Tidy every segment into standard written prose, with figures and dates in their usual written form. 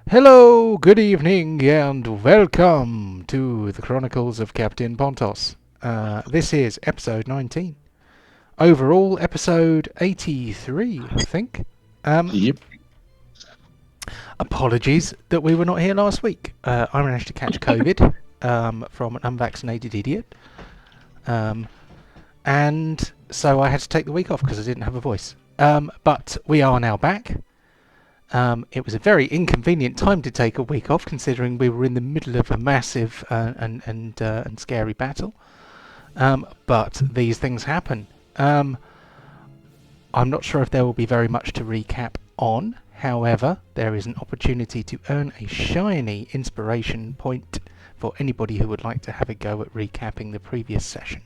Hello, good evening, and welcome to the Chronicles of Captain Pontos. This is episode 19. Overall, episode 83, I think. Yep. Apologies that we were not here last week. I managed to catch COVID from an unvaccinated idiot. And so I had to take the week off because I didn't have a voice. But we are now back. It was a very inconvenient time to take a week off, considering we were in the middle of a massive and scary battle. But these things happen. I'm not sure if there will be very much to recap on. However, there is an opportunity to earn a shiny inspiration point for anybody who would like to have a go at recapping the previous session.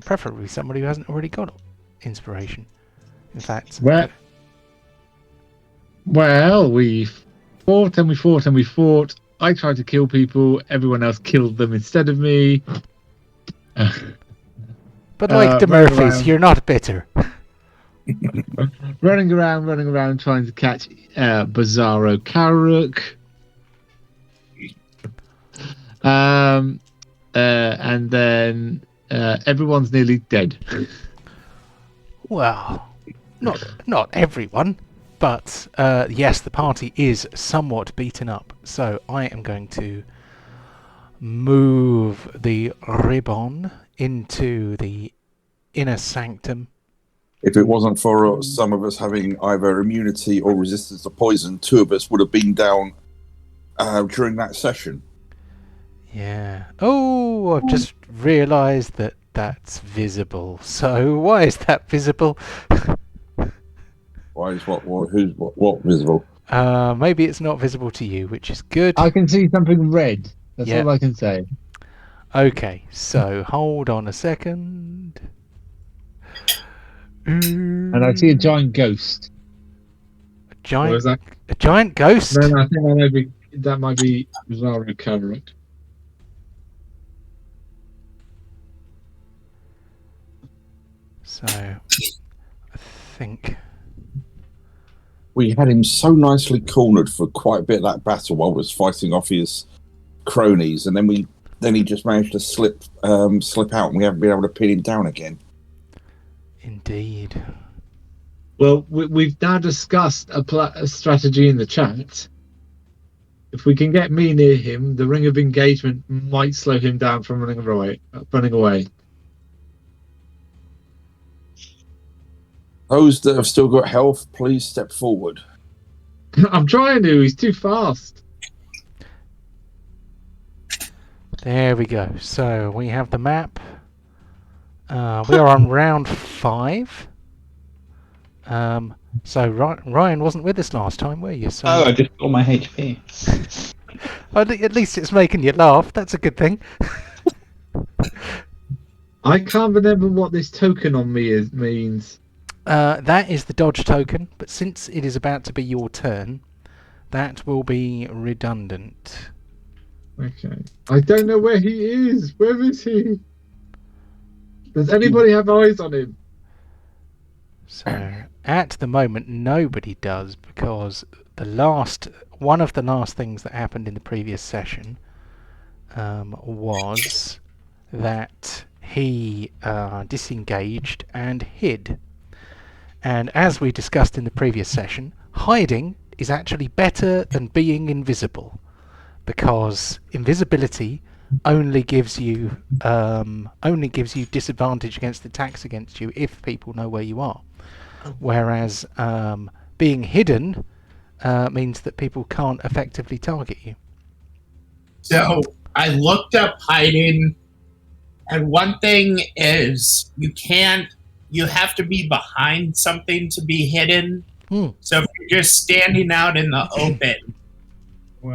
Preferably somebody who hasn't already got inspiration. In fact... Well, we fought and we fought and we fought. I tried to kill people. Everyone else killed them instead of me. But like the Murphys, you're not bitter. running around, trying to catch Bizarro Karirook. And then everyone's nearly dead. Well, not everyone. But yes, the party is somewhat beaten up. So I am going to move the ribbon into the inner sanctum. If it wasn't for some of us having either immunity or resistance to poison, two of us would have been down during that session. Yeah. Oh, I've just realised that that's visible. So why is that visible? Why is what visible? Maybe it's not visible to you, which is good. I can see something red. That's all I can say. Okay, so hold on a second. And I see a giant ghost. A giant? What is that? A giant ghost? No, I think that might be Bizarro Karirook. So, I think... We had him so nicely cornered for quite a bit of that battle while he was fighting off his cronies, and then he just managed to slip out, and we haven't been able to pin him down again. Indeed. Well, we've now discussed a strategy in the chat. If we can get me near him, the ring of engagement might slow him down from running away. Those that have still got health, please step forward. I'm trying to. He's too fast. There we go. So we have the map. We are on round 5. So Ryan wasn't with us last time, were you? So... Oh, I just got my HP. At least it's making you laugh. That's a good thing. I can't remember what this token on me means. That is the dodge token, but since it is about to be your turn, that will be redundant. Okay. I don't know where he is. Where is he? Does anybody have eyes on him? So, at the moment, nobody does, because one of the last things that happened in the previous session was that he disengaged and hid. And as we discussed in the previous session, hiding is actually better than being invisible, because invisibility only gives you disadvantage against attacks against you if people know where you are. Whereas being hidden means that people can't effectively target you. So I looked up hiding, and one thing is you have to be behind something to be hidden. So if you're just standing out in the open,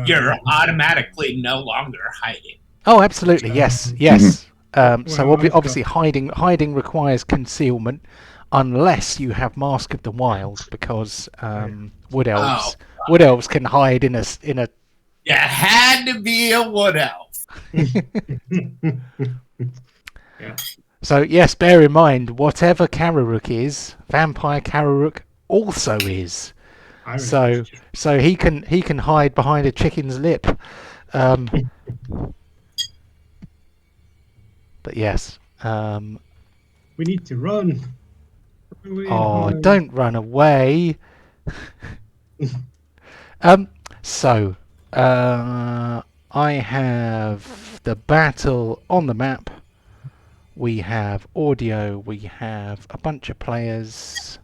you're automatically no longer hiding. Oh, absolutely, yes. So obviously hiding requires concealment, unless you have Mask of the Wild, because wood elves can hide in a. You had to be a wood elf. Yeah. So yes, bear in mind, whatever Karirook is, Vampire Karirook also is. So he can hide behind a chicken's lip. But yes. We need to run. Oh, don't run away. So I have the battle on the map. We have audio. We have a bunch of players.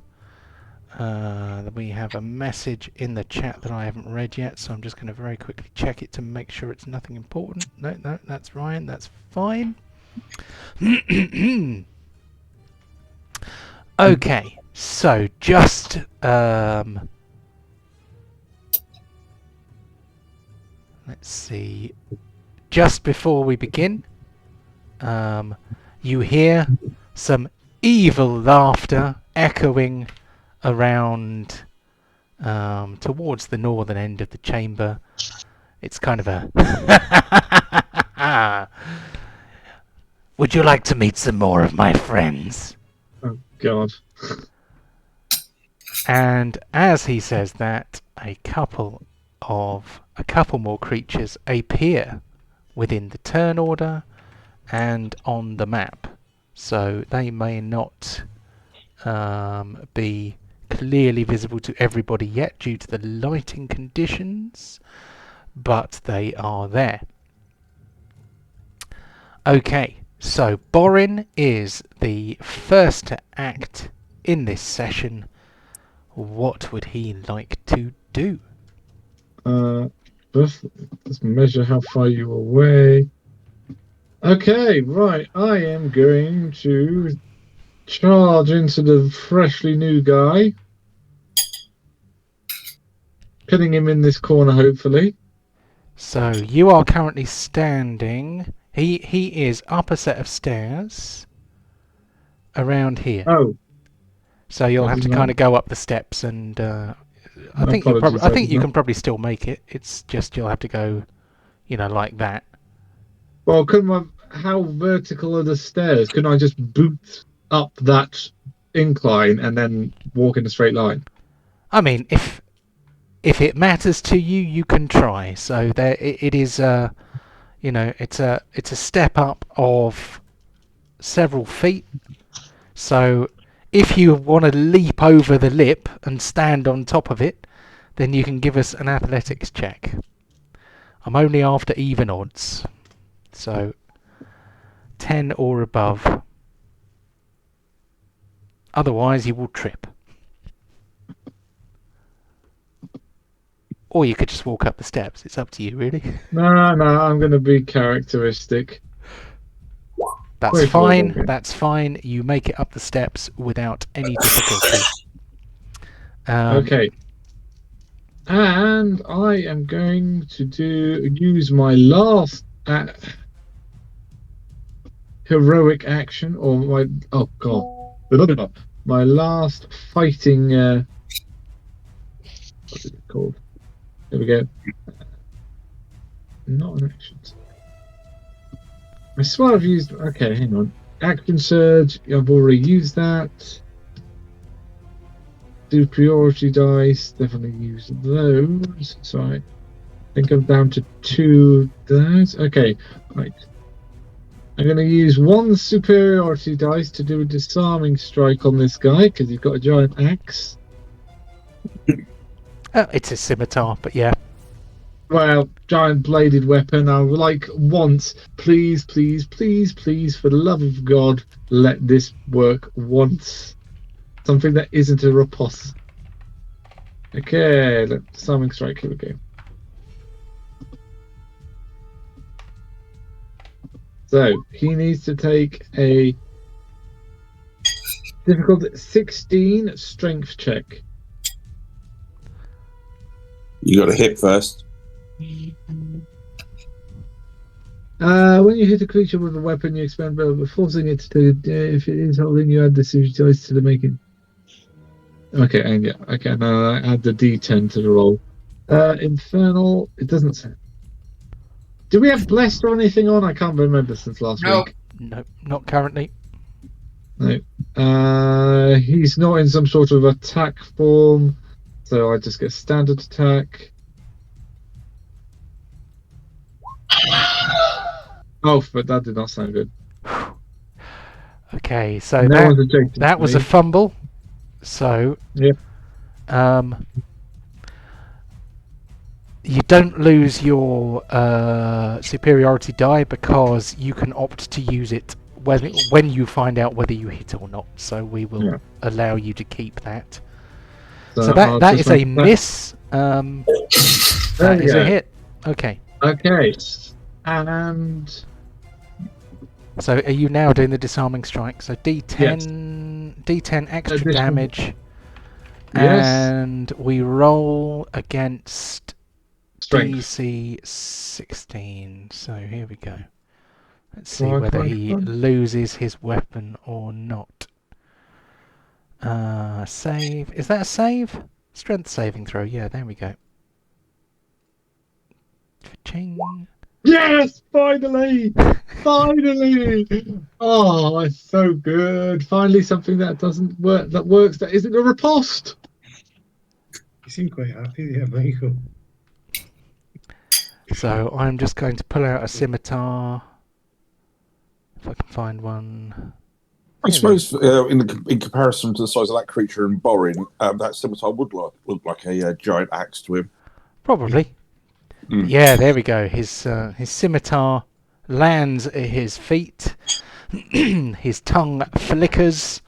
We have a message in the chat that I haven't read yet, so I'm just going to very quickly check it to make sure it's nothing important. No, that's Ryan. That's fine. Okay, so just let's see. Just before we begin, you hear some evil laughter echoing around towards the northern end of the chamber. It's kind of a would you like to meet some more of my friends? Oh God. And as he says that, a couple more creatures appear within the turn order and on the map. So they may not be clearly visible to everybody yet due to the lighting conditions, but they are there. Okay, so Borin is the first to act in this session. What would he like to do? Let's measure how far you are away. Okay, right. I am going to charge into the freshly new guy, pinning him in this corner, hopefully. So you are currently standing. He is up a set of stairs around here. Oh, So you'll have to kind of go up the steps, and I think you can probably still make it. It's just you'll have to go, like that. well, how vertical are the stairs? Couldn't I just boot up that incline and then walk in a straight line? I mean, if it matters to you, you can try. So there, it is. It's a step up of several feet. So if you want to leap over the lip and stand on top of it, then you can give us an athletics check. I'm only after even odds. So 10 or above. Otherwise you will trip. Or you could just walk up the steps. It's up to you, really. No, I'm going to be characteristic. That's fine. That's fine. You make it up the steps without any difficulty. Okay. And I am going to use my last heroic action, or my last fighting. What is it called? There we go. Not an action. I swear I've used. Okay, hang on. Action surge. I've already used that. Superiority dice. Definitely use those. So I think I'm down to 2 those. Okay, right. I'm going to use 1 superiority dice to do a disarming strike on this guy because he's got a giant axe. It's a scimitar, but yeah. Well, giant bladed weapon. I would like once, please, for the love of God, let this work once. Something that isn't a riposte. Okay, disarming strike. Here we go. So he needs to take a difficult 16 strength check. You got to hit first. When you hit a creature with a weapon, you expend by forcing it to. If it is holding, you add the dice to the making. Okay, and yeah, okay. Now I add the D10 to the roll. Infernal. It doesn't say. Do we have blessed or anything on? I can't remember since last week. No, not currently. No. He's not in some sort of attack form, So I just get standard attack. Oh, but that did not sound good. Okay, so No one's objecting that to was me. a fumble. So Yep. You don't lose your superiority die because you can opt to use it when you find out whether you hit or not. So we will allow you to keep that. So that is a miss. That is a hit. Okay. Okay. And so are you now doing the disarming strike? So D10, D10 extra damage. Yes. And we roll against Strength. DC 16. So here we go. Let's see whether he loses his weapon or not. Save. Is that a save? Strength saving throw. Yeah, there we go. Cha-ching. Yes, finally! Finally! Oh, it's so good. Finally something that doesn't work, that works, that isn't a riposte. You seem quite happy there, Michael. So I'm just going to pull out a scimitar. If I can find one. I suppose in comparison to the size of that creature and Borin, that scimitar would look like a giant axe to him. Probably. Yeah, there we go. His scimitar lands at his feet. His tongue flickers,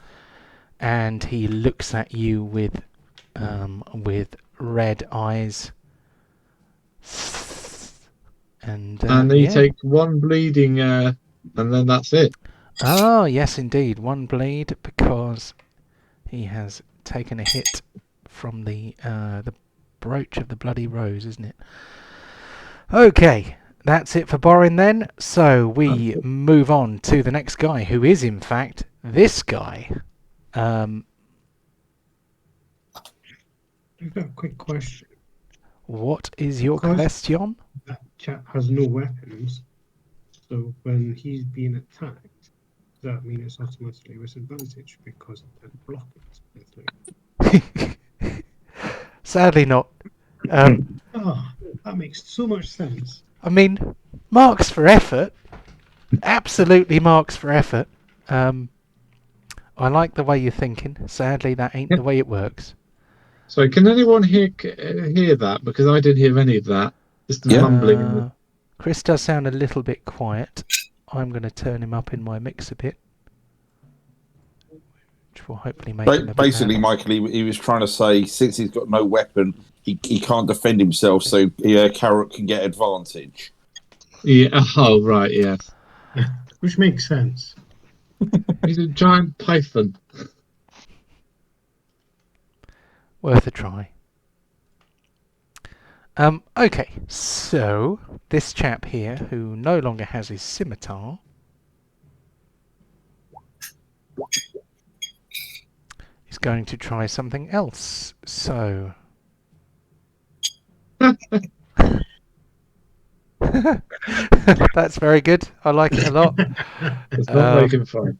and he looks at you with red eyes. And he takes one bleeding, and then that's it. Oh, yes, indeed. One bleed because he has taken a hit from the brooch of the bloody rose, isn't it? Okay, that's it for Borin then. So we move on to the next guy, who is in fact this guy. I've got a quick question. What is your question? That chap has no weapons, so when he's being attacked, does that mean it's automatically disadvantage because I can't block it? Sadly not. That makes so much sense. I mean, marks for effort. Absolutely marks for effort. I like the way you're thinking. Sadly, that ain't the way it works. So can anyone hear that? Because I didn't hear any of that. Just the mumbling. Chris does sound a little bit quiet. I'm going to turn him up in my mix a bit, which will hopefully make him a basically, bit Michael, he was trying to say since he's got no weapon, he can't defend himself, so Karirook can get advantage. Yeah. Oh, right. Yes. Which makes sense. He's a giant python. worth a try. Okay, so this chap here, who no longer has his scimitar, is going to try something else. So that's very good. I like it a lot. It's not making fun.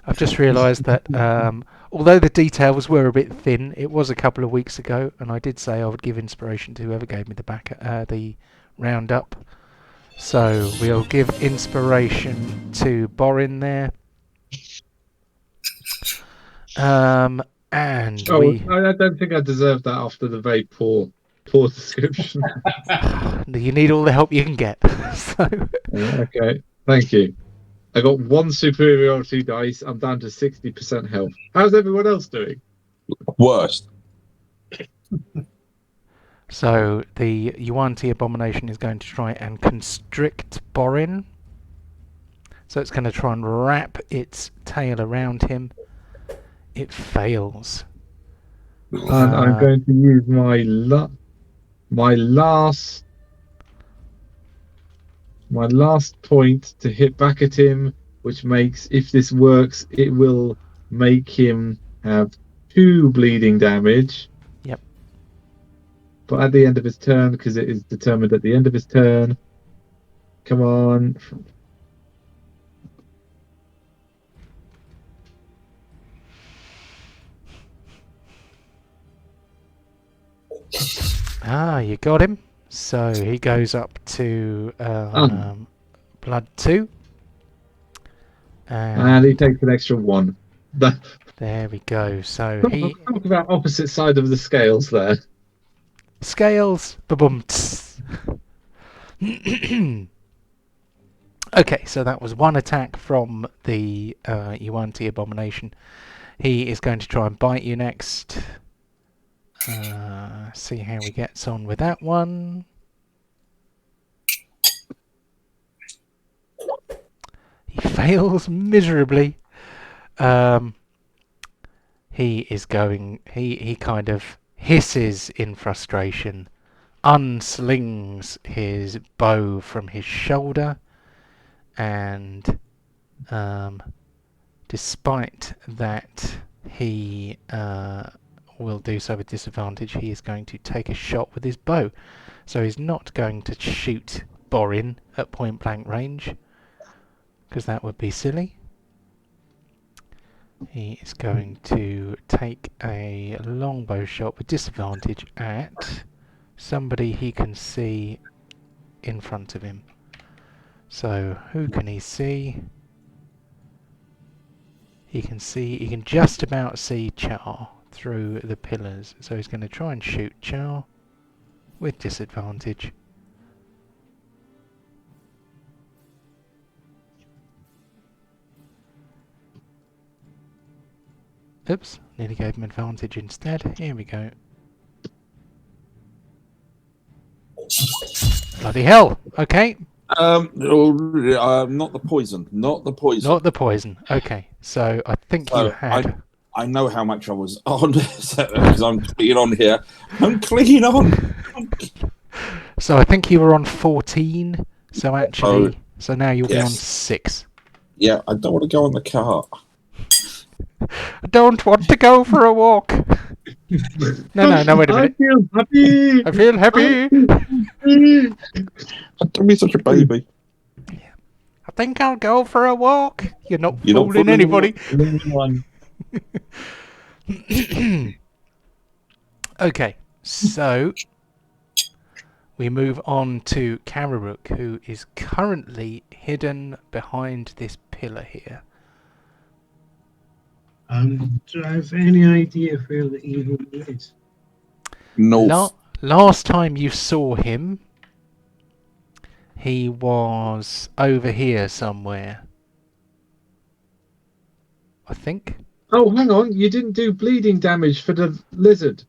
I've just realised that although the details were a bit thin, it was a couple of weeks ago, and I did say I would give inspiration to whoever gave me the roundup. So we'll give inspiration to Borin there. And I don't think I deserve that after the very poor description. you need all the help you can get. So Okay, thank you. I got one superiority dice. I'm down to 60% health. How's everyone else doing? Worst. So the Yuan-ti abomination is going to try and constrict Borin. So it's going to try and wrap its tail around him. It fails. And I'm going to use my last point to hit back at him, which makes, if this works, it will make him have 2 bleeding damage. Yep. But at the end of his turn, because it is determined at the end of his turn. Come on. Ah, you got him. So he goes up to blood 2. And he takes an extra 1. There we go. So he Talk about opposite side of the scales there. scales. Ba-boom. Okay, so that was one attack from the Yuan-ti abomination. He is going to try and bite you next. See how he gets on with that one. He fails miserably. He is going. He kind of hisses in frustration, unslings his bow from his shoulder, and despite that he will do so with disadvantage, he is going to take a shot with his bow. So he's not going to shoot Borin at point blank range, because that would be silly. He is going to take a longbow shot with disadvantage at somebody he can see in front of him. So who can he see? He can just about see Char through the pillars. So he's going to try and shoot Char with disadvantage. Oops, nearly gave him advantage instead. Here we go. Bloody hell! Okay. Not the poison. Not the poison. Not the poison. Okay, so I think you had. I know how much I was on because I'm clicking on here. I'm clicking on. So I think you were on 14. So actually, so now you'll be on 6. Yeah, I don't want to go on the cart. I don't want to go for a walk. No, wait a minute. I feel happy. I feel happy. Don't be such a baby. I think I'll go for a walk. You're not fooling anybody. Okay, so we move on to Karirook, who is currently hidden behind this pillar here. Do I have any idea where the evil is? No. Last time you saw him, he was over here somewhere. I think. Oh, hang on. You didn't do bleeding damage for the lizard.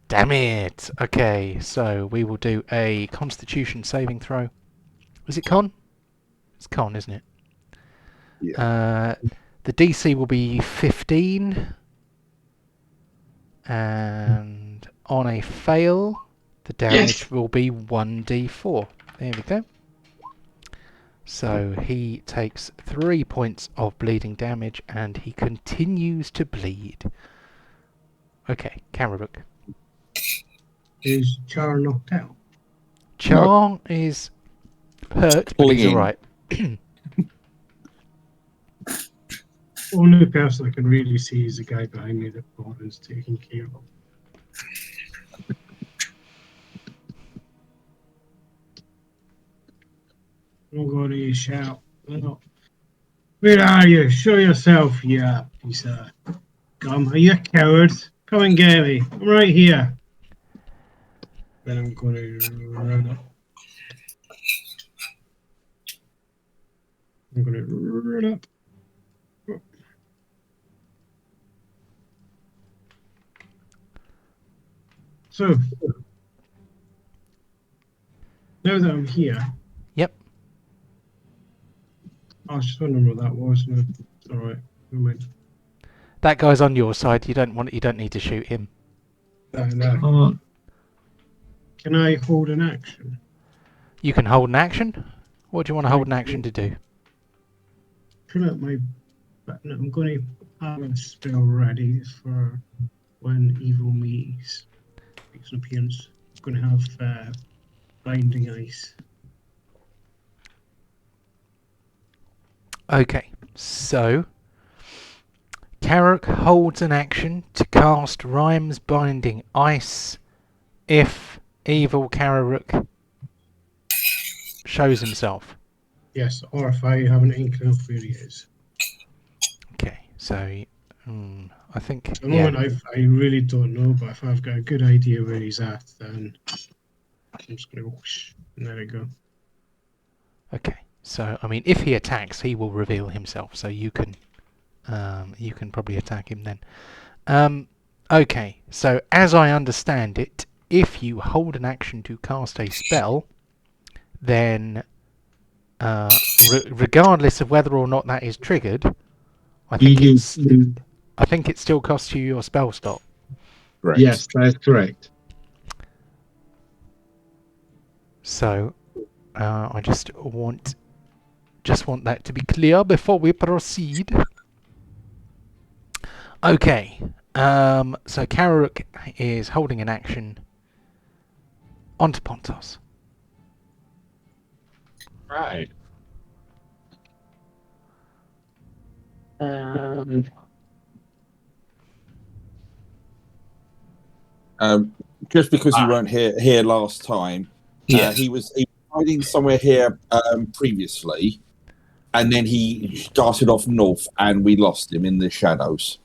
Damn it. Okay, so we will do a Constitution saving throw. Is it con? It's con, isn't it? Yeah. The DC will be 15. And on a fail, the damage will be 1d4. There we go. So he takes 3 points of bleeding damage and he continues to bleed. Okay, Karirook. Is Char knocked out? Char is hurt, but he's alright. Only person I can really see is the guy behind me that Gordon's taking care of. I'm going to shout. Where are you? Show yourself, you piece of gum. Are you a coward? Come and get me. I'm right here. Then I'm going to run up. I'm going to run up. So, now that I'm here. Yep. I was just wondering what that was. No, it's alright. That guy's on your side. You don't need to shoot him. No. Can I hold an action? You can hold an action. What do you want to hold an action to do? Pull out my button. I'm going to have a spell ready for when evil makes an appearance. I'm going to have binding ice. Okay, so Karirook holds an action to cast Rhyme's Binding Ice if evil Karirook shows himself. Yes, or if I have an inkling of where he is. Okay, so I think At the moment, I really don't know, but if I've got a good idea where he's at, then I'm just going to go whoosh, and there we go. Okay, so I mean, if he attacks, he will reveal himself. So you can probably attack him then. Okay, so as I understand it, if you hold an action to cast a spell, then regardless of whether or not that is triggered, I think it still costs you your spell slot. Correct. Yes, that is correct. So I just want that to be clear before we proceed. Okay, so Karirook is holding an action onto Pontos. Right. Just because you weren't here last time, he was hiding somewhere here previously, and then he started off north, and we lost him in the shadows.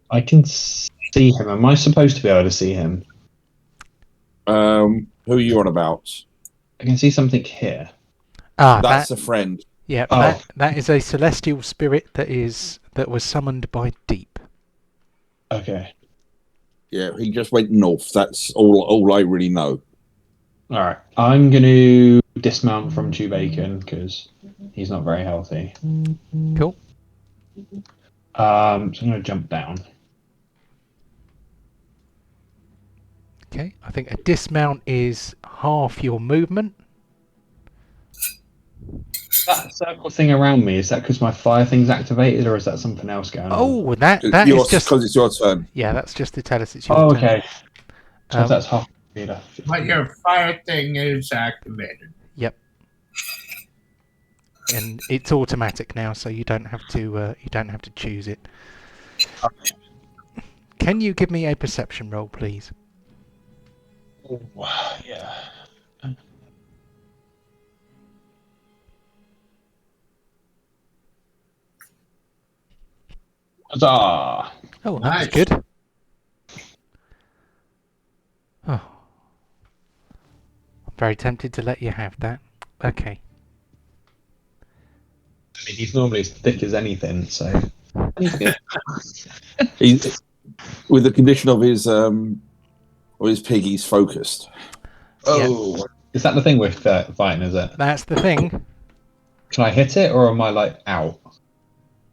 I can see him. Am I supposed to be able to see him? Who are you on about? I can see something here. That's a friend. Yeah, Oh. that is a celestial spirit that was summoned by Deep. Okay. Yeah, he just went north. That's all I really know. All right. I'm going to dismount from Chew Bacon because he's not very healthy. Cool. So I'm going to jump down. Okay, I think a dismount is half your movement. That circle thing around me, is that because my fire thing's activated, or is that something else going on? Oh, that is just because it's your turn. Yeah, that's just to tell us it's your turn. Okay. So that's half meter. But your fire thing is activated. Yep. And it's automatic now, so you don't have to choose it. Okay. Can you give me a perception roll, please? Oh, yeah. Huzzah! Oh, that Nice. was good. Oh. I'm very tempted to let you have that. Okay. I mean, he's normally as thick as anything, so he's good. He's with the condition of his pig. He's focused. Oh, is that the thing with fighting? Is it? That's the thing. Can I hit it, or am I like out?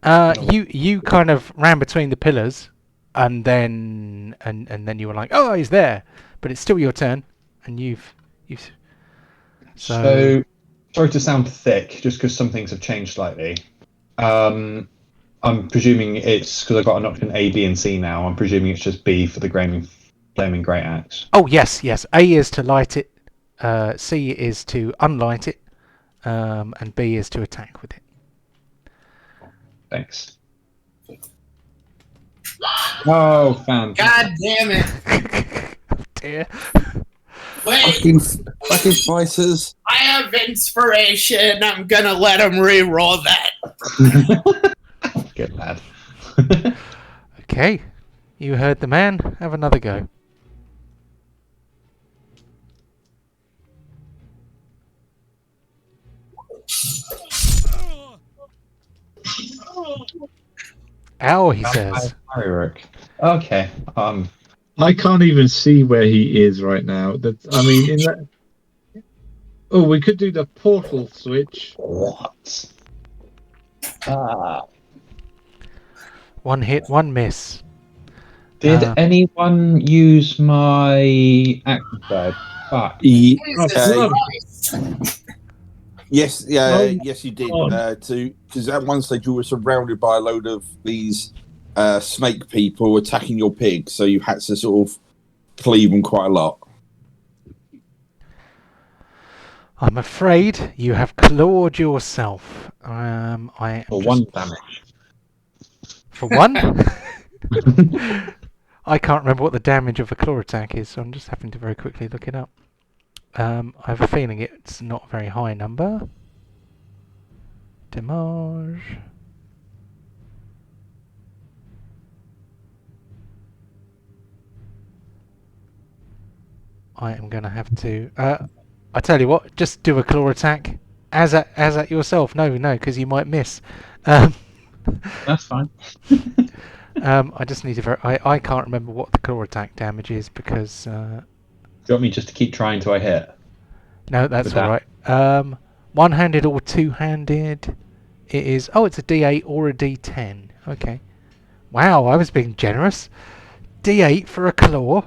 You kind of ran between the pillars, and then you were like, oh, he's there, but it's still your turn, and you've So sorry to sound thick, just because some things have changed slightly. I'm presuming it's because I've got an option A, B, and C now. I'm presuming it's just B for the flaming great axe. Oh yes. A is to light it, C is to unlight it, and B is to attack with it. Thanks. Oh, fantastic. God damn it! Oh dear. Wait, Fucking fighters. I have inspiration. I'm gonna let him re-roll that. Good lad. Okay, you heard the man. Have another go. Ow, he says. Karirook. Okay. I can't even see where he is right now. In that. Oh, we could do the portal switch. What? One hit, one miss. Did anyone use my action bird? Fuck. Jesus no. Christ. Yes, yes, you did. God. Because at one stage you were surrounded by a load of these snake people attacking your pig, so you had to sort of cleave them quite a lot. I'm afraid you have clawed yourself. I am For just- one damage. For one? I can't remember what the damage of a claw attack is, so I'm just having to very quickly look it up. I have a feeling it's not a very high number. Damage. I am going to have to... I tell you what, just do a claw attack. As at yourself. No, because you might miss. That's fine. I just need to... I can't remember what the claw attack damage is because... Do you want me just to keep trying till I hit? No, that's With all right. One-handed or two-handed? It is... Oh, it's a D8 or a D10. Okay. Wow, I was being generous. D8 for a claw.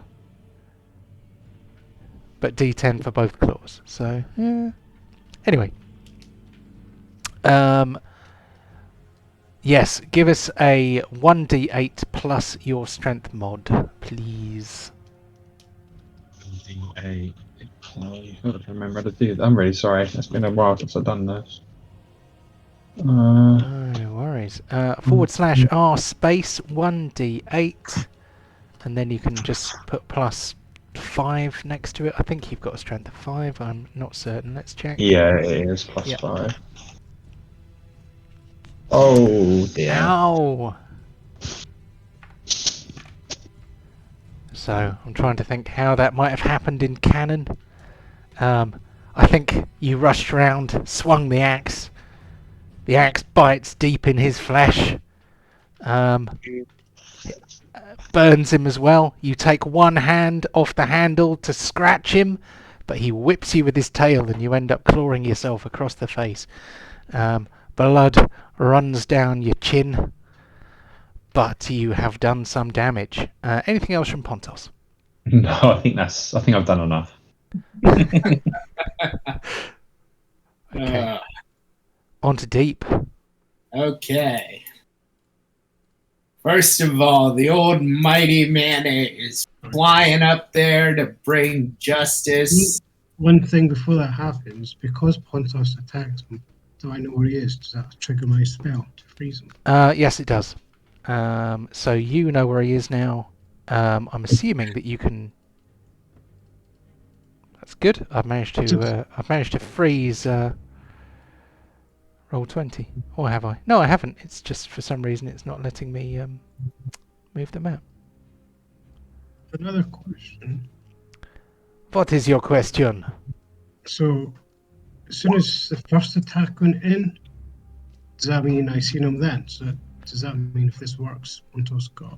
But D10 for both claws. So, yeah. Anyway. Yes, give us a 1d8 plus your strength mod, please. D8. I don't remember how to do that. I'm really sorry. It's been a while since I've done this. No worries. /r space 1d8. And then you can just put plus 5 next to it. I think you've got a strength of 5. I'm not certain. Let's check. Yeah, it is plus Yep. 5. Oh dear. Ow! So, I'm trying to think how that might have happened in canon. I think you rushed round, swung the axe. The axe bites deep in his flesh. Burns him as well. You take one hand off the handle to scratch him, but he whips you with his tail and you end up clawing yourself across the face. Blood runs down your chin, but you have done some damage. Anything else from Pontos? No, I think I've done enough. Okay. On to Deep. Okay. First of all, the old mighty mayonnaise flying up there to bring justice. One thing before that happens, because Pontos attacks me, do I know where he is? Does that trigger my spell to freeze him? Yes, it does. So you know where he is now. I'm assuming that you can. That's good. I've managed to freeze. Roll 20, or have I? No, I haven't. It's just for some reason it's not letting me move the map. Another question. What is your question? So, as soon as the first attack went in, does that mean I seen him then? So, does that mean if this works, Pontos got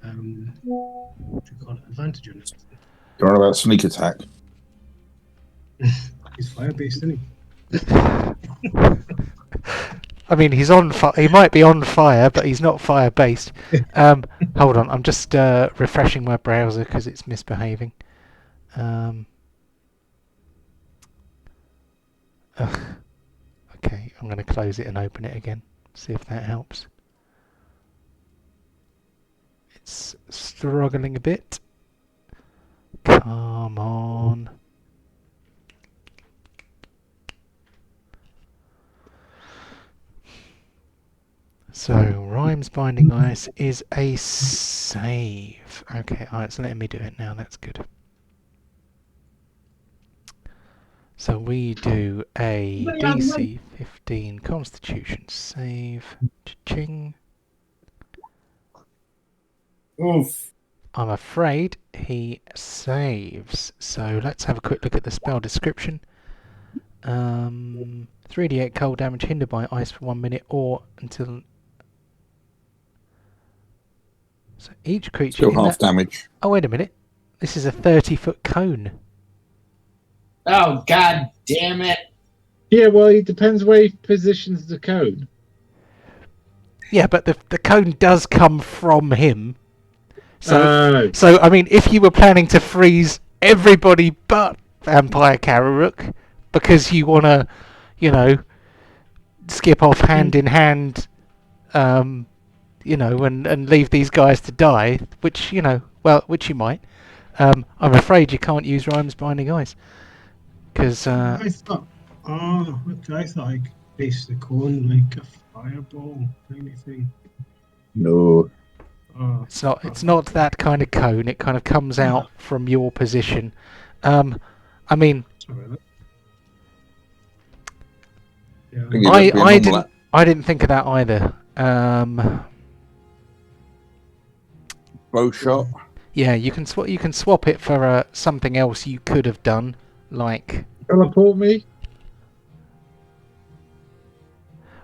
what do you call it, advantage on it? You're on about sneak attack. He's fire-based, isn't he? I mean, he's on. He might be on fire, but he's not fire-based. Hold on, I'm just refreshing my browser because it's misbehaving. Okay, I'm going to close it and open it again. See if that helps. It's struggling a bit. Come on. So, Rhymes Binding Ice is a save. Okay, alright, it's letting me do it now, that's good. So we do a DC 15 Constitution save. Cha-ching. Oof. I'm afraid he saves. So let's have a quick look at the spell description. 3d8 cold damage, hindered by ice for 1 minute or until... So each creature... Still half damage. Oh, wait a minute. This is a 30-foot cone. Oh, god damn it. Yeah, well, it depends where he positions the cone. Yeah, but the cone does come from him. So, So, I mean, if you were planning to freeze everybody but Vampire Karirook, because you want to, you know, skip off hand in hand, you know, and leave these guys to die, which, you know, well, which you might, I'm afraid you can't use Rhymes Binding Ice. Because... I thought I could base the cone like a fireball kind of thing. No. Oh, It's not that kind of cone. It kind of comes out from your position. I mean, sorry. Yeah. think it'd be a normal I didn't think of that either. bow shot. Yeah, you can swap it for something else you could have done, like. Teleport me?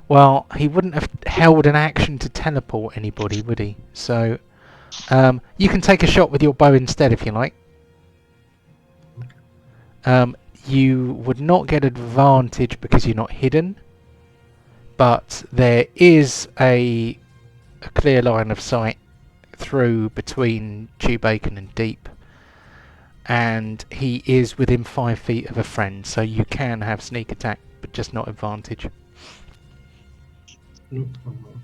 Well, he wouldn't have held an action to teleport anybody, would he? So, you can take a shot with your bow instead if you like. You would not get advantage because you're not hidden, but there is a clear line of sight through between Tubacon and Deep, and he is within 5 feet of a friend, so you can have sneak attack, but just not advantage. No problem.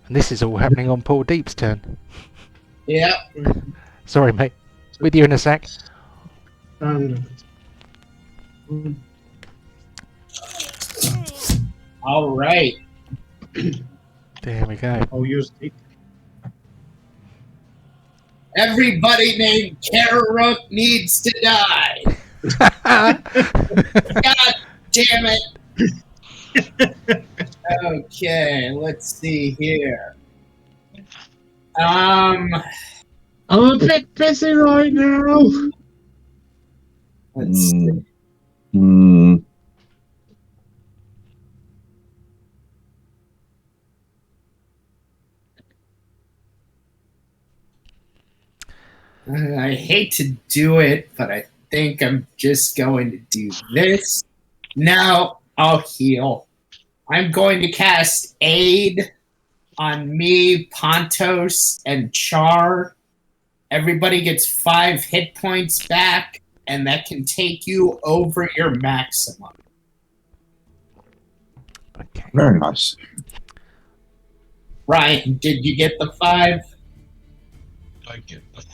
And this is all happening on Paul Deep's turn. Yeah. Sorry, mate. With you in a sec. Standard. All right. There we go. I'll use it. Everybody named Karirook needs to die. God damn it. Okay, let's see here. I'm a bit busy right now. Let's see. I hate to do it, but I think I'm just going to do this. Now I'll heal. I'm going to cast Aid on me, Pontos, and Char. Everybody gets 5 hit points back, and that can take you over your maximum. Okay. Very nice. Ryan, did you get the 5? I get the 5.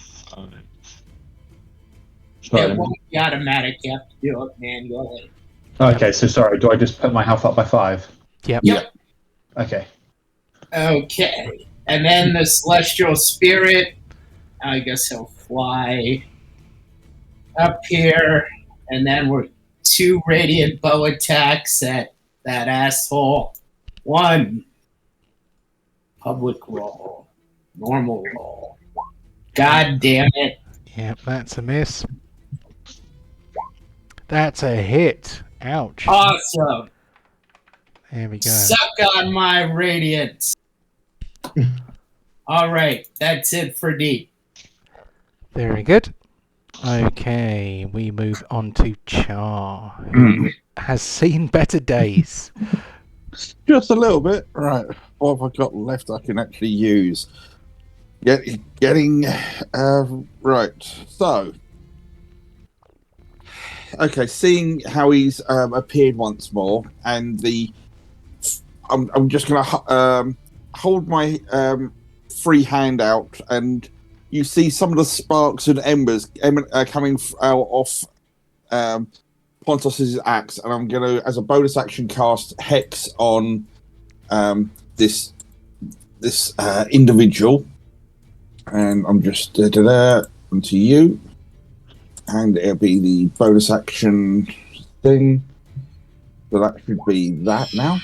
Sorry. It won't be automatic. You have to do it manually. Okay, so sorry. Do I just put my health up by 5? Yep. Yep. Okay. Okay. And then the Celestial Spirit, I guess he'll fly up here. And then we're 2 Radiant Bow attacks at that asshole. 1. Public roll. Normal roll. God damn it. Yep, that's a miss. That's a hit. Ouch. Awesome. There we go. Suck on my radiance. All right, that's it for Deep. Very good. Okay, we move on to Char, who has seen better days. Just a little bit. Right. What have I got left I can actually use? Getting right. So, okay, seeing how he's appeared once more, and I'm just gonna hold my free hand out, and you see some of the sparks and embers coming off Pontos' axe, and I'm gonna, as a bonus action, cast Hex on this individual. And I'm just there onto you, and it'll be the bonus action thing. So that should be that now.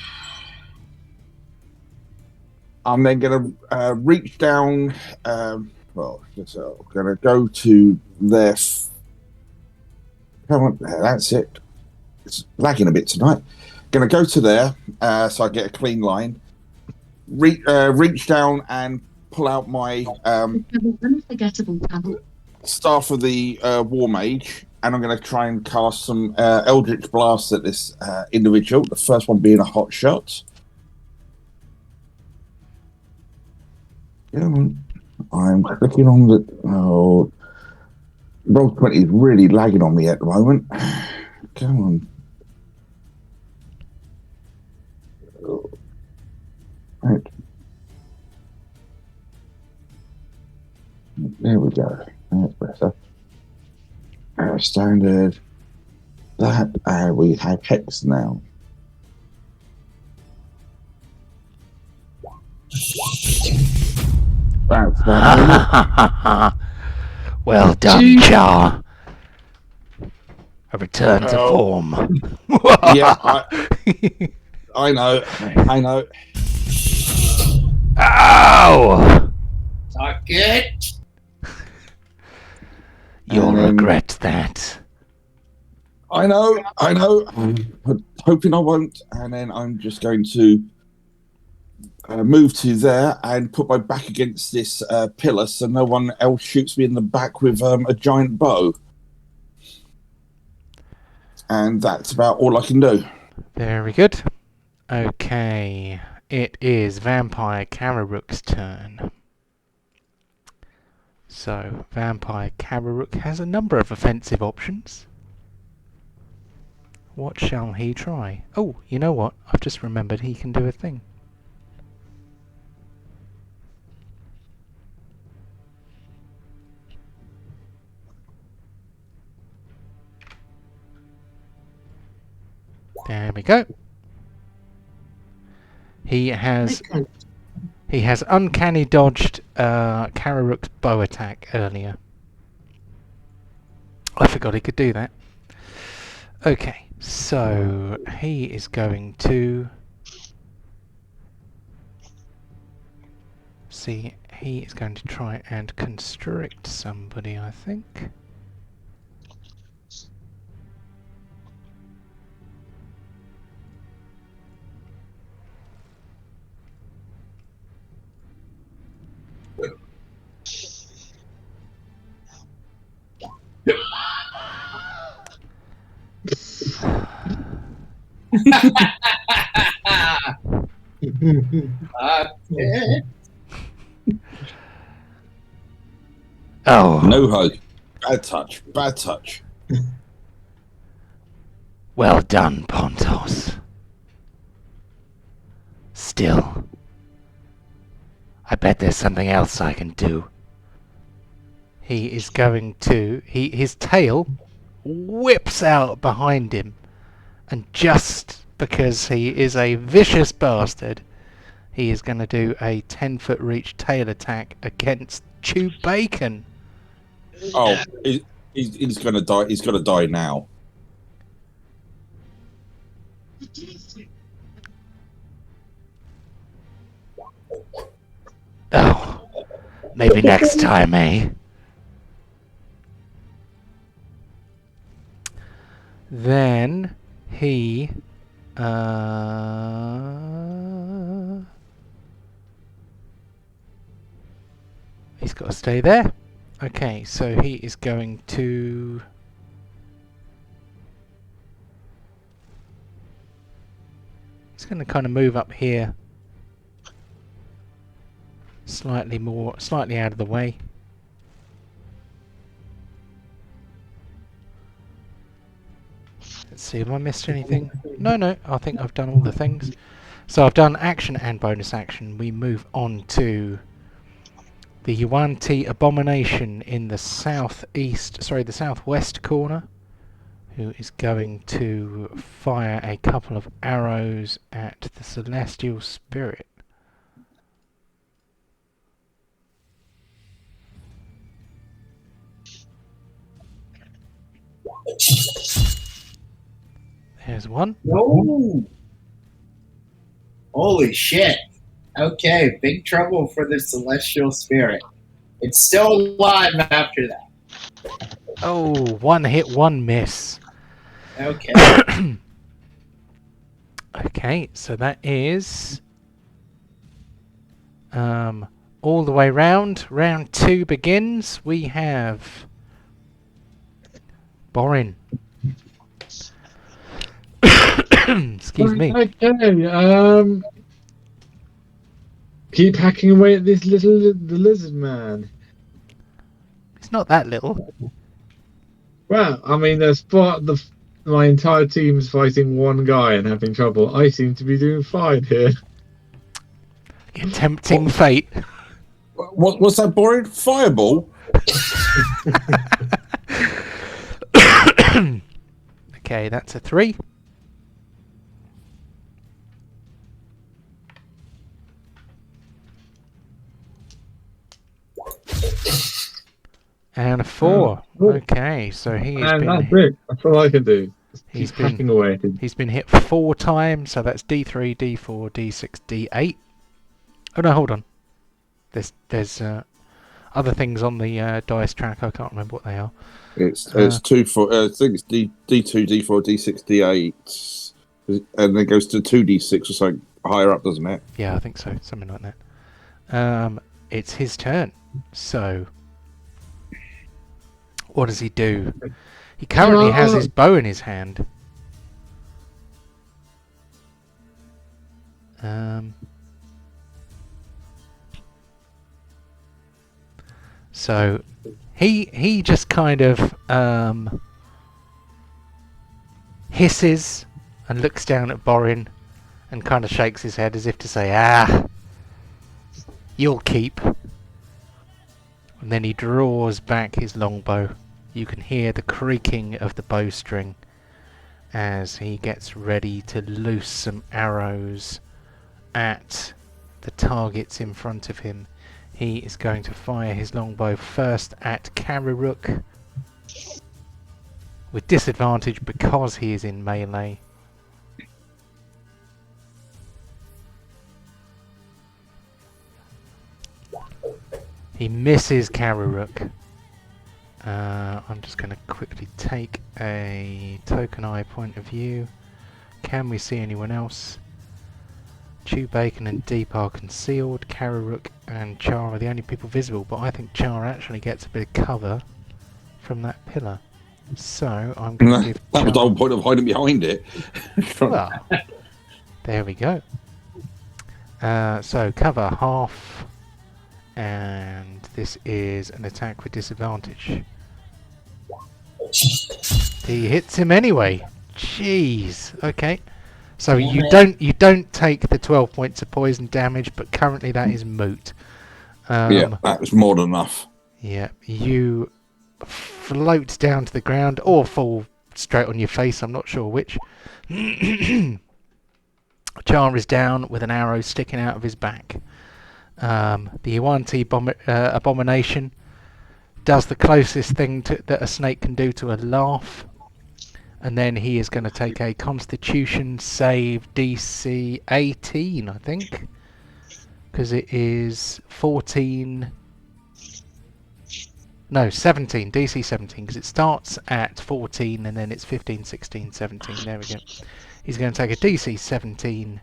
I'm then going to reach down. Well, so I'm going to go to their. Come on, that's it. It's lagging a bit tonight. Going to go to there, so I get a clean line. Reach down and pull out my staff of the War Mage, and I'm going to try and cast some Eldritch Blast at this individual. The first one being a hot shot. I'm clicking on the. Oh, Roll20 is really lagging on me at the moment. Come on. Right. There we go. That's better. Standard. That we have Hex now. That's that. Well done, Gee. Char. A return to form. Yeah, I know. I know. Ow! Not good. You'll And regret that. I know. Hoping I won't. And then I'm just going to move to there and put my back against this pillar so no one else shoots me in the back with a giant bow. And that's about all I can do. Very good. Okay, it is Vampire Karirook's turn. So, Vampire Karirook has a number of offensive options. What shall he try? Oh, you know what? I've just remembered he can do a thing. There we go. He has uncanny dodged Karirook's bow attack earlier. I forgot he could do that. Okay, so he is going to see. He is going to try and constrict somebody, I think. Okay. Oh, No hug. Bad touch. Bad touch. well done, Pontos. Still, I bet there's something else I can do. He is going to... his tail whips out behind him, and just because he is a vicious bastard, he is going to do a 10-foot reach tail attack against Chew Bacon. Oh, he's going to die. He's going to die now. Oh, maybe next time, eh? Then he he's got to stay there. Okay, so he is going to kind of move up here slightly out of the way. Let's see, have I missed anything? No, I think I've done all the things. So I've done action and bonus action. We move on to the Yuan-ti abomination in the the southwest corner, who is going to fire a couple of arrows at the celestial spirit. There's one. No. Holy shit. Okay, big trouble for the celestial spirit. It's still alive after that. Oh, one hit, one miss. Okay. Okay, so that is all the way round. Round 2 begins. We have Borin. Excuse me. Okay. Keep hacking away at this the lizard man. It's not that little. Well, I mean, my entire team's fighting one guy and having trouble. I seem to be doing fine here. Your tempting fate. What's that, Borin? Fireball? Okay, that's a 3. And a 4. Oh. Okay, so he has And that's been it. That's all I can do. Just He's keep been- hacking away at him. he's been hit 4 times, so that's D3, D4, D6, D8. Oh no, hold on. There's other things on the dice track. I can't remember what they are. It's 2 for I think it's D2, D4, D6, D8, and then it goes to 2D6 or something higher up, doesn't it? Yeah, I think so. Something like that. It's his turn. So, what does he do? He currently has his bow in his hand. So, he just kind of hisses and looks down at Borin and kind of shakes his head as if to say, "Ah, you'll keep." And then he draws back his longbow. You can hear the creaking of the bowstring as he gets ready to loose some arrows at the targets in front of him. He is going to fire his longbow first at Karirook with disadvantage because he is in melee. He misses Karirook. I'm just going to quickly take a token eye point of view. Can we see anyone else? Chew Bacon and Deep are concealed. Karirook and Char are the only people visible, but I think Char actually gets a bit of cover from that pillar. So I'm going to give That was the Char... whole point of hiding behind it. Well, there we go. So cover half, and this is an attack with disadvantage. He hits him anyway. Jeez. Okay. So you don't take the 12 points of poison damage, but currently that is moot. Yeah, that was more than enough. Yeah, you float down to the ground or fall straight on your face. I'm not sure which. Char is down with an arrow sticking out of his back. The Yuan-ti abomination does the closest thing that a snake can do to a laugh. And then he is going to take a Constitution save DC 18, I think. Because it is 14... No, 17. DC 17. Because it starts at 14 and then it's 15, 16, 17. There we go. He's going to take a DC 17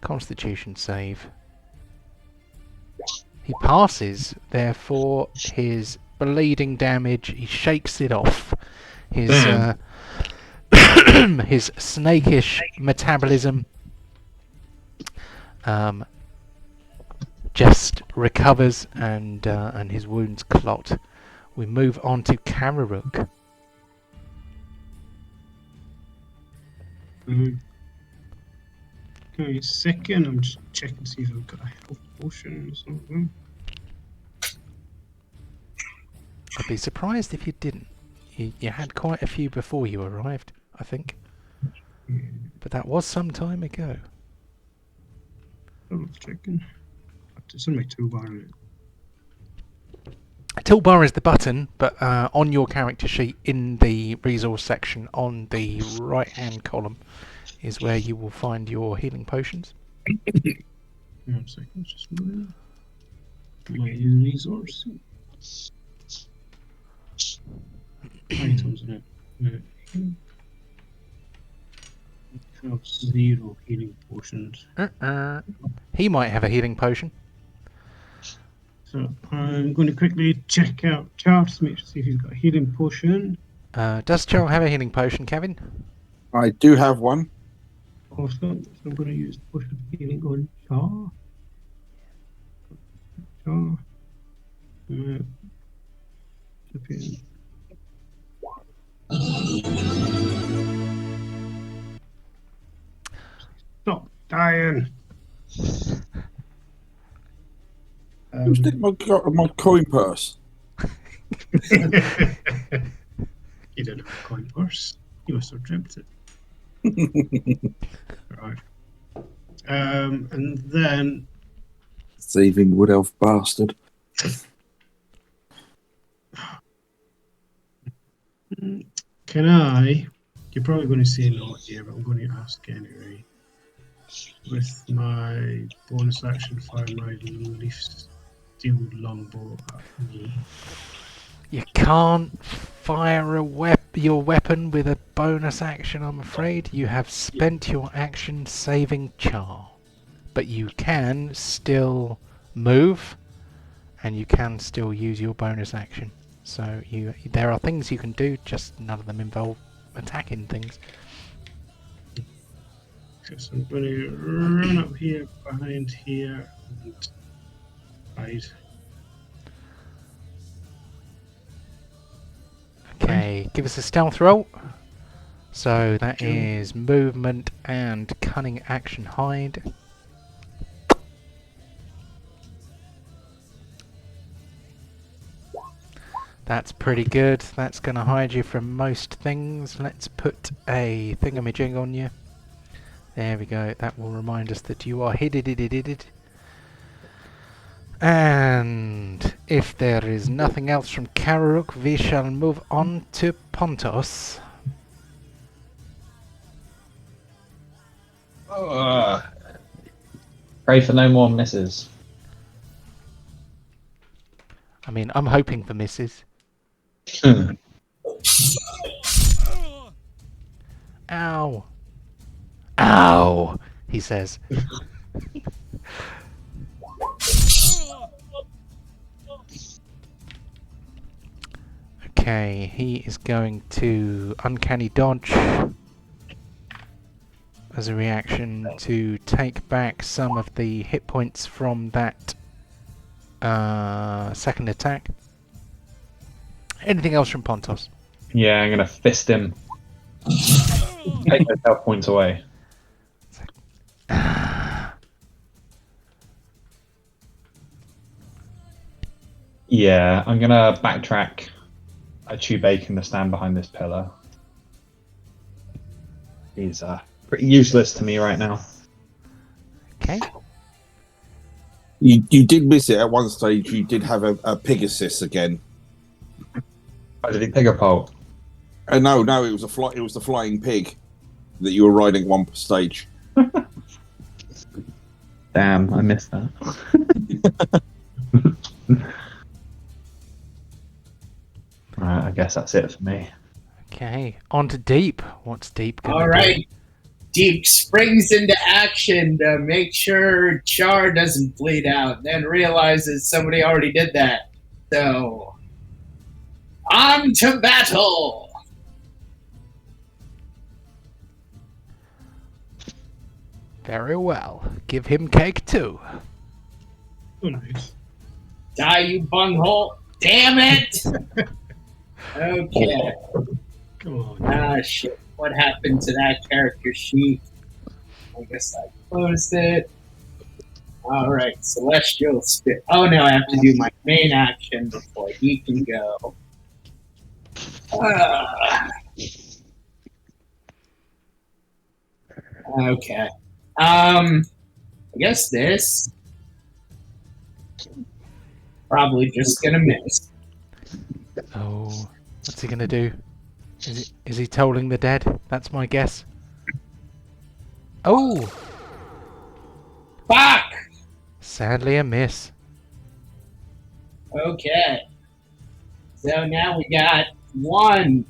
Constitution save. He passes, therefore his bleeding damage, he shakes it off. His his snakish metabolism just recovers and his wounds clot. We move on to Karirook. Give me a second, I'm just checking to see if I've got a health potion or something. I'd be surprised if you didn't. You had quite a few before you arrived, I think. But that was some time ago. I'm checking. It's in my toolbar. Toolbar is the button, but on your character sheet in the resource section on the right hand column is where you will find your healing potions. 1 second, just moving. My resource. Items in it. I have 0 healing potions. He might have a healing potion. So I'm going to quickly check out Charles to make sure see if he's got a healing potion. Does Charles have a healing potion, Kevin? I do have one. Awesome. So I'm going to use potion of healing on Char. Stop dying. Who's nicked my coin purse? You don't have a coin purse. You must have dreamt it. Right. And then Thieving wood elf bastard. Can I? You're probably going to say no here, but I'm going to ask anyway. With my bonus action, fire my leaf steel longbow at me. You can't fire your weapon with a bonus action, I'm afraid. You have spent your action saving Char. But you can still move, and you can still use your bonus action. So there are things you can do, just none of them involve attacking things. So I'm going to run up here, behind here, and hide. Okay, give us a stealth roll. So that is movement and cunning action hide. That's pretty good. That's going to hide you from most things. Let's put a thingamajig on you. There we go. That will remind us that you are hidden. And if there is nothing else from Karirook, we shall move on to Pontos. Pray for no more misses. I mean, I'm hoping for misses. Ow. Ow, he says. Okay, he is going to uncanny dodge as a reaction to take back some of the hit points from that second attack. Anything else from Pontos? Yeah, I'm gonna fist him. Take those health points away. Yeah, I'm gonna backtrack. I chew bacon to stand behind this pillar. He's pretty useless to me right now. Okay. You did miss it at one stage. You did have a Pegasus again. Oh, did he pig a pole? No, it was it was the flying pig that you were riding at one stage. Damn, I missed that. Right, I guess that's it for me. Okay, on to Deep. What's Deep gonna do? All right. Deep springs into action to make sure Char doesn't bleed out, then realizes somebody already did that. So, on to battle! Very well. Give him cake too. Oh, nice. Die, you bunghole! Damn it! Okay. Come on. Ah, shit. What happened to that character sheet? I guess I closed it. Alright, Celestial Spit. Oh no, I have to do my main action before he can go. Okay. I guess this. Probably just gonna miss. Oh, what's he gonna do? Is he tolling the dead? That's my guess. Oh! Fuck! Sadly a miss. Okay. So now we got one.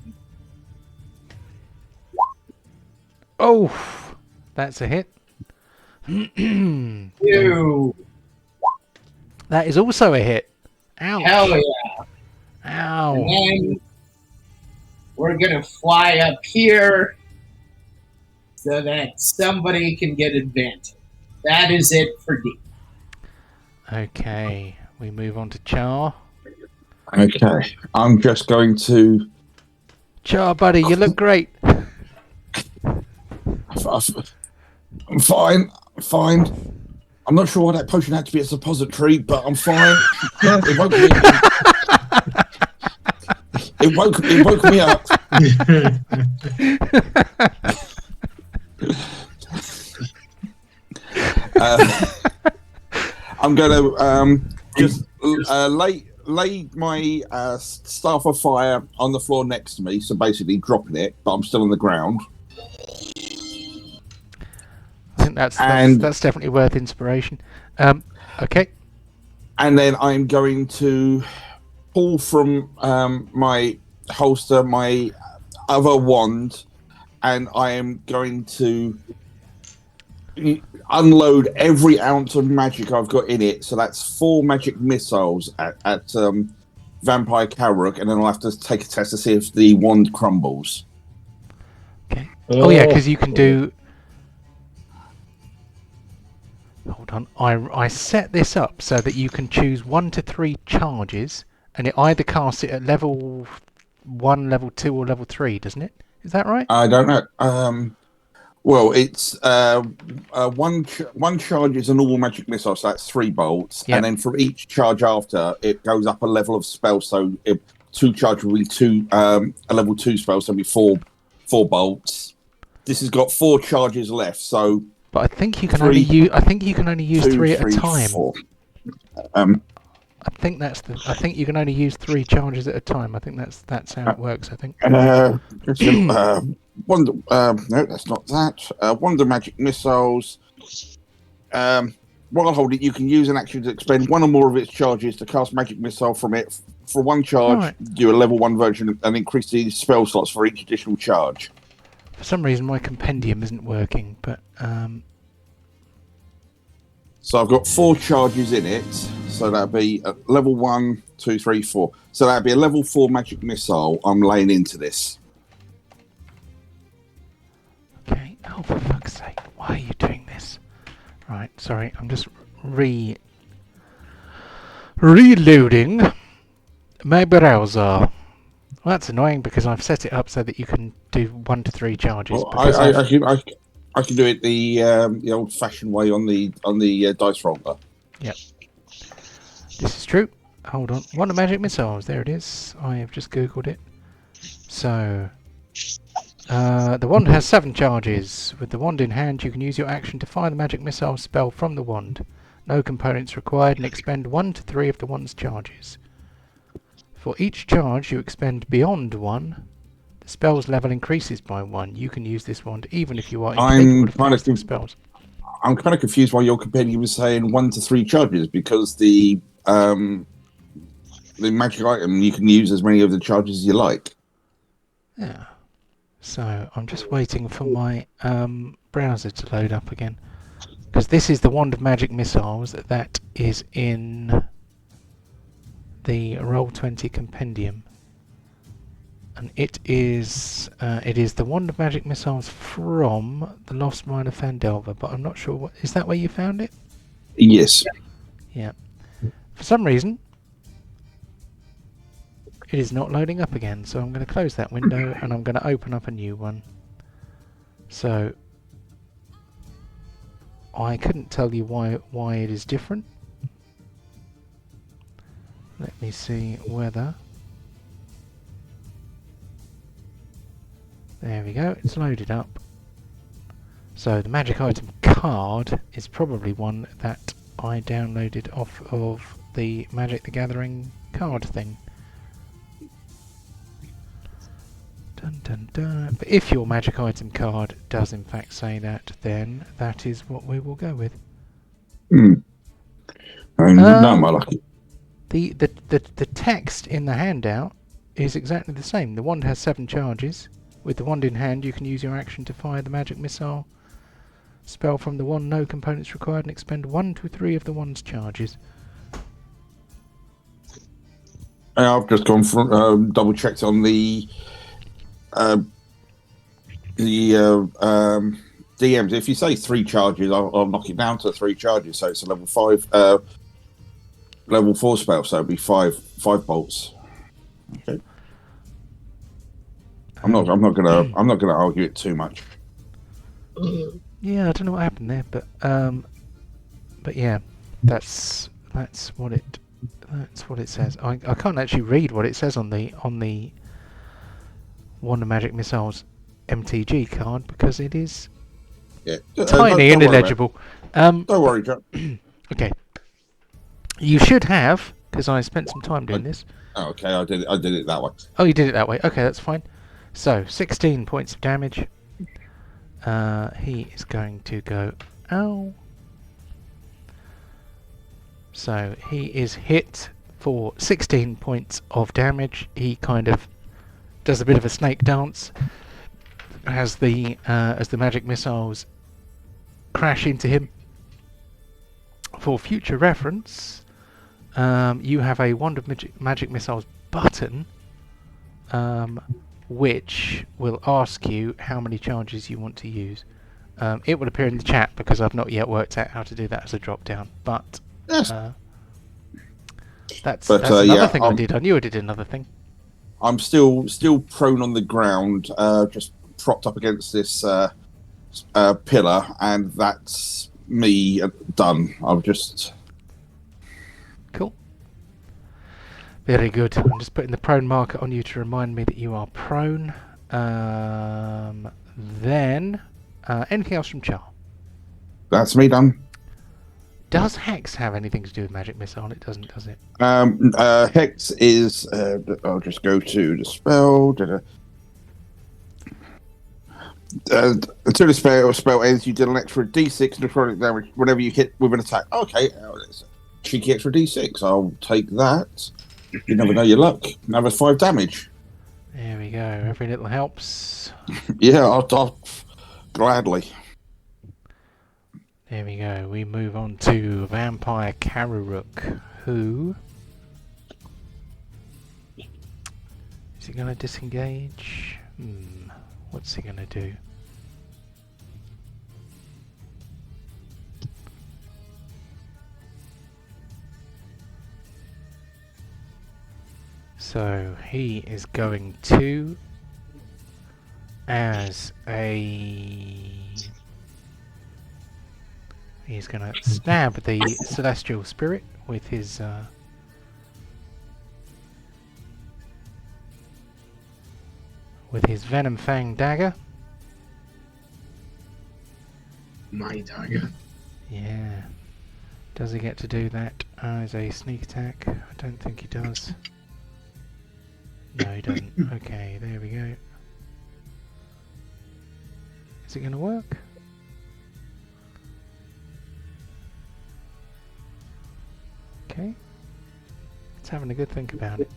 Oh! That's a hit. Two. That is also a hit. Ouch. Hell yeah. Ow. And then we're gonna fly up here so that somebody can get advantage. That is it for D. Okay, we move on to Char. Okay, I'm just going to. Char, buddy, you look great. I'm fine. I'm not sure why that potion had to be a suppository, but I'm fine. It woke me. It woke me up. I'm going to just laid my staff of fire on the floor next to me, so basically dropping it, but I'm still on the ground. I think that's definitely worth inspiration. Okay. And then I'm going to pull from my holster my other wand, and I am going to unload every ounce of magic I've got in it. So that's 4 magic missiles at Vampire Karirook, and then I'll have to take a test to see if the wand crumbles. Okay. Oh yeah, because you can do. Hold on. I set this up so that you can choose 1 to 3 charges, and it either casts it at level 1, level 2, or level 3, doesn't it? Is that right? I don't know. Well, it's one charge is a normal magic missile, so that's 3 bolts, Yep. and then for each charge after, it goes up a level of spell. So 2 charge will be a level 2 spell, so it'll be 4 bolts. This has got 4 charges left, so. But I think you can only use. I think you can only use 3 at a time. 4. I think you can only use 3 charges at a time. I think that's how it works. I think. Wonder. No, that's not that. Wonder magic missiles. While holding it, you can use an action to expend 1 or more of its charges to cast magic missile from it. For 1 charge, Right. do a level 1 version and increase the spell slots for each additional charge. For some reason, my compendium isn't working, but So I've got 4 charges in it. So that'd be level 1, 2, 3, 4. So that'd be a level 4 magic missile I'm laying into this. okay. Oh, for fuck's sake! Why are you doing this? Right. Sorry. I'm just reloading my browser. Well, that's annoying because I've set it up so that you can do 1 to 3 charges. Well, I can do it the old-fashioned way on the dice roller. Yep. This is true. Hold on. Wonder magic missiles. There it is. I have just googled it. So, the wand has 7 charges. With the wand in hand, you can use your action to fire the magic missile spell from the wand. No components required, and expend 1 to 3 of the wand's charges. For each charge you expend beyond 1, the spell's level increases by 1. You can use this wand even if you are incapable of casting spells. I'm kind of confused why your companion was saying 1 to 3 charges, because the magic item you can use as many of the charges as you like. Yeah. So I'm just waiting for my browser to load up again, because this is the wand of magic missiles that is in the Roll20 compendium, and it is the wand of magic missiles from the Lost Mine of Fandelver, but I'm not sure what is that where you found it? Yes. Yeah. For some reason it is not loading up again, so I'm going to close that window and I'm going to open up a new one. So I couldn't tell you why it is different. Let me see whether... There we go, it's loaded up. So the magic item card is probably one that I downloaded off of the Magic the Gathering card thing. Dun dun dun. But if your magic item card does in fact say that, then that is what we will go with. Not my lucky. The text in the handout is exactly the same. The wand has 7 charges. With the wand in hand, you can use your action to fire the magic missile spell from the wand. No components required, and expend 1 to 3 of the wand's charges. I've just gone for double checked on the DMs. If you say 3 charges, I'll knock it down to 3 charges. So it's a level 5, level 4 spell. So it'll be 5 bolts. Okay. I'm not gonna argue it too much. Yeah, I don't know what happened there, but yeah, that's what it says. I can't actually read what it says on the Wonder Magic Missiles MTG card because it is tiny and illegible. Don't worry, John. Okay. You should have, because I spent some time doing this. Oh, okay, I did it that way. Oh, you did it that way. Okay, that's fine. So, 16 points of damage. He is going to go... Ow. So, he is hit for 16 points of damage. He kind of does a bit of a snake dance as the magic missiles crash into him. For future reference, you have a Wand of Magic Missiles button, which will ask you how many charges you want to use. It will appear in the chat because I've not yet worked out how to do that as a drop down, but Yes. that's another yeah, thing I did. I knew I did another thing. I'm still prone on the ground, just propped up against this pillar, and that's me done. I've just... Cool. Very good. I'm just putting the prone marker on you to remind me that you are prone. Then, anything else from Char? That's me done. Does Hex have anything to do with Magic Missile? It doesn't, does it? Hex is... I'll just go to the spell. Until the spell ends, you deal an extra d6 necrotic damage whenever you hit with an attack. Okay, cheeky extra d6. I'll take that. You never know your luck. Another 5 damage. There we go. Every little helps. Yeah, I'll gladly. There we go. We move on to Vampire Karirook, who... Is he going to disengage? What's he going to do? So he is going to, as a... He's going to stab the Celestial Spirit with his... Venom Fang dagger. My dagger. Yeah. Does he get to do that as a sneak attack? I don't think he does. No, he doesn't. Okay, there we go. Is it going to work? Okay. It's having a good think about it.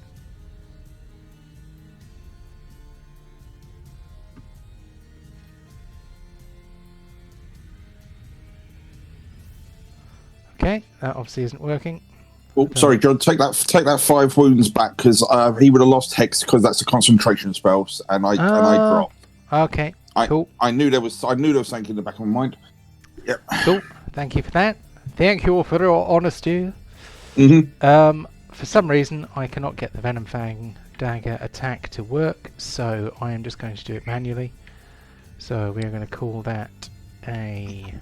Okay, that obviously isn't working. Oh, sorry, John. Take that 5 wounds back because he would have lost Hex because that's a concentration spell, and I dropped. Okay, cool. I knew there was something in the back of my mind. Yep. Cool. Thank you for that. Thank you for your honesty. Mm-hmm. For some reason, I cannot get the Venom Fang dagger attack to work, so I am just going to do it manually. So we are going to call that a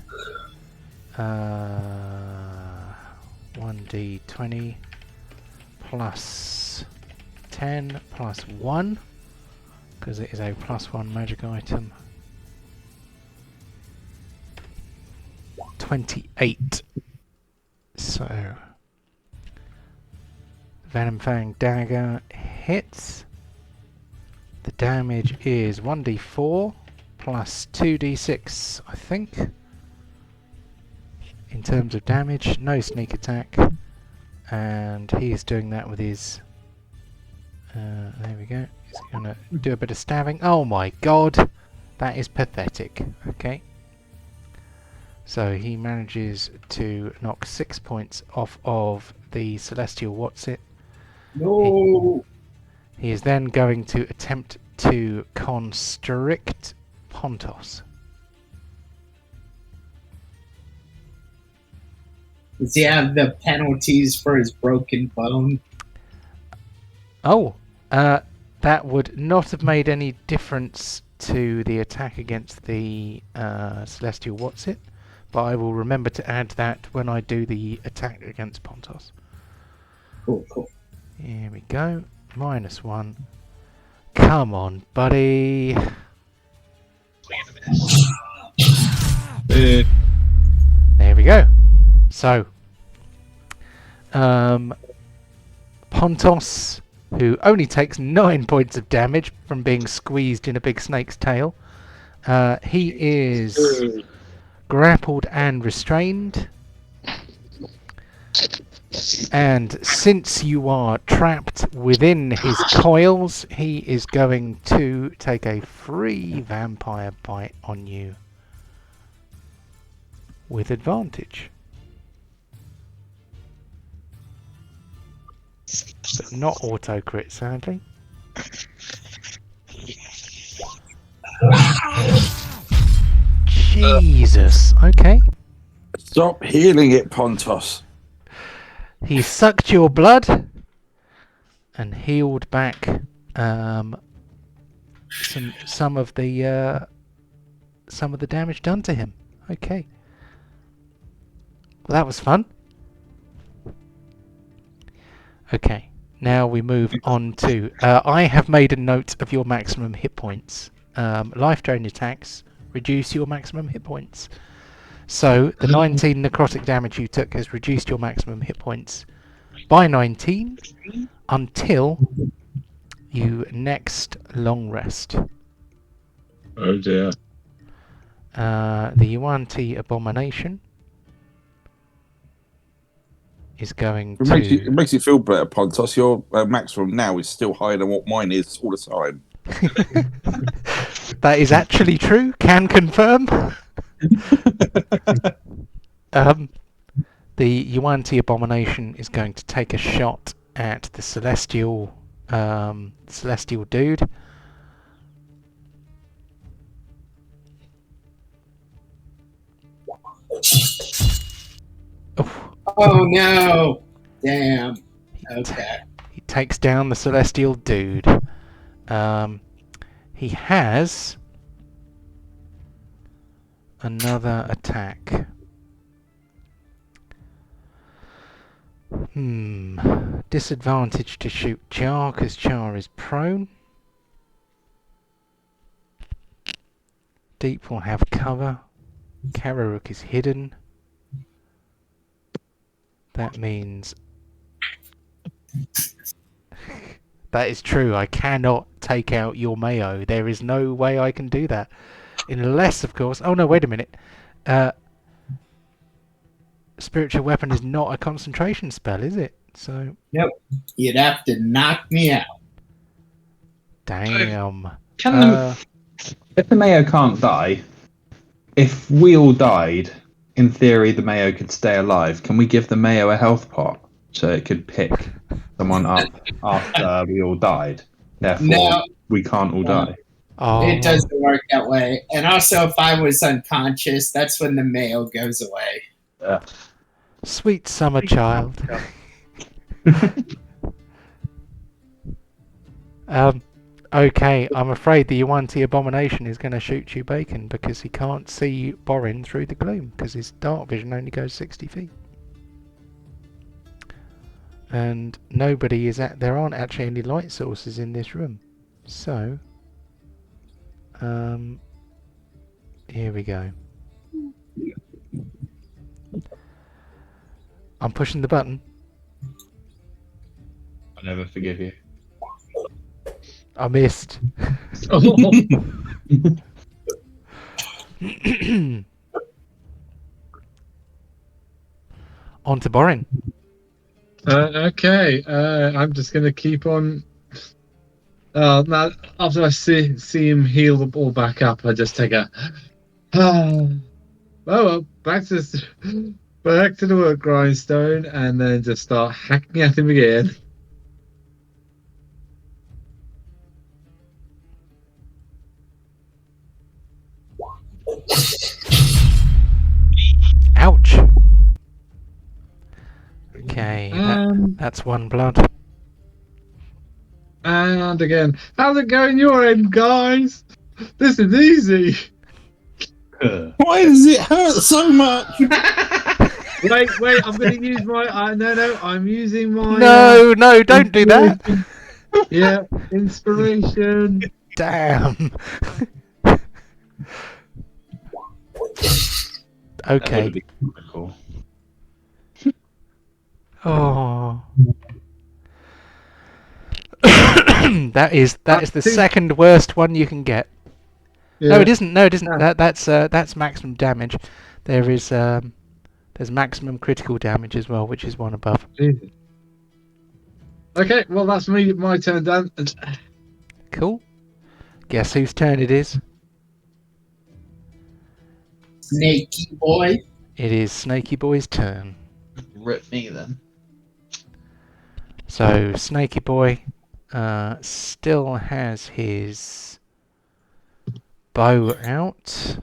1d20 plus 10 plus 1, because it is a +1 magic item. 28. So Venom Fang dagger hits. The damage is 1d4 plus 2d6, I think. In terms of damage, no sneak attack, and he's doing that with his... there we go. He's going to do a bit of stabbing. Oh my god! That is pathetic. Okay. So he manages to knock 6 points off of the Celestial What's-It. No! He is then going to attempt to constrict Pontos. Does he have the penalties for his broken bone? Oh, that would not have made any difference to the attack against the Celestial What's-It, but I will remember to add that when I do the attack against Pontos. Cool, cool. Here we go. -1. Come on, buddy. There we go. So, Pontos, who only takes 9 points of damage from being squeezed in a big snake's tail. He is grappled and restrained. And since you are trapped within his coils, he is going to take a free vampire bite on you with advantage. But not auto crit, sadly. Jesus. Okay. Stop healing it, Pontos. He sucked your blood and healed back some of the damage done to him. Okay. Well, that was fun. Okay. Now we move on to... I have made a note of your maximum hit points. Life drain attacks reduce your maximum hit points. So the 19 necrotic damage you took has reduced your maximum hit points by 19 until you next long rest. Oh dear. The Yuan-ti abomination is going to... It makes you feel better, Pontos. Your maximum now is still higher than what mine is all the time. That is actually true. Can confirm. The Yuan-ti abomination is going to take a shot at the celestial dude. Oh no! Damn. Okay. He takes down the celestial dude. He has another attack. Disadvantage to shoot Char because Char is prone. Deep will have cover. Karirook is hidden. That means... That is true. I cannot take out your Mayo. There is no way I can do that. Unless, of course... Oh no, wait a minute. Spiritual weapon is not a concentration spell, is it? So... Yep. You'd have to knock me out. Damn. If the Mayo can't die, if we all died, in theory the Mayo could stay alive. Can we give the Mayo a health pot so it could pick someone up after we all died? Therefore, No. we can't all die. Oh. It doesn't work that way. And also, if I was unconscious, that's when the Mayo goes away. Sweet summer child. Okay, I'm afraid the Yuan-ti abomination is going to shoot you bacon because he can't see Borin through the gloom because his dark vision only goes 60 feet. And nobody is at... There aren't actually any light sources in this room. So... here we go. I'm pushing the button. I'll never forgive you. I missed. On to Borin. Okay. I'm just going to keep on. Now, after I see him heal the ball back up, I just take a. Well, back to the work grindstone, and then just start hacking at him again. Ouch. Okay, that's one blood. And again, how's it going your end, guys? This is easy. Why does it hurt so much? Wait, I'm going to use my... No, I'm using my... No, don't do that. Yeah, inspiration. Damn. Okay. That would be cool. Oh. that is the two- second worst one you can get. Yeah. No, it isn't. No, it isn't. Yeah. That's maximum damage. There's maximum critical damage as well, which is one above. Jesus. Okay, well that's my turn, Dan. Cool. Guess whose turn it is? Snaky boy. It is Snaky Boy's turn. Rip me then. So Snaky Boy still has his bow out,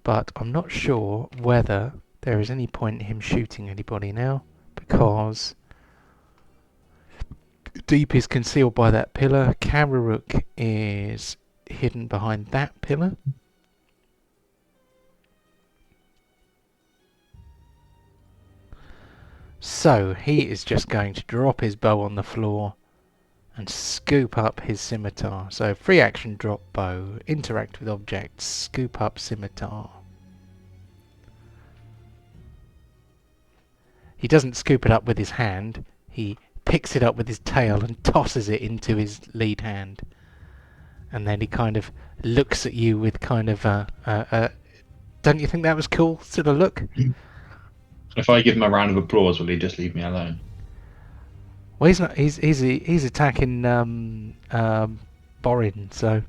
but I'm not sure whether there is any point in him shooting anybody now, because Deep is concealed by that pillar. Karirook is hidden behind that pillar. So he is just going to drop his bow on the floor and scoop up his scimitar. So free action, drop bow, interact with objects, scoop up scimitar. He doesn't scoop it up with his hand, he picks it up with his tail and tosses it into his lead hand. And then he kind of looks at you with kind of don't you think that was cool sort of look? If I give him a round of applause, will he just leave me alone? Well, he's not. He's attacking Borin, so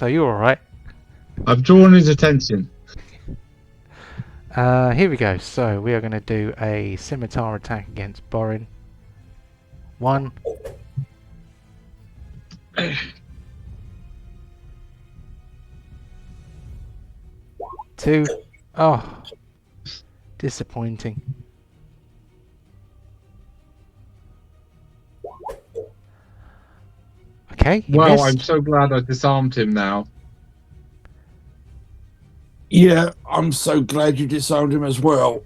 you're all right. I've drawn his attention. Here we go. So we are going to do a scimitar attack against Borin. 1. 2. Oh, disappointing. Okay. Wow, missed. I'm so glad I disarmed him now. Yeah, I'm so glad you disarmed him as well.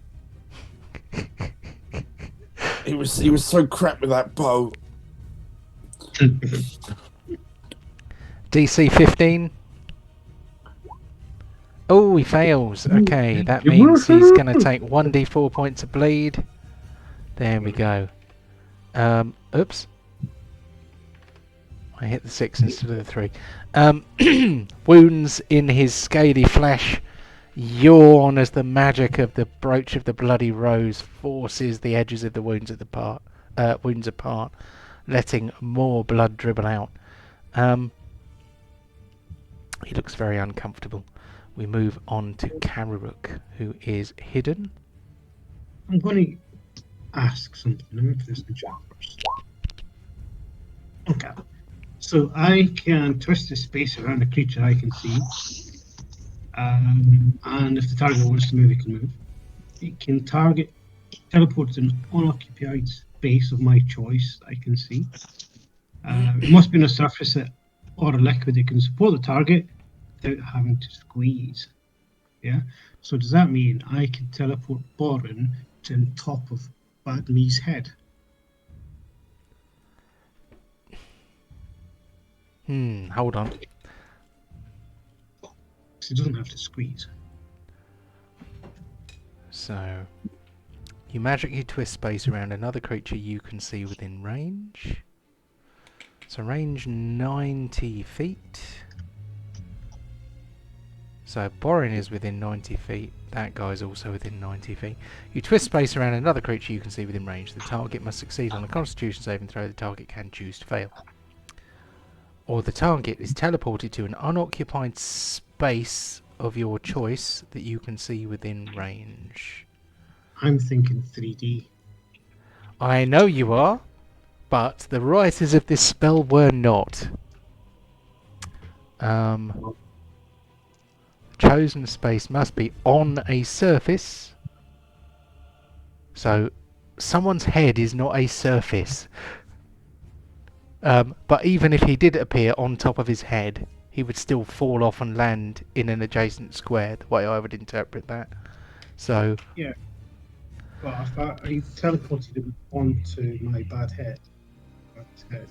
He was so crap with that bow. DC 15. Oh, he fails. Okay, that means he's going to take 1d4 points of bleed. There we go. Oops. I hit the 6 instead of the 3. Wounds in his scaly flesh yawn as the magic of the brooch of the bloody rose forces the edges of the wounds apart, letting more blood dribble out. He looks very uncomfortable. We move on to Karirook, who is hidden. I'm going to ask something. Let me put this in chat first. Okay. So I can twist the space around a creature I can see. And if the target wants to move, it can move. It can teleport to an unoccupied space of my choice I can see. It must be on a surface or a liquid that can support the target without having to squeeze. Yeah. So does that mean I can teleport Borin to the top of Bad Me's head? Hold on. It doesn't have to squeeze. So, you magically twist space around another creature you can see within range. So range 90 feet. So Borin is within 90 feet. That guy is also within 90 feet. You twist space around another creature you can see within range. The target must succeed on a Constitution saving throw. The target can choose to fail. Or the target is teleported to an unoccupied space of your choice that you can see within range. I'm thinking 3D. I know you are, but the writers of this spell were not. Chosen space must be on a surface. So, someone's head is not a surface. But even if he did appear on top of his head, he would still fall off and land in an adjacent square, the way I would interpret that. So... Yeah. Well, if I teleported him onto my bad head, then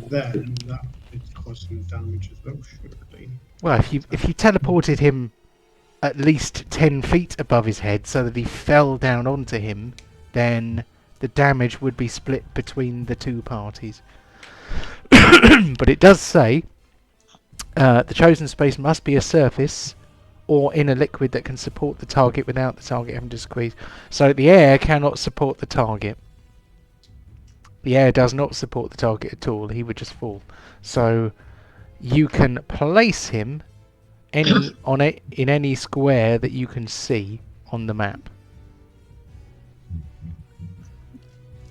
that would cause some damage as well, surely. Well, if you teleported him at least 10 feet above his head so that he fell down onto him, then the damage would be split between the two parties. But it does say the chosen space must be a surface or in a liquid that can support the target without the target having to squeeze. So the air cannot support the target. The air does not support the target at all. He would just fall. So you can place him in any square that you can see on the map.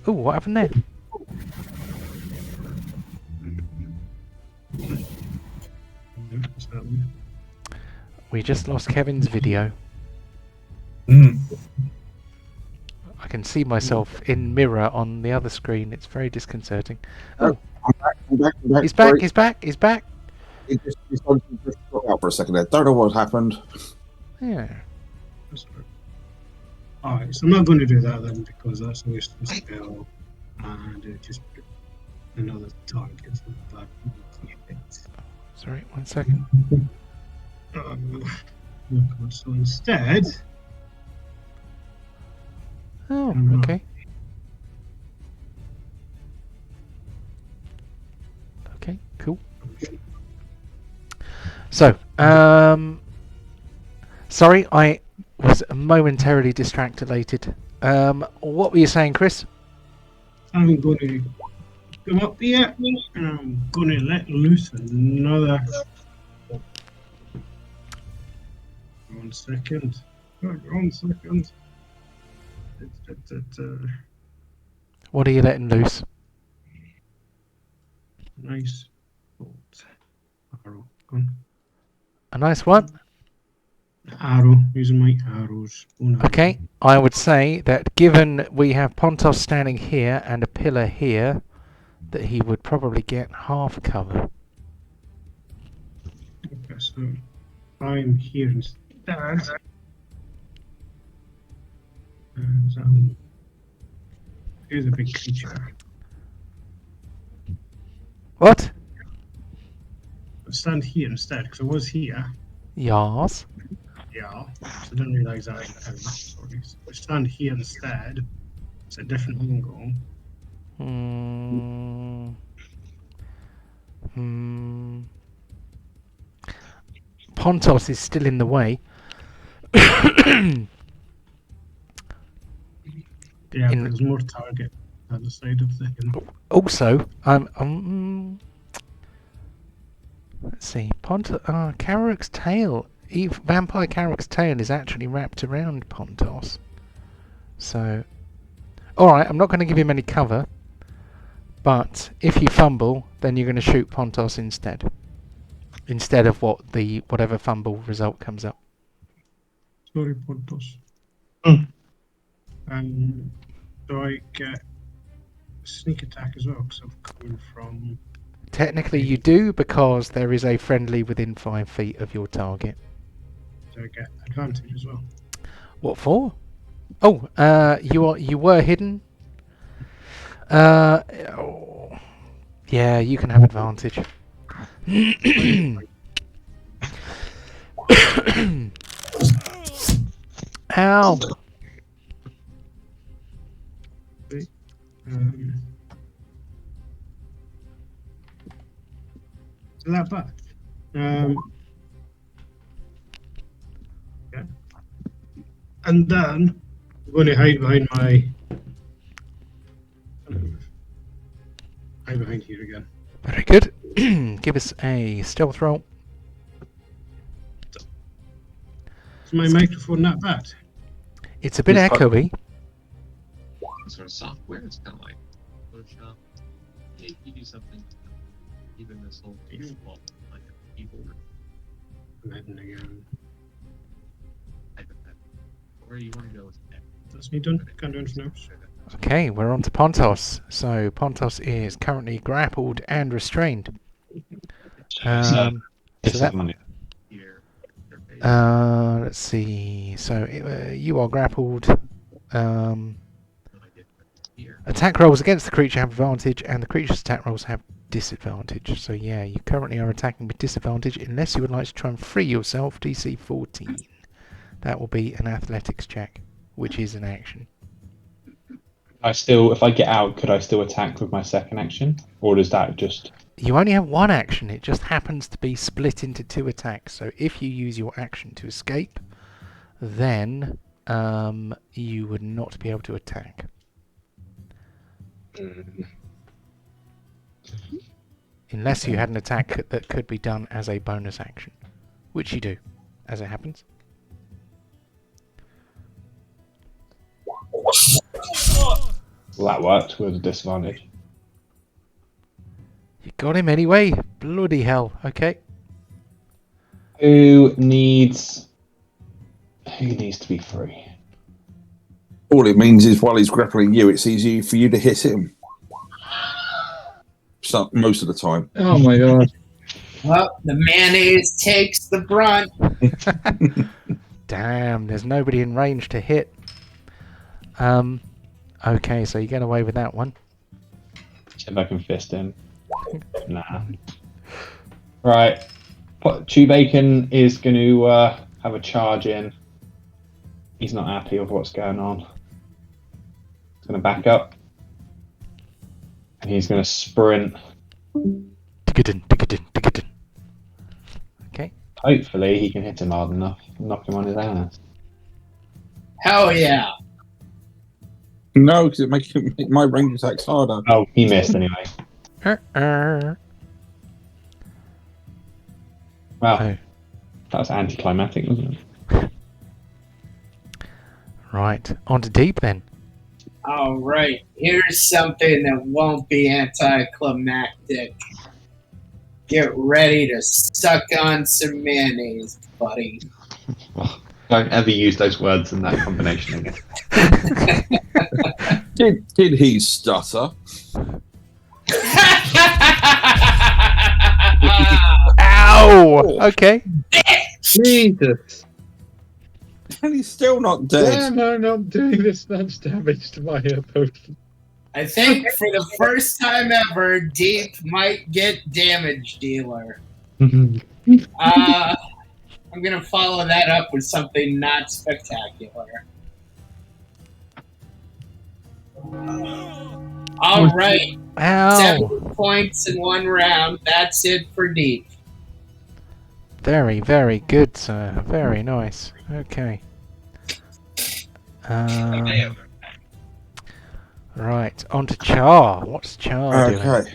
Oh, what happened there? We just lost Kevin's video. I can see myself in mirror on the other screen. It's very disconcerting. Oh, I'm back. he's Sorry. back. He's back. It just got out for a second there. Don't know what happened. Yeah. Alright, so I'm not going to do that then because that's a waste of spell and it just put another target for that. Sorry, 1 second. So instead. Oh, okay. Okay, cool. So, sorry, I was momentarily distracted. What were you saying, Chris? I'm going to go up here and I'm going to let loose another. 1 second. 1 second. What are you letting loose? Nice bolt. Arrow. Gone. A nice one? Arrow. Using my arrows. Okay, I would say that given we have Pontos standing here and a pillar here, that he would probably get half cover. Okay, so I'm here instead. So here's a big creature. What? I'll stand here instead because I was here. Yes. Yeah. So I didn't realise that. Sorry. So I stand here instead. It's a different angle. Pontos is still in the way. Yeah, but there's more target at the side of the hill. Also, let's see. Karirook's tail, Vampire Karirook's tail is actually wrapped around Pontos. So, alright, I'm not going to give him any cover, but if you fumble, then you're going to shoot Pontos instead of whatever fumble result comes up. Sorry, Pontos. Do I get sneak attack as well? Because I'm coming from. Technically, you do because there is a friendly within 5 feet of your target. Do I get advantage as well? What for? Oh, you were hidden. Yeah, you can have advantage. Ow! So that bad. Yeah. And then I'm going to hide behind here again. Very good. Give us a stealth roll. Is my microphone that bad? It's a bit echoey. Sort of software. It's kind of like Photoshop. Hey, you do something. Even this whole default, like a keyboard. I'm heading again. Where do you want to go with that? That's me done. Can't do anything else. Okay, we're on to Pontos. So Pontos is currently grappled and restrained. So that, let's see. So you are grappled. Attack rolls against the creature have advantage, and the creature's attack rolls have disadvantage. So yeah, you currently are attacking with disadvantage unless you would like to try and free yourself. DC 14. That will be an athletics check, which is an action. If I get out, could I still attack with my second action, or does that just? You only have one action. It just happens to be split into 2 attacks. So if you use your action to escape, then you would not be able to attack. Unless you had an attack that could be done as a bonus action, which you do, as it happens. Well, that worked with a disadvantage. You got him anyway. Bloody hell. Okay. Who needs to be free? All it means is while he's grappling you, it's easy for you to hit him. Most of the time. Oh my god. Well, the mayonnaise takes the brunt. Damn, there's nobody in range to hit. Okay, so you get away with that one. See if I can fist him. Nah. Right. Chew Bacon is going to have a charge in. He's not happy with what's going on. He's going to back up. And he's going to sprint. Okay. Hopefully he can hit him hard enough and knock him on his ass. Hell yeah. No, because it makes my range attacks harder. Oh, he missed anyway. Uh-uh. Wow. Oh. That was anticlimactic, wasn't it? Right, on to deep then. All right. Here's something that won't be anticlimactic. Get ready to suck on some mayonnaise, buddy. Don't ever use those words in that combination again. Did he stutter? Ow! Okay. Jesus. And he's still not dead. No, not doing this much damage to my opponent. I think for the first time ever, Deep might get damage dealer. I'm gonna follow that up with something not spectacular. All right, Ow! 7 points in 1 round. That's it for Deep. Very, very good, sir. Very nice. Okay. Right, on to Char. What's Char doing? Okay.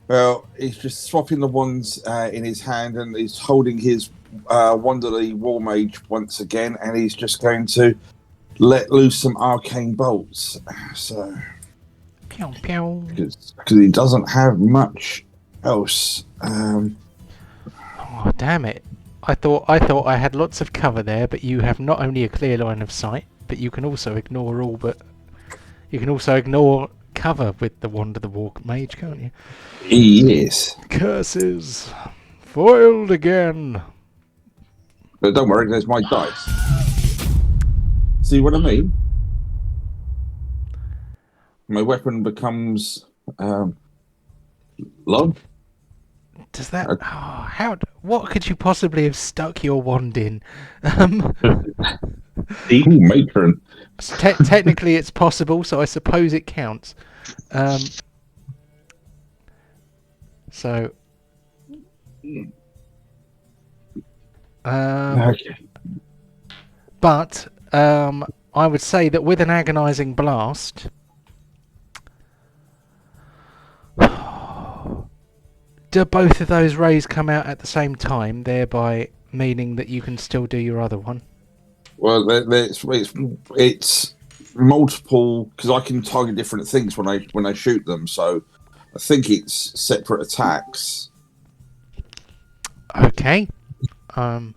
Well, he's just swapping the wands in his hand, and he's holding his Wanderly War Mage once again, and he's just going to let loose some arcane bolts. So, Pew, pew. because he doesn't have much else. Oh, damn it. I thought I had lots of cover there, but you have not only a clear line of sight, but you can also ignore cover with the Wand of the War Mage, can't you? Yes. Curses. Foiled again. But don't worry, there's my dice. See what I mean? My weapon becomes love. Does that? What could you possibly have stuck your wand in? Ooh, matron. Technically, it's possible, so I suppose it counts. Okay. But I would say that with an agonizing blast, do both of those rays come out at the same time, thereby meaning that you can still do your other one? Well, it's multiple, because I can target different things when I shoot them. So I think it's separate attacks. Okay. You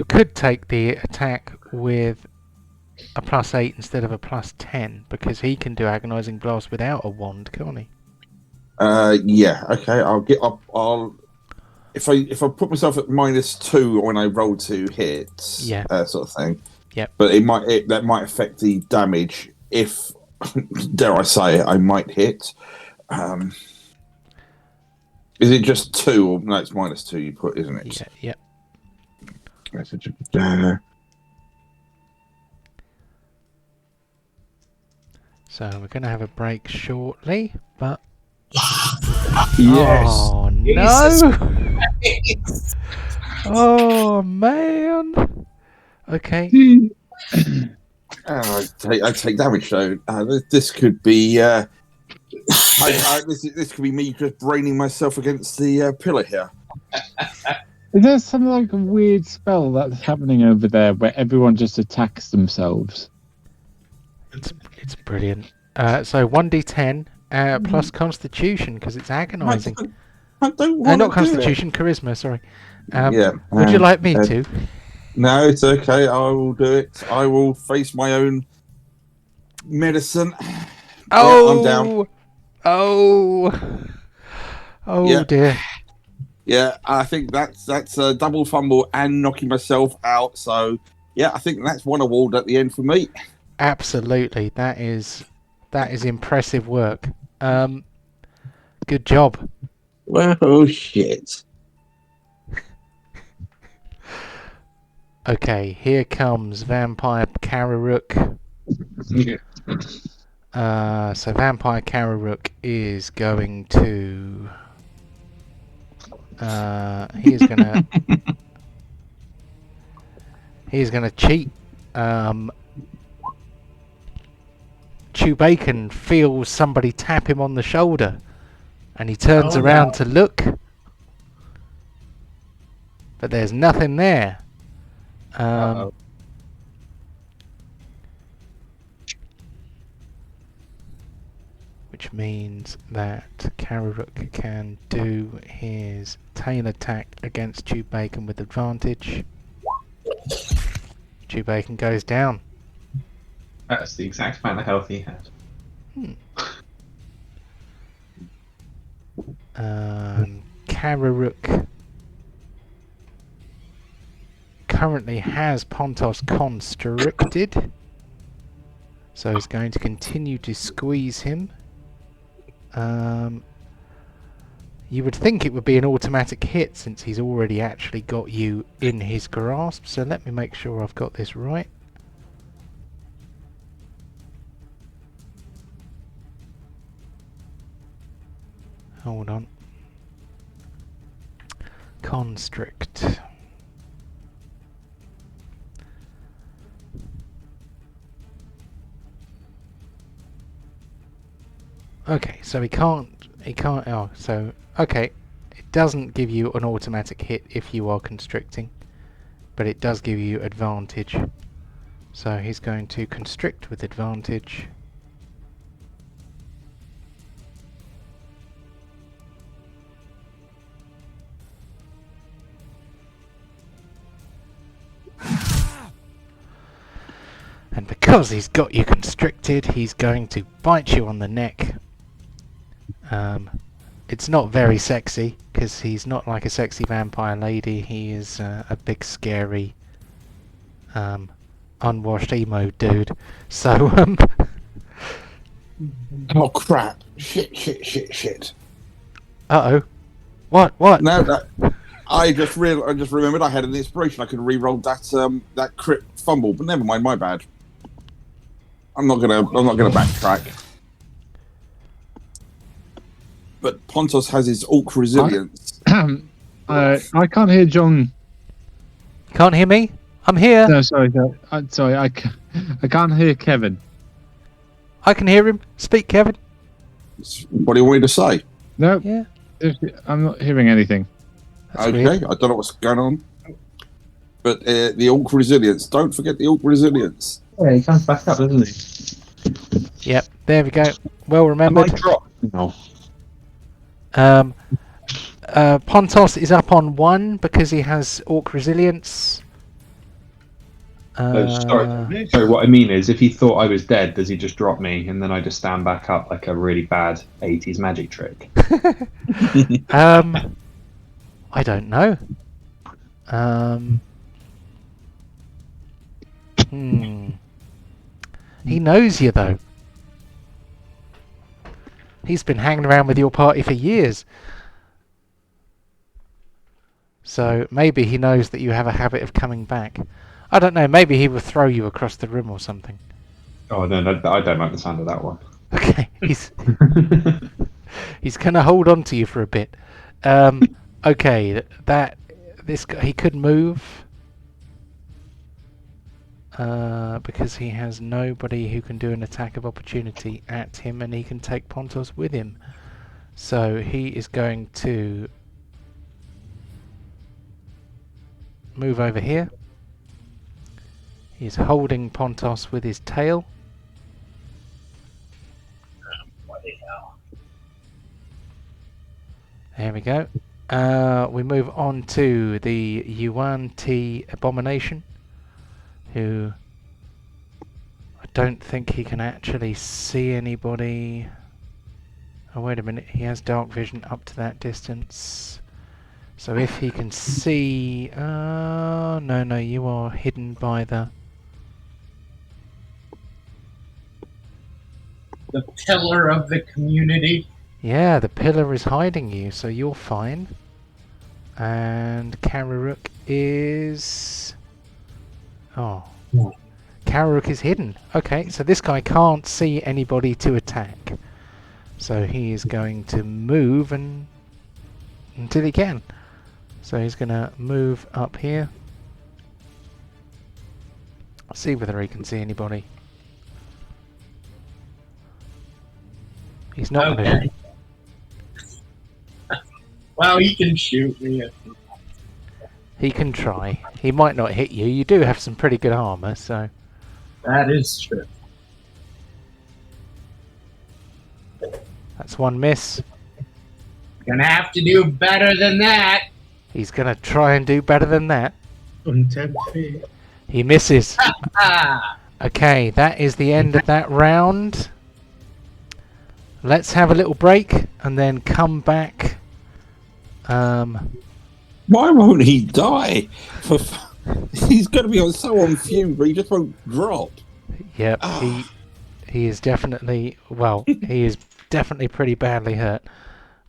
could take the attack with a +8 instead of a +10, because he can do agonizing blast without a wand, can't he? Yeah. Okay. I'll if I put myself at -2 when I roll 2 hits, Yeah. Sort of thing. Yep. But that might affect the damage if, dare I say it, I might hit. Is it just 2 or no? It's -2 you put, isn't it? Yeah. Message. So we're going to have a break shortly, but... Yes. Oh, Jesus no! Christ. Oh, man! Okay. I take damage though. This could be. This could be me just braining myself against the pillar here. Is there some like a weird spell that's happening over there where everyone just attacks themselves? It's brilliant. So 1d10 plus Constitution, because it's agonising. I don't want Not Constitution, Charisma, sorry. Yeah. Would you like me to? No, it's okay. I will do it. I will face my own medicine. Oh! I'm down. Oh! Oh, Yeah. dear. Yeah, I think that's a double fumble and knocking myself out. So, yeah, I think that's one award at the end for me. Absolutely. That is impressive work. Good job. Well, oh, shit. Okay, here comes Vampire Karirook. Yeah. So Vampire Karirook is going to... he's gonna cheat. Chew Bacon feels somebody tap him on the shoulder, and he turns around to look, but there's nothing there. Which means that Karirook can do his tail attack against Chew Bacon with advantage. Chew Bacon goes down. That's the exact amount of health he had. Karirook currently has Pontos constricted, so he's going to continue to squeeze him. You would think it would be an automatic hit since he's already actually got you in his grasp, so let me make sure I've got this right. Hold on. Constrict. Okay, so he can't, oh, so, okay, it doesn't give you an automatic hit if you are constricting, but it does give you advantage. So he's going to constrict with advantage. And because he's got you constricted, he's going to bite you on the neck. It's not very sexy, because he's not like a sexy vampire lady. He is a big, scary, unwashed emo dude. So, Oh, crap. Shit. uh-oh. What? No, I just remembered I had an inspiration. I could re-roll that crit fumble, but never mind, my bad. I'm not gonna backtrack. But Pontos has his Orc resilience. I can't hear John. Can't hear me? I'm here. No, sorry. I can't hear Kevin. I can hear him. Speak, Kevin. What do you want me to say? No, Yeah. I'm not hearing anything. That's Okay, weird. I don't know what's going on. But the Orc resilience. Don't forget the Orc resilience. Yeah, he comes back up, doesn't he? Yep, there we go. Well remembered. No. Pontos is up on 1 because he has Orc resilience. Sorry, what I mean is, if he thought I was dead, does he just drop me and then I just stand back up like a really bad 80s magic trick? I don't know. He knows you though. He's been hanging around with your party for years. So maybe he knows that you have a habit of coming back. I don't know, maybe he will throw you across the room or something. Oh, no, I don't like the sound of that one. Okay, he's gonna hold on to you for a bit. Okay, this guy, he could move because he has nobody who can do an attack of opportunity at him, and he can take Pontos with him. So he is going to move over here. He's holding Pontos with his tail. Bloody hell. There we go. We move on to the Yuan-ti abomination, who I don't think he can actually see anybody. Oh, wait a minute. He has dark vision up to that distance. So if he can see... no, you are hidden by the pillar of the community. Yeah, the pillar is hiding you, so you're fine. And Karirook is... Oh. Karirook is hidden. Okay, so this guy can't see anybody to attack. So he is going to move until he can. So he's going to move up here. See whether he can see anybody. He's not going to... Well, he can shoot me. He can try. He might not hit you. You do have some pretty good armor, so... That is true. That's one miss. Gonna have to do better than that. He's going to try and do better than that. On 10 feet. He misses. Ah, Okay, that is the end of that round. Let's have a little break and then come back. Why won't he die? He's going to be so on fume, but he just won't drop. Yep, he is definitely, well, he is definitely pretty badly hurt.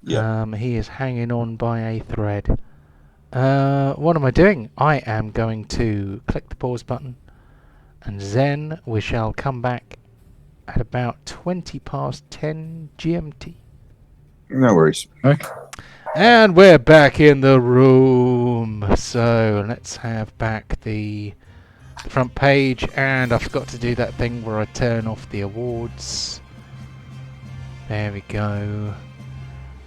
Yep. He is hanging on by a thread. What am I doing? I am going to click the pause button, and then we shall come back at about 20 past 10 GMT. No worries. Okay. And we're back in the room. So let's have back the front page. And I forgot to do that thing where I turn off the awards. There we go.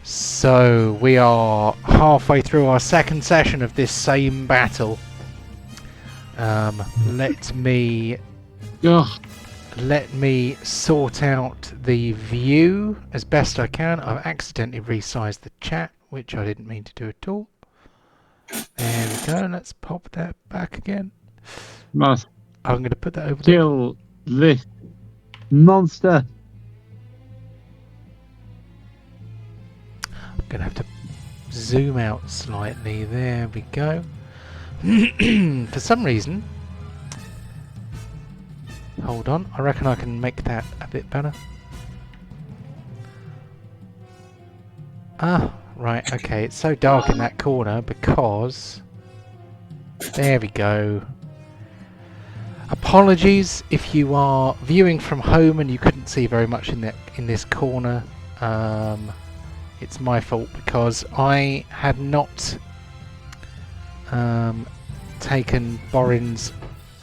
So we are halfway through our second session of this same battle. Let me sort out the view as best I can. I've accidentally resized the chat, which I didn't mean to do at all. There we go. Let's pop that back again. Must I'm going to put that over there. kill this monster. I'm going to have to zoom out slightly. There we go. For some reason... Hold on. I reckon I can make that a bit better. Ah, right. Okay. It's so dark in that corner because... There we go. Apologies if you are viewing from home and you couldn't see very much in this corner. It's my fault because I had not taken Borin's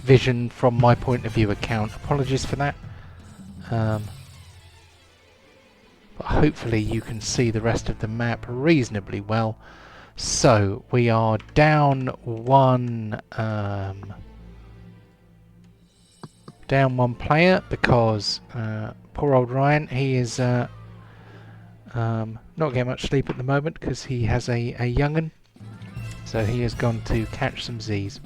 vision from my point of view account. Apologies for that. But hopefully you can see the rest of the map reasonably well. So we are down one player because poor old Ryan, he is not getting much sleep at the moment because he has a young'un. So he has gone to catch some Z's.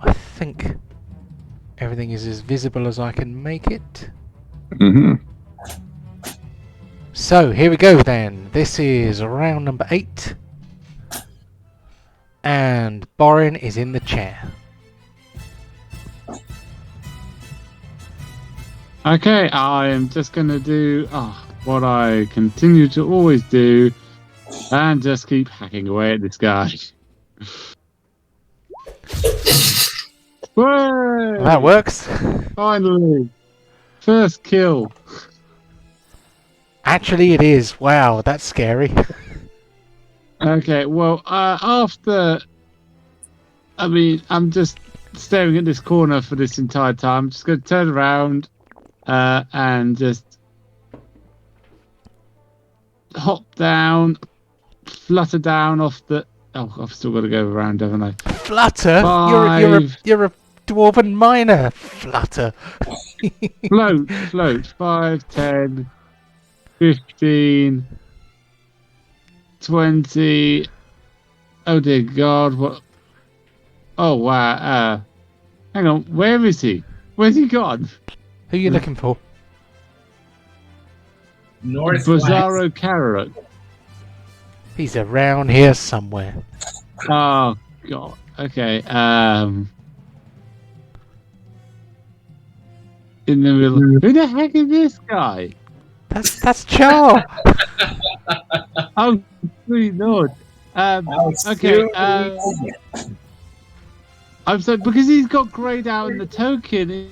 I think everything is as visible as I can make it. Mm-hmm. So here we go then. This is round number 8. And Borin is in the chair. Okay, I am just going to do what I continue to always do and just keep hacking away at this guy. Well, that works. Finally! First kill. Actually, it is. Wow, that's scary. Okay, well, after... I mean, I'm just staring at this corner for this entire time. I'm just going to turn around and just hop down, flutter down off the... Oh, I've still got to go around, haven't I? Flutter? Five. You're a dwarven miner. Flutter. Float. 5, 10, 15, 20. Oh dear God! What? Oh wow! Hang on. Where is he? Where's he gone? Who are you looking for? Northwest. Bizarro Karirook. He's around here somewhere. Oh God. Okay. In the middle. Who the heck is this guy? That's Char. Oh, sweet Lord. Okay. I'm sorry because he's got grayed out in the token.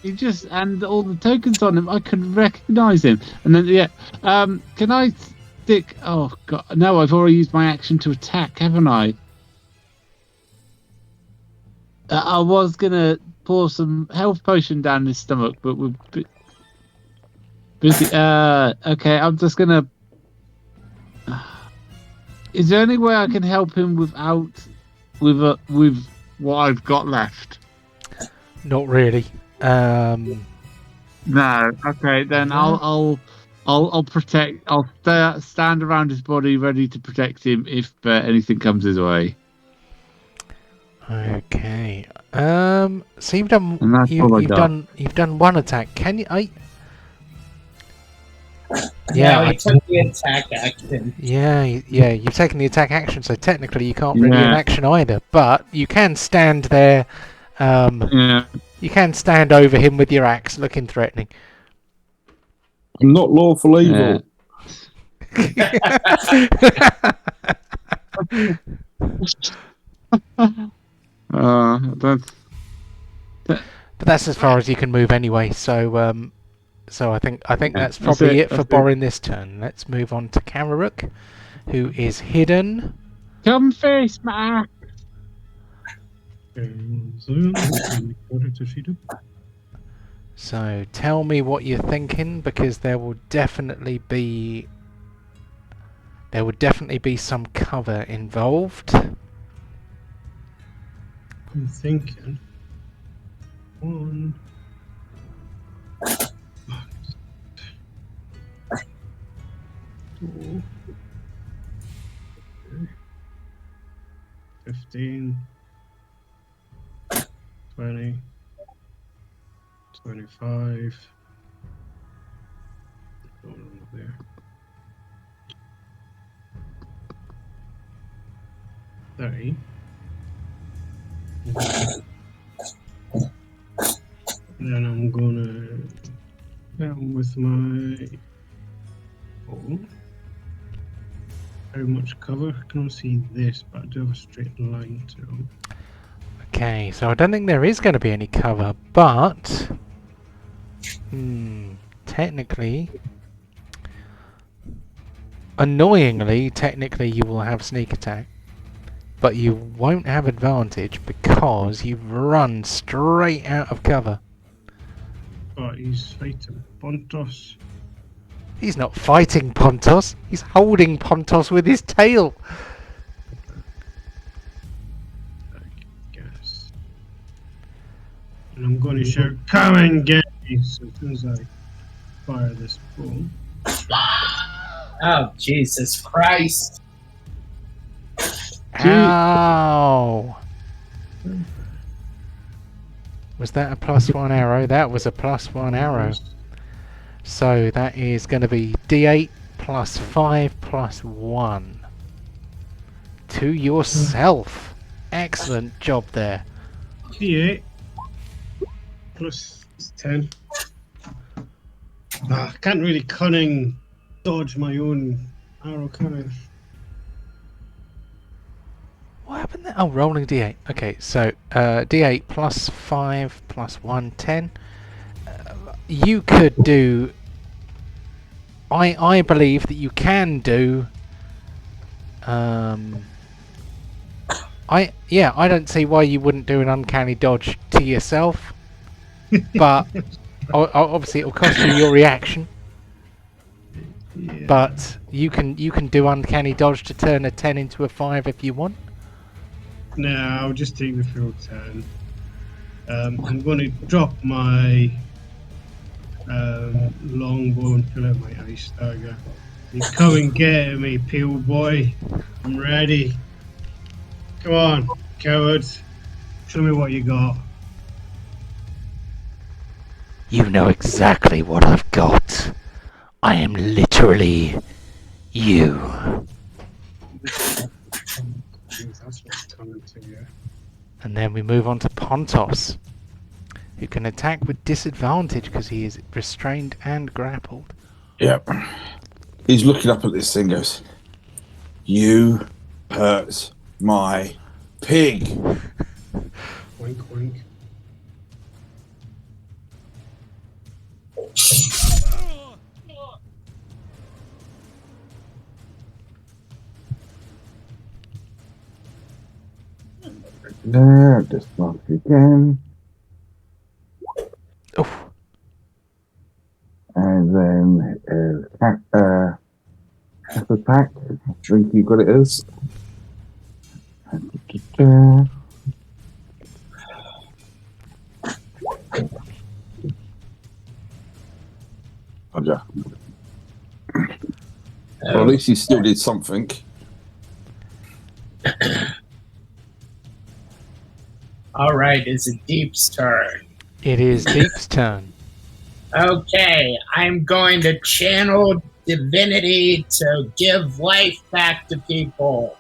He just and all the tokens on him. I couldn't recognise him. And then can I stick? Oh God, no! I've already used my action to attack, haven't I? I was gonna pour some health potion down his stomach, but we're busy. Okay, I'm just gonna. Is there any way I can help him with what I've got left? Not really. No. Okay, then I'll protect. I'll stand around his body, ready to protect him if anything comes his way. Okay. So you've done. And that's all I got. You've done one attack. Can you? Yeah, he took the attack action. Yeah. You've taken the attack action, so technically you can't really an action either. But you can stand there. Yeah. You can stand over him with your axe, looking threatening. I'm not lawful evil. But that's as far as you can move anyway. So I think that's probably it for Borin this turn. Let's move on to Karirook, who is hidden. Come face my So tell me what you're thinking, because there would definitely be some cover involved. I'm thinking. 1. 2. 15. 20. 25. Going on there. 30. Then I'm gonna down with my phone. Very much cover. I can only see this, but I do have a straight line to them. Okay, so I don't think there is going to be any cover, but technically, annoyingly, you will have sneak attack, but you won't have advantage because you've run straight out of cover. Oh, he's fighting Pontos. He's not fighting Pontos, he's holding Pontos with his tail. I guess. And I'm going to shout, "Come and get me!" So as soon as I fire this bow. Oh, Jesus Christ. Ow! Was that a +1 arrow? That was a +1 arrow. So that is going to be D8 plus 5 plus 1 to yourself. Excellent job there. D8 plus 10. I can't really cunning dodge my own arrow, can I? What happened there? Oh, rolling D8. Okay, so D8 plus 5 plus 1, 10. you could do. I believe that you can do. I don't see why you wouldn't do an uncanny dodge to yourself, but obviously it'll cost you your reaction. Yeah. But you can do uncanny dodge to turn a 10 into a 5 if you want. No, I'll just take the full turn. I'm going to drop my longbow and pull out my ice dagger. You come and get me, peel boy. I'm ready. Come on, cowards. Show me what you got. You know exactly what I've got. I am literally you. That's what's coming to you. And then we move on to Pontos, who can attack with disadvantage because he is restrained and grappled. Yep. He's looking up at this thing, goes, "You hurt my pig." Wink, wink. There, just mark it again. Oh, And then half attack. Drink you got it as. Roger. Well, at least he still did something. All right, it's a Deep's turn. it is Deep's turn. Okay, I'm going to channel divinity to give life back to people.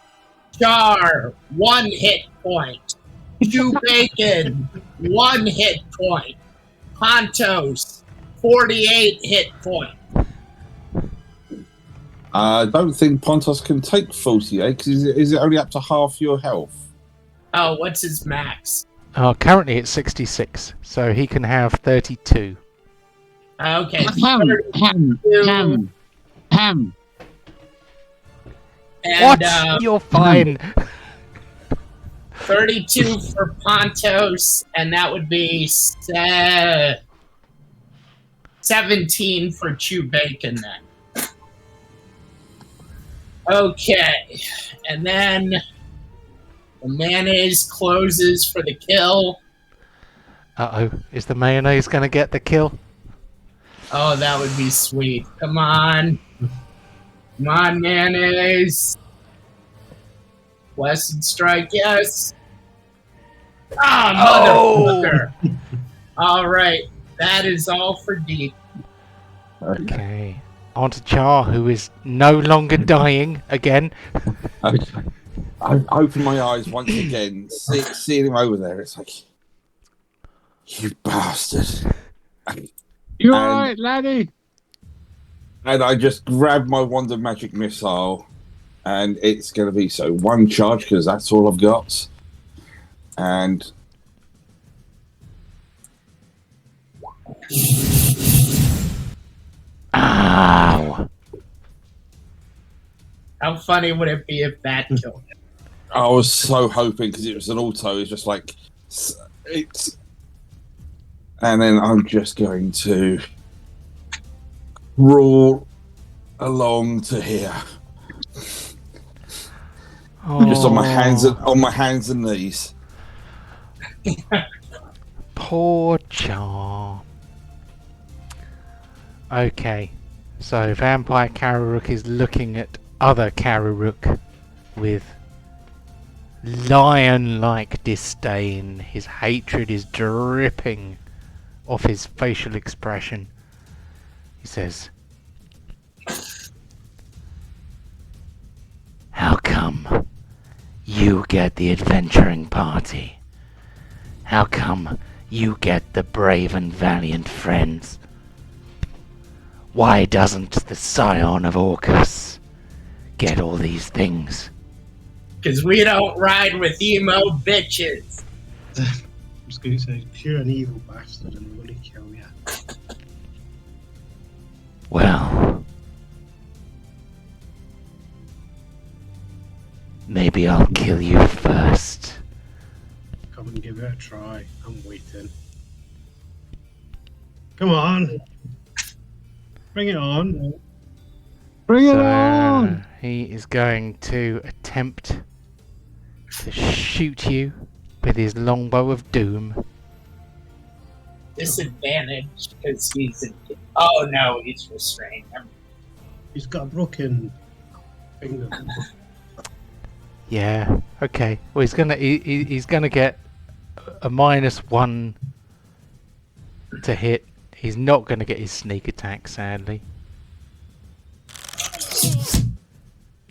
Char, 1 hit point. Chew Bacon, 1 hit point. Pontos, 48 hit point. I don't think Pontos can take 48 because is it only up to half your health? Oh, what's his max? Currently it's 66, so he can have 32. Okay, Ham. 32. And, What? You're fine. 32 for Pontos, and that would be 17 for Chew Bacon then. Okay, and then the mayonnaise closes for the kill. Uh-oh, is the mayonnaise going to get the kill? Oh, that would be sweet. Come on. Come on, mayonnaise. Blessed strike, yes. Ah, motherfucker. All right, that is all for Deep. Okay. On to Char, who is no longer dying again. I open my eyes once again, seeing him over there. It's like, you bastard. You alright, laddie? And I just grab my wand of magic missile, and it's going to be 1 charge because that's all I've got. And Ow. How funny would it be if that killed him? I was so hoping because it was an auto. It's just like it's, and then I'm just going to crawl along to here, just on my hands and knees. Poor Char. Okay, so Vampire Karirook is looking at other Karirook with lion-like disdain. His hatred is dripping off his facial expression. He says, "How come you get the adventuring party? How come you get the brave and valiant friends? Why doesn't the Scion of Orcus get all these things?" Because we don't ride with emo bitches. I was going to say, pure and evil bastard, and I'm going to kill you. Well, maybe I'll kill you first. Come and give it a try. I'm waiting. Come on. Bring it on. Bring it So on! he is going to attempt to shoot you with his longbow of doom. Disadvantage because he's in. Oh no, he's restrained. He's got a broken finger. Yeah. Okay. Well, he's gonna get a -1 to hit. He's not gonna get his sneak attack, sadly.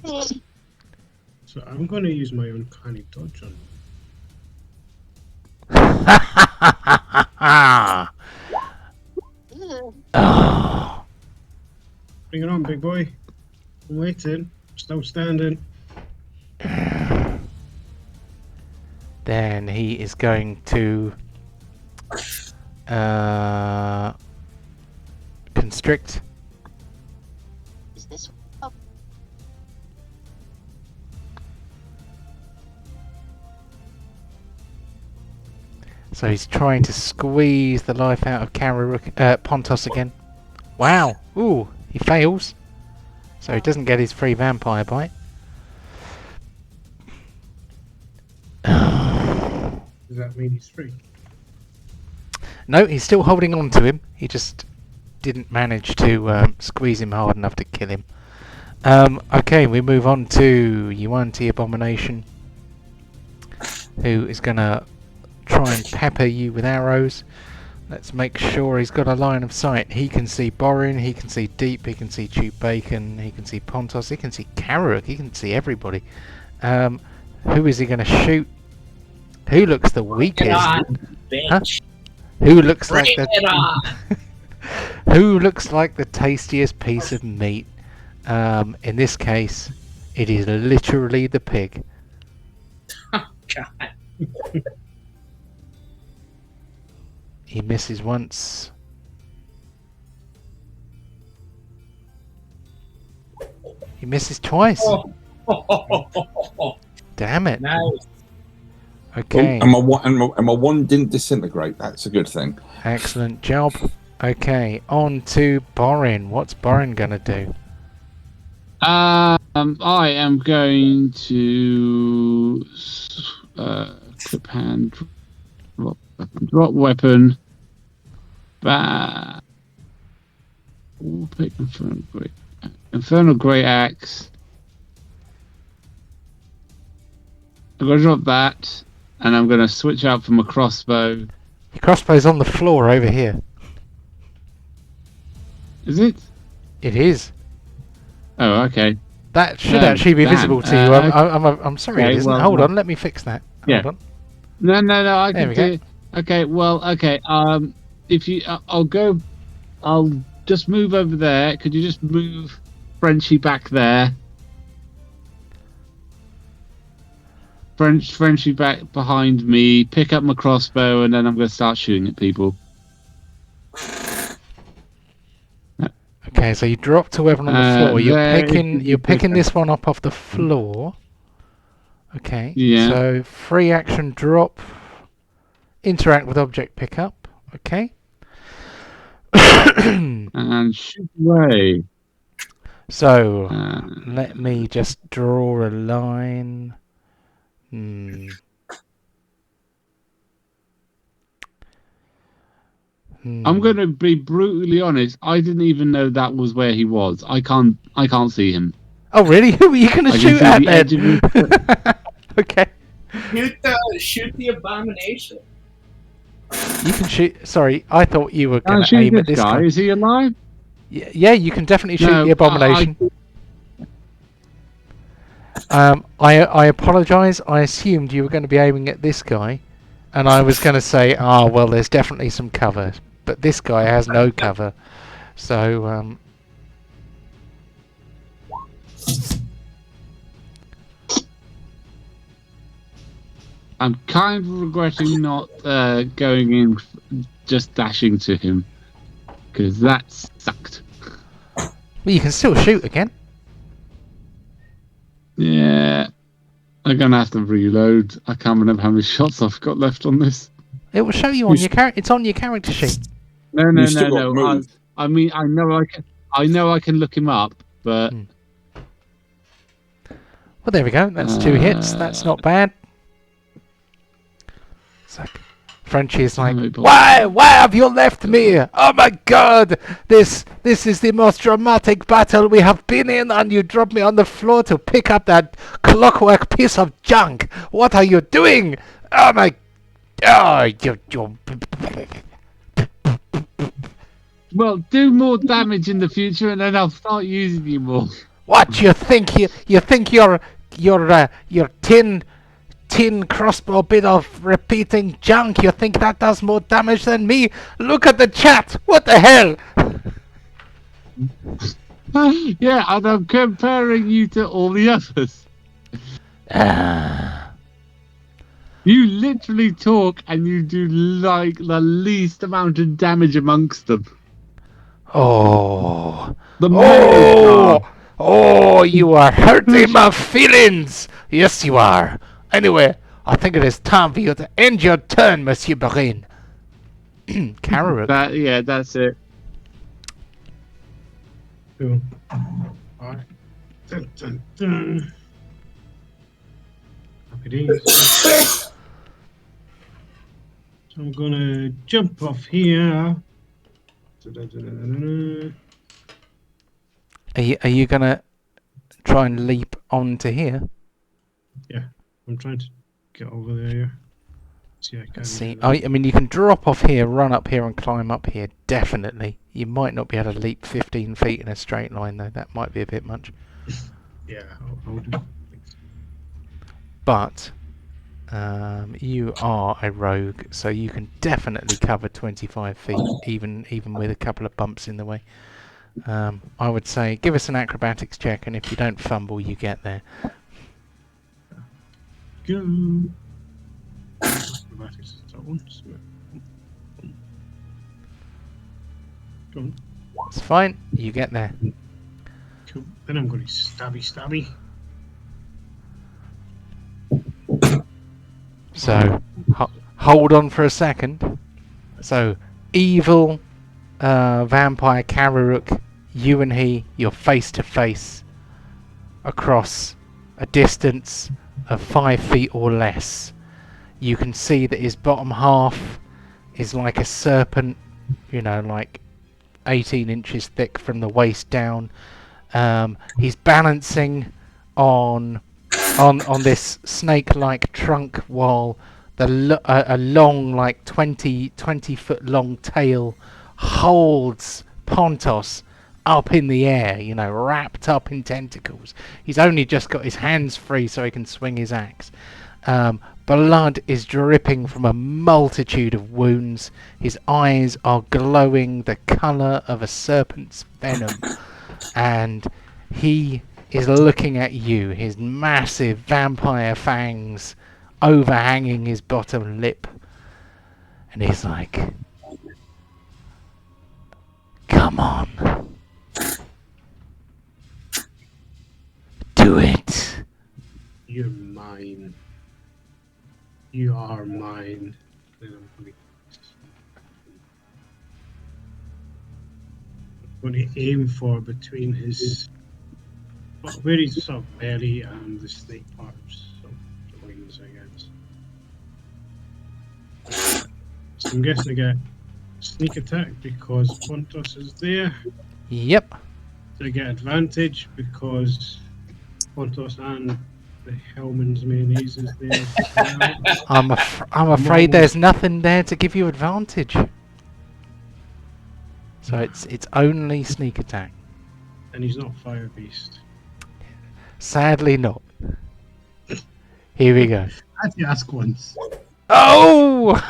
So I'm going to use my uncanny dodge on him. Oh. Bring it on, big boy. I'm waiting. Still standing. Then he is going to constrict. Is this? So he's trying to squeeze the life out of Karirook, Pontos again. Wow. Ooh, he fails. So he doesn't get his free vampire bite. Does that mean he's free? No, he's still holding on to him. He just didn't manage to squeeze him hard enough to kill him. Okay, we move on to Yuan-ti Abomination, who is going to try and pepper you with arrows. Let's make sure he's got a line of sight. He can see Borin, he can see Deep, he can see Tube Bacon, he can see Pontos, he can see Karirook, he can see everybody. Who is he going to shoot? Who looks the weakest? Bitch. Who looks Bring like it on. who looks like the tastiest piece of meat? In this case, it is literally the pig. Oh God. He misses once. He misses twice. Oh. Damn it. Nice. Okay. And my one didn't disintegrate. That's a good thing. Excellent job. Okay, on to Borin. What's Borin gonna do? I am going to equip hand, drop weapon, pick Infernal Great Axe. I'm gonna drop that, and I'm gonna switch out from a crossbow. Your crossbow's on the floor over here. Is it? It is. Oh, okay. That should No, actually be damn. visible to you. I'm sorry okay, it isn't. well, Hold well- on, let me fix that. Yeah. Hold No, I There can we do it. Okay, well, okay. If you, I'll just move over there. Could you just move Frenchie back there? Frenchie back behind me. Pick up my crossbow, and then I'm going to start shooting at people. on. Okay, so you dropped a weapon on the floor. You're picking this one up off the floor. Okay. Yeah. So free action drop. Interact with object pickup. Okay. And shoot away. So Uh, let me just draw a line. I'm going to be brutally honest. I didn't even know that was where he was. I can't see him. Oh really? Who are you going to I can shoot see at the edge of then? Okay. Shoot the abomination. You can shoot. Sorry, I thought you were Can I going to shoot aim at this this guy? guy. Is he alive? Yeah, you can definitely shoot No, the abomination. I apologise. I assumed you were going to be aiming at this guy, and I was going to say, well, there's definitely some cover, but this guy has no cover. So, I'm kind of regretting not going in, just dashing to him, because that sucked. Well, you can still shoot again. Yeah. I'm gonna have to reload. I can't remember how many shots I've got left on this. It will show you on your character. It's on your character sheet. No. still got move. I mean, I know I can look him up, but Well, there we go. That's 2 hits. That's not bad. So, Frenchie is like, why have you left me? Oh my God! This is the most dramatic battle we have been in, and you drop me on the floor to pick up that clockwork piece of junk. What are you doing? Oh my! Oh, you. Well, do more damage in the future, and then I'll start using you more. What you think? You think your tin crossbow bit of repeating junk? You think that does more damage than me? Look at the chat. What the hell? Yeah, and I'm comparing you to all the others. You literally talk, and you do like the least amount of damage amongst them. Oh. The Oh, you are hurting my feelings. Yes, you are. Anyway, I think it is time for you to end your turn, Monsieur Barin. Karirook. Yeah, that's it. Cool. Alright. Dun, dun, dun. Happy days. So I'm gonna jump off here. Are you gonna try and leap onto here? Yeah, I'm trying to get over there. See, I can. See, I mean, you can drop off here, run up here, and climb up here. Definitely. You might not be able to leap 15 feet in a straight line, though. That might be a bit much. Yeah, I'll do. But you are a rogue, so you can definitely cover 25 feet, even with a couple of bumps in the way. I would say give us an acrobatics check, and if you don't fumble, you get there. Go. Acrobatics is that one. Go on. It's fine. You get there. Cool. Then I'm going to stabby. So hold on for a second. So evil vampire Karirook, you and you're face to face across a distance of 5 feet or less. You can see that his bottom half is like a serpent, like 18 inches thick from the waist down. He's balancing on this snake-like trunk, while a long, like 20 foot long tail holds Pontos up in the air, wrapped up in tentacles. He's only just got his hands free so he can swing his axe. Blood is dripping from a multitude of wounds. His eyes are glowing the colour of a serpent's venom, and he is looking at you, his massive vampire fangs overhanging his bottom lip, and he's like, come on, do it. You're mine. You are mine. I'm going to aim for between his, where his sort of belly and the snake parts, so the wings, I guess. So I'm guessing I get sneak attack because Pontos is there. Yep. So I get advantage because Pontos and the Hellman's mayonnaise is there. I'm afraid there's nothing there to give you advantage. So it's only sneak attack. And he's not fire beast. Sadly not. Here we go. I had to ask once. Oh!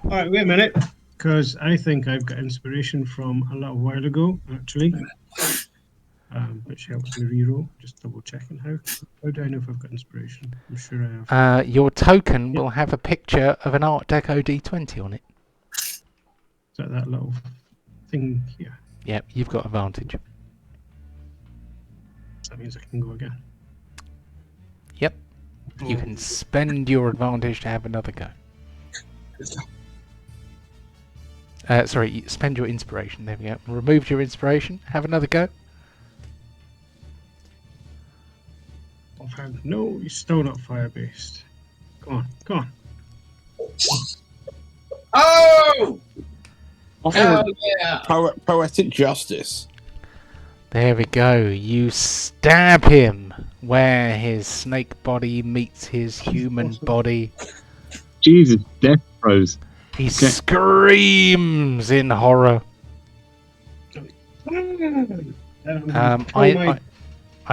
Alright, wait a minute. Because I think I've got inspiration from a little while ago, actually. Which helps me reroll. Just double checking how do I know if I've got inspiration? I'm sure I have. Your token will have a picture of an Art Deco D20 on it. Is that little thing here? Yep, you've got advantage. That means I can go again. Yep. You can spend your advantage to have another go. Sorry, spend your inspiration. There we go. Remove your inspiration. Have another go. Offhand. No, you're still not fire-based. Come on, come on. Oh! Offhand. Oh, yeah. Poetic justice. There we go. You stab him where his snake body meets his human body. Jesus, death throes. He screams in horror. I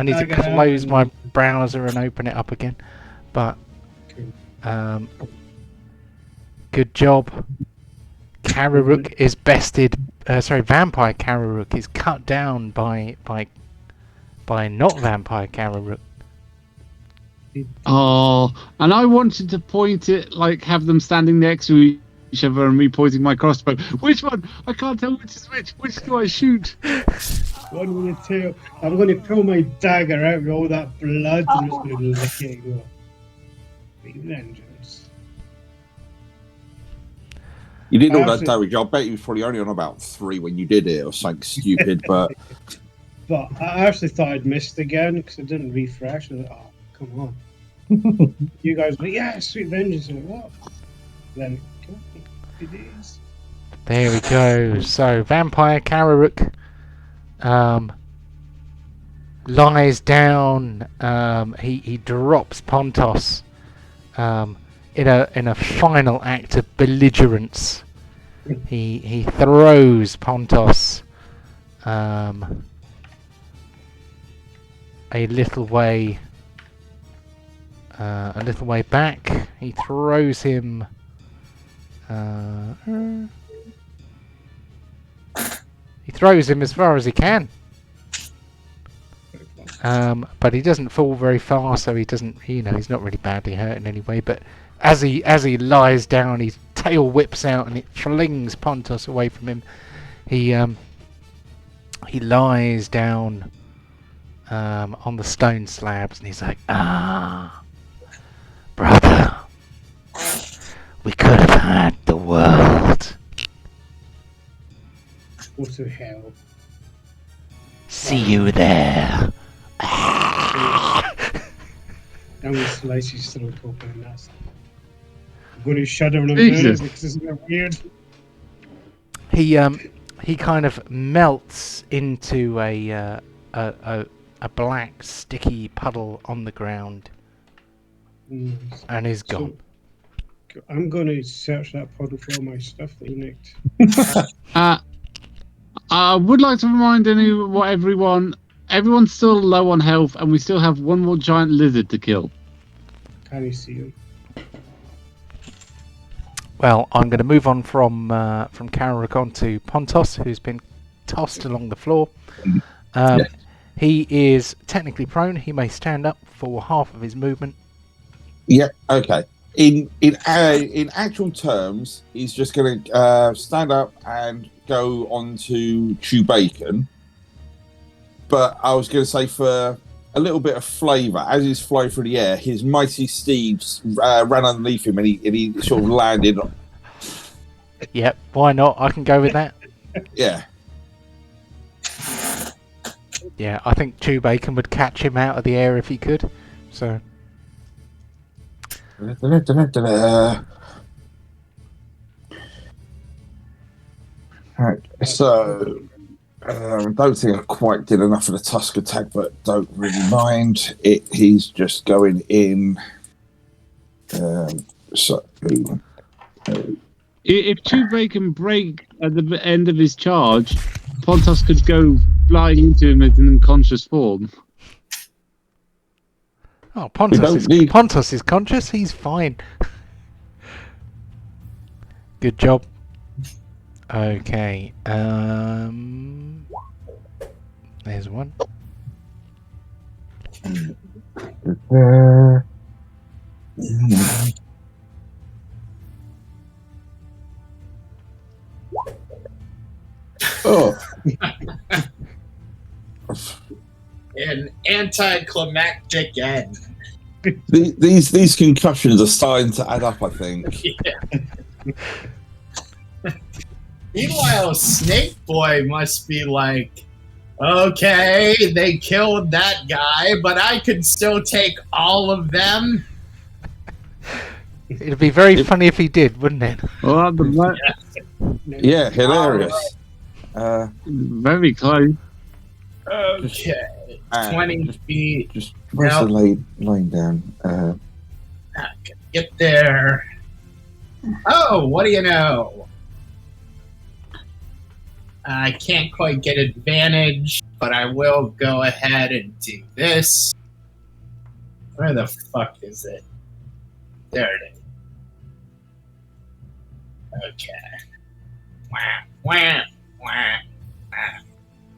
need to close my browser and open it up again. But good job. Karirook is bested. Vampire Karirook is cut down by not Vampire Karirook. Oh, and I wanted to point it, like have them standing next to each other and me pointing my crossbow. Which one? I can't tell which is which. Which do I shoot? One with the tail. I'm going to pull my dagger out with all that blood and I'm just going to lick it and go. Vengeance. You did all that damage. I'll bet you was probably only on about 3 when you did it or something stupid, but... But I actually thought I'd missed again because I didn't refresh. I was like, oh, come on. You guys were like, yeah, sweet vengeance. I'm like, what? Then, it is. There we go. So, Vampire Karirook lies down. He drops Pontos in a final act of belligerence. He throws Pontos a little way back. He throws him. He throws him as far as he can. But he doesn't fall very far, so he doesn't. He's not really badly hurt in any way. But as he lies down, his tail whips out and it flings Pontos away from him. He lies down on the stone slabs and he's like, brother, we could have had the world. Go to hell. See you there. I'm going to slice his throat open and that's. I'm going to shudder when I'm doing it because it's weird. He kind of melts into a black sticky puddle on the ground and is gone. So, I'm going to search that puddle for all my stuff that you nicked. I would like to remind everyone's still low on health and we still have one more giant lizard to kill. Can you see him? Well, I'm going to move on from Karirook on to Pontos, who's been tossed along the floor. He is technically prone. He may stand up for half of his movement. Yeah, okay. In actual terms, he's just going to stand up and go on to chew bacon. But I was going to say for a little bit of flavour, as he's flying through the air, his mighty steeds ran underneath him and he sort of landed. Yep, why not? I can go with that. Yeah. Yeah, I think Chew Bacon would catch him out of the air if he could. So. Right, so I don't think I quite did enough of the tusk attack, but don't really mind it. He's just going in. If Tubray can break at the end of his charge, Pontos could go flying into him in an unconscious form. Oh, Pontos is conscious. He's fine. Good job. Okay. There's one. Oh. an anticlimactic end. These concussions are starting to add up, I think. Meanwhile, Snake Boy must be like, okay, they killed that guy, but I could still take all of them. It'd be very funny if he did, wouldn't it? Well, Yeah, hilarious. very close. Okay, 20 feet. Just press the lane down. I can get there. Oh, what do you know? I can't quite get advantage, but I will go ahead and do this. Where the fuck is it? There it is. Okay. Wah, wah, wah, wah,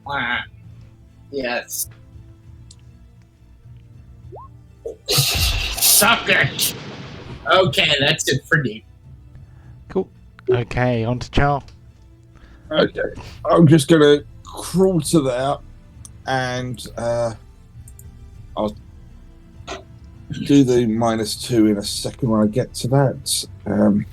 wah. Yes. Suck it! Okay, that's it for me. Cool. Okay, on to Char. Okay, I'm just gonna crawl to there, and I'll do the -2 in a second when I get to that. I'm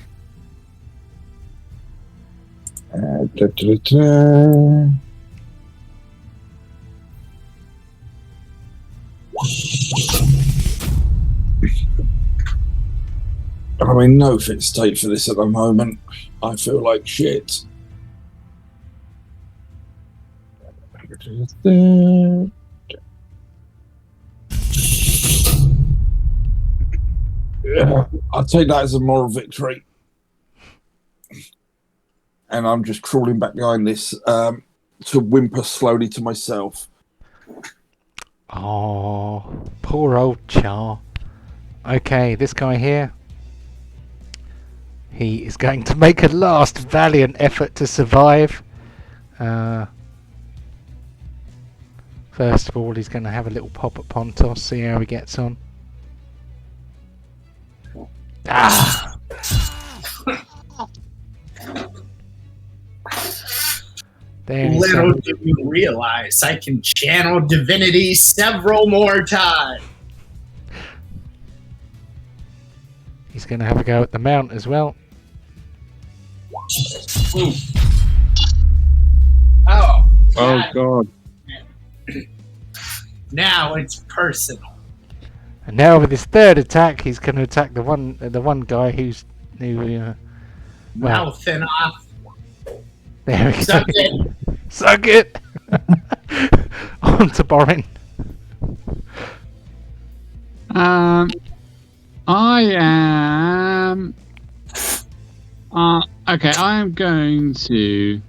in no fit state for this at the moment. I feel like shit. I'll take that as a moral victory. And I'm just crawling back behind this to whimper slowly to myself. Oh, poor old Char. Okay, this guy here. He is going to make a last valiant effort to survive. First of all, he's going to have a little pop at Pontos, see how he gets on. Ah! There he Little goes. do you realize I can channel divinity several more times. He's going to have a go at the mount as well. Ooh. Oh. Oh God! Now it's personal. And now with his third attack, he's going to attack the one guy who well, Mouthing off. there we go. Suck it. Suck it. On to Borin. I am. Okay, I am going to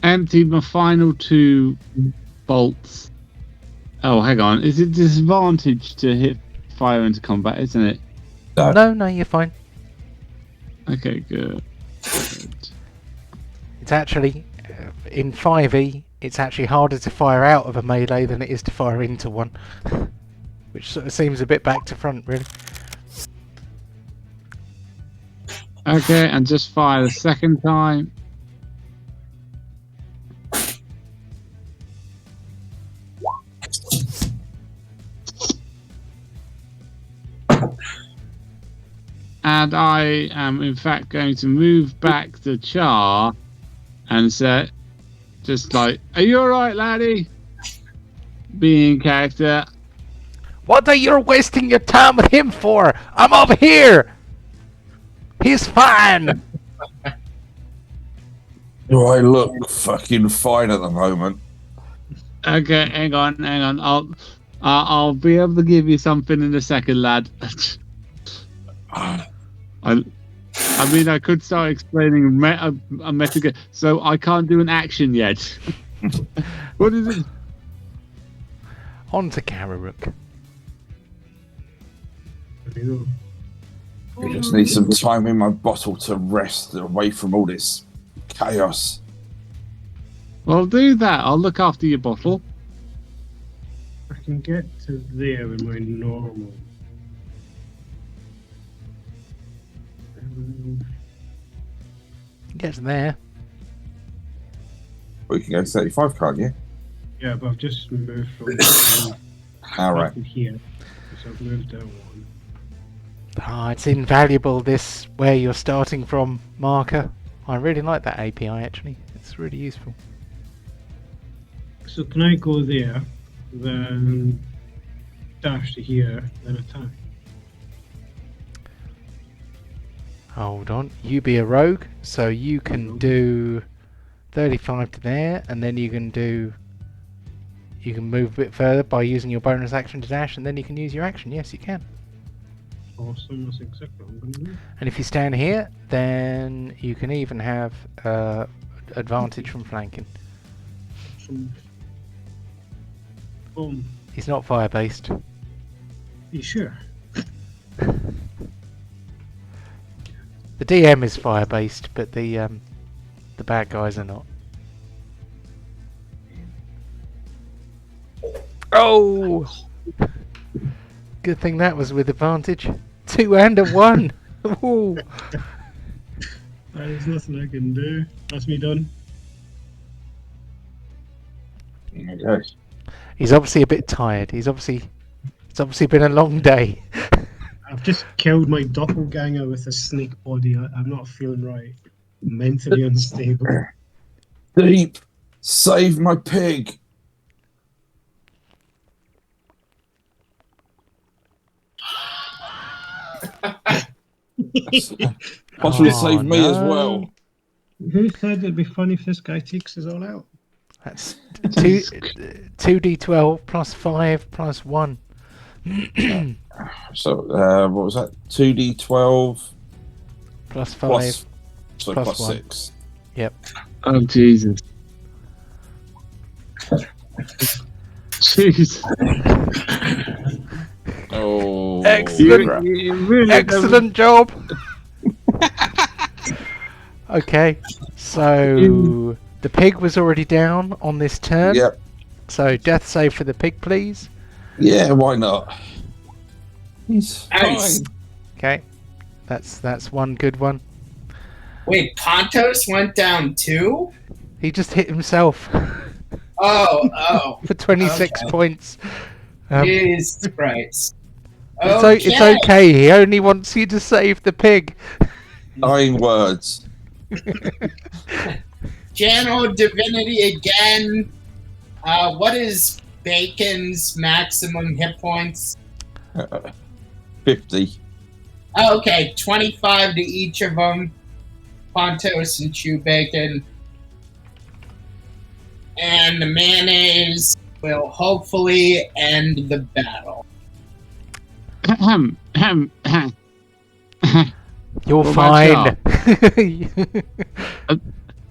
empty my final 2 bolts. Oh, hang on. Is it disadvantage to hit fire into combat, isn't it? No, you're fine. Okay, good. It's actually, in 5e, it's actually harder to fire out of a melee than it is to fire into one. Which sort of seems a bit back to front, really. Okay, and just fire the second time. And I am in fact going to move back the Char and say, just like, are you alright, laddie? Being character. What are you wasting your time with him for? I'm over here! He's fine! Do I look fucking fine at the moment? Okay, hang on. I'll be able to give you something in a second, lad. I mean, I could start explaining a meta, so I can't do an action yet. What is it? On to Karirook. I just need some time in my bottle to rest away from all this chaos. Well, do that. I'll look after your bottle. I can get to there in my normal. Get there. We can go 35, can't you? Yeah, but I've just moved from All right. here. So I've moved down one. Ah, it's invaluable, this where you're starting from marker. I really like that API actually. It's really useful. So can I go there, then dash to here, then attack? Hold on. You be a rogue, so you can do 35 to there, and then you can move a bit further by using your bonus action to dash, and then you can use your action. Yes, you can. Awesome, that's exactly what I'm going to do. And if you stand here, then you can even have advantage from flanking. Awesome. Boom. He's not fire based. You sure? The DM is fire based, but the bad guys are not. Oh! Good thing that was with advantage. 2 and a 1. Ooh. There's nothing I can do. That's me done. Okay. He's obviously a bit tired. It's obviously been a long day. I've just killed my doppelganger with a snake body. I'm not feeling right. Mentally unstable. Deep, save my pig. Possibly save me as well. Who said it'd be funny if this guy takes us all out? That's 2d12 plus 5 plus 1. So, what was that? 2d12 Plus 5. plus, so plus plus 1. 6. Yep. Oh Jesus! Jeez! Oh, Excellent. You really Excellent job. Okay, so the pig was already down on this turn. Yep. So death save for the pig, please. Yeah, why not? He's Nice. fine. Okay, that's one good one. Wait, Pontos went down too? He just hit himself Oh. for 26 Okay. points. Jesus Christ. It's okay. He only wants you to save the pig. Dying words. Channel Divinity again. What is Bacon's maximum hit points? 50. Oh, okay, 25 to each of them. Pontos and Chew Bacon. And the mayonnaise will hopefully end the battle. You're What fine. about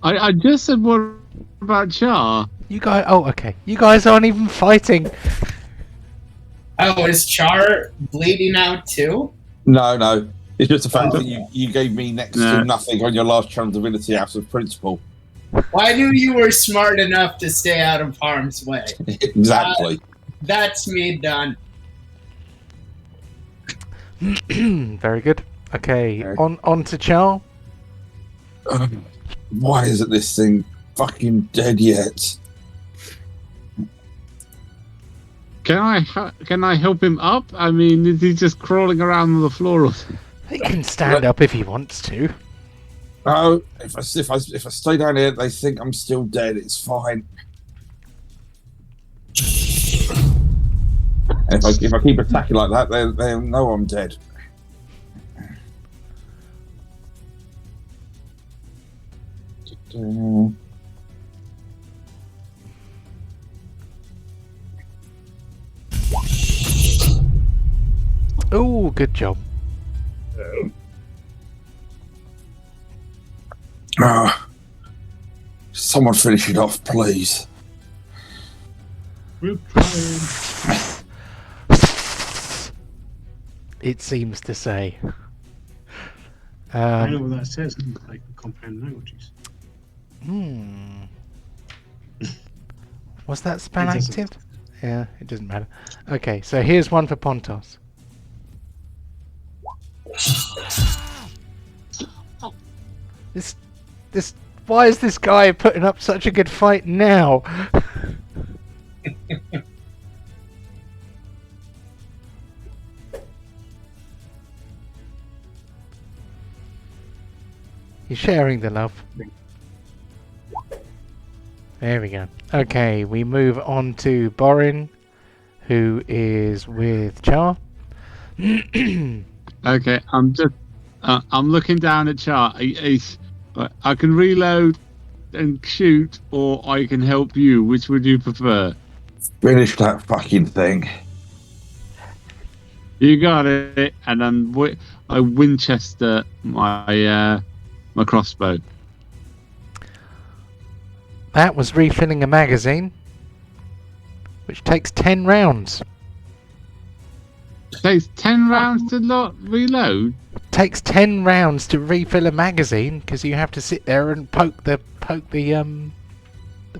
I just said what about Char? You guys. Oh, okay. You guys aren't even fighting. Oh, is Char bleeding out too? No. It's just the fact that you gave me next to nothing on your last channel divinity out of principle. Well, I knew you were smart enough to stay out of harm's way. Exactly. That's me done. Very good. Okay, on to Char. Why isn't this thing fucking dead yet? Can I help him up? I mean, is he just crawling around on the floor? He can stand up if he wants to. Oh, if I stay down here, they think I'm still dead. It's fine. If I keep attacking like that, they know I'm dead. Oh, good job. Someone finish it off, please. We're trying. It seems to say. I know what that says in like compound languages. Was that spell It doesn't. active? Yeah, it doesn't matter. Okay, so here's one for Pontos. This. Why is this guy putting up such a good fight now? You're sharing the love. There we go. Okay, we move on to Borin, who is with Char. Okay, I'm just. I'm looking down at Char. I can reload and shoot, or I can help you. Which would you prefer? Finish that fucking thing. You got it. And then I Winchester my crossbow. That was refilling a magazine, which takes 10 rounds. It takes 10 rounds to reload. Takes 10 rounds to refill a magazine because you have to sit there and poke the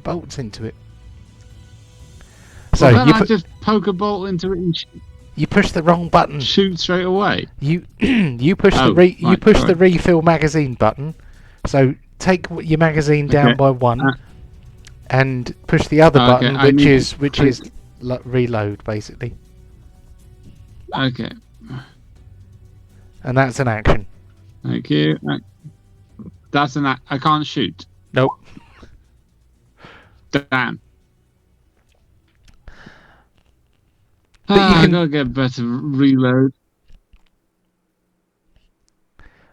bolts into it. So Well, I just poke a bolt into it and you push the wrong button. shoot straight away. You push the refill magazine button. So take your magazine down by one, and push the other button, which is reload basically. Okay. And that's an action. Thank you. That's an act. I can't shoot. Nope. Damn. But you I can- gotta get better reload.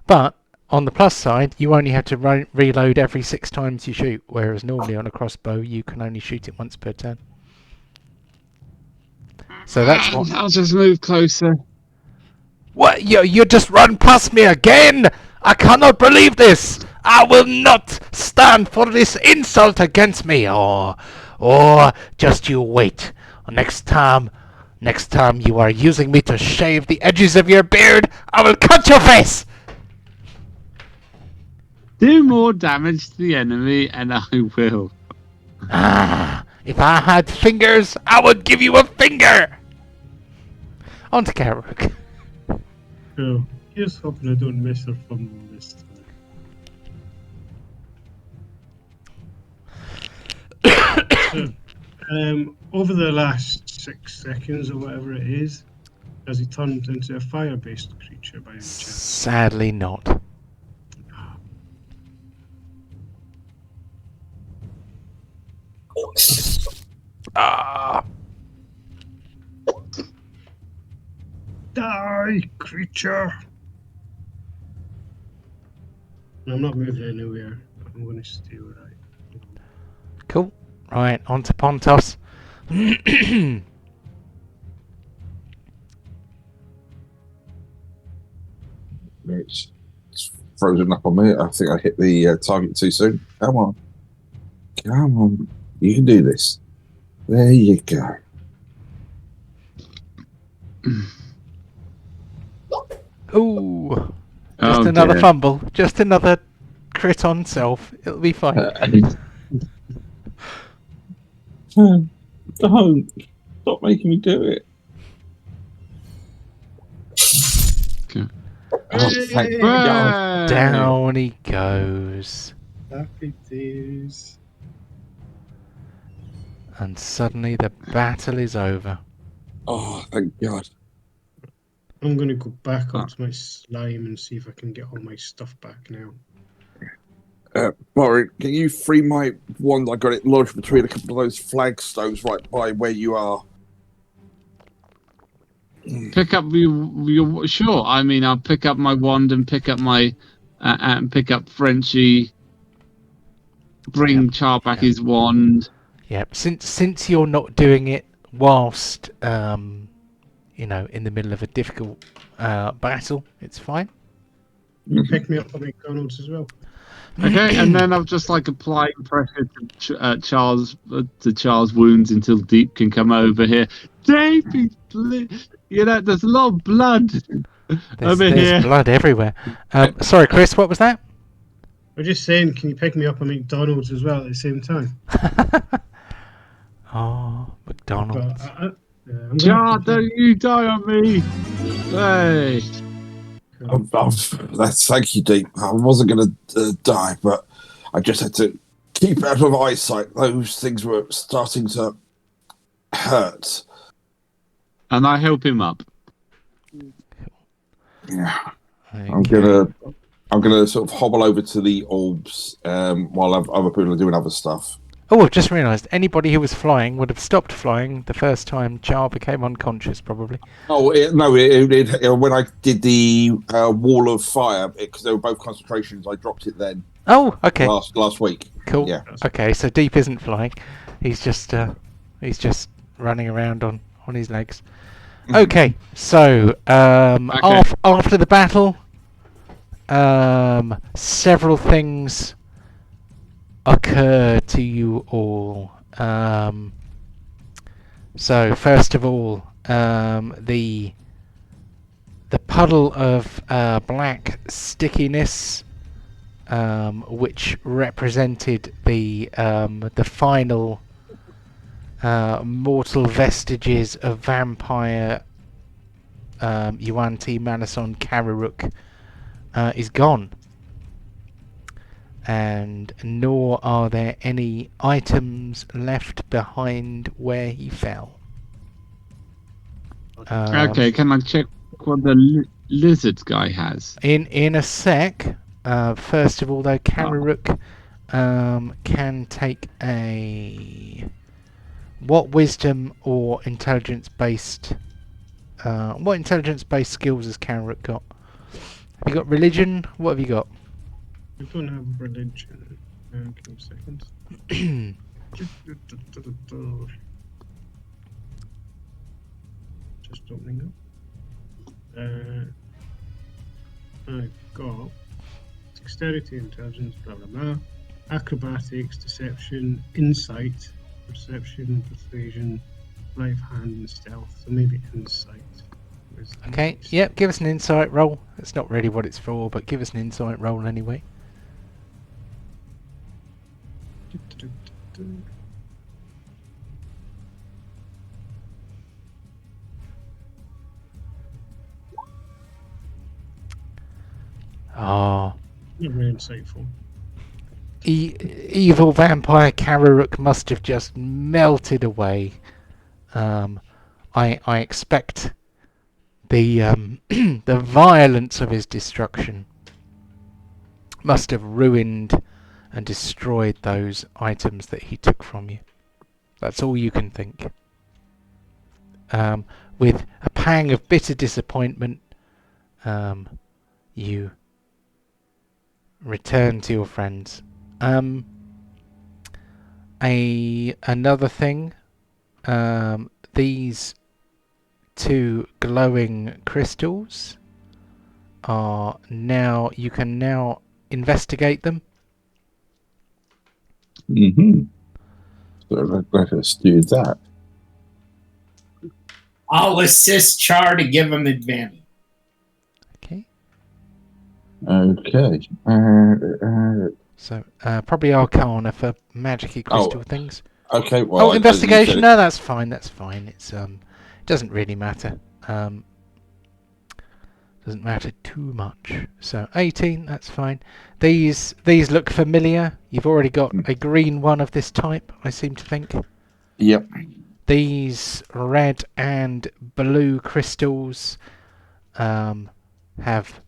But on the plus side, you only have to reload every 6 times you shoot, whereas normally on a crossbow you can only shoot it once per turn. So that's what. I'll just move closer. What? You just run past me again? I cannot believe this! I will not stand for this insult against me. Or just you wait. Next time you are using me to shave the edges of your beard, I will cut your face. Do more damage to the enemy, and I will. If I had fingers, I would give you a finger. On to Karirook. Oh, here's hoping I don't miss or fumble this time. So, over the last 6 seconds or whatever it is, has he turned into a fire-based creature by any chance? Sadly not. Die, creature! I'm not moving anywhere. I'm going to stay where I am. Cool. Right, on to Pontos. It's frozen up on me. I think I hit the target too soon. Come on. You can do this. There you go. Ooh. Just another fumble. Just another crit on self. It'll be fine. Don't. Stop making me do it. Okay. Oh, thank God. Down he goes. Happy days. And suddenly the battle is over. Oh, thank God. I'm going to go back up to my slime and see if I can get all my stuff back now. Maury, can you free my wand? I got it lodged between a couple of those flagstones right by where you are. Pick up your sure. I mean, I'll pick up my wand and pick up my and pick up Frenchie. Bring Char back his wand. Yep. Since you're not doing it whilst in the middle of a difficult battle, it's fine. You pick me up at McDonald's as well. Okay, and then I'll just apply pressure to Charles wounds until Deep can come over here. Davey, there's a lot of blood There's here. blood everywhere. Sorry, Chris, what was that? I'm just saying, can you pick me up at McDonald's as well at the same time? Oh, McDonald's. But, Char, don't you die on me! Hey. Thank you, Deep. I wasn't going to die, but I just had to keep out of eyesight. Those things were starting to hurt. And I help him up. Yeah. Okay. I'm going to I'm going to sort of hobble over to the orbs while other people are doing other stuff. Oh, I've just realised anybody who was flying would have stopped flying the first time Char became unconscious, probably. Oh no! When I did the wall of fire, because they were both concentrations, I dropped it then. Oh, okay. Last week. Cool. Yeah. Okay, so Deep isn't flying. He's just running around on his legs. Okay, so after the battle, several things occur to you all. So first of all, the puddle of black stickiness, which represented the final mortal vestiges of vampire Yuan-ti Manason Karirook, is gone. And nor are there any items left behind where he fell. Okay, can I check what the lizard guy has? In a sec. First of all, though, Karirook can take a... What wisdom or intelligence-based... what intelligence-based skills has Karirook got? Have you got religion? What have you got? I don't have religion. Give me a second. Just opening up. I've got dexterity, intelligence, blah blah blah, acrobatics, deception, insight, perception, persuasion, life, hand, and stealth. So maybe insight. Okay, yep, give us an insight roll. That's not really what it's for, but give us an insight roll anyway. Ah. Not very insightful. Evil vampire Karirook must have just melted away. I expect the the violence of his destruction must have ruined and destroyed those items that he took from you. That's all you can think. With a pang of bitter disappointment, you return to your friends. Another thing, these two glowing crystals are now, you can now investigate them. So let us do that. I'll assist Char to give him advantage. Okay. Okay. So probably Arcana for magic-y crystal things. Okay. Well, investigation. No, that's fine. That's fine. It's doesn't really matter. Doesn't matter too much. So 18. That's fine. These look familiar. You've already got a green one of this type, I seem to think. Yep. These red and blue crystals have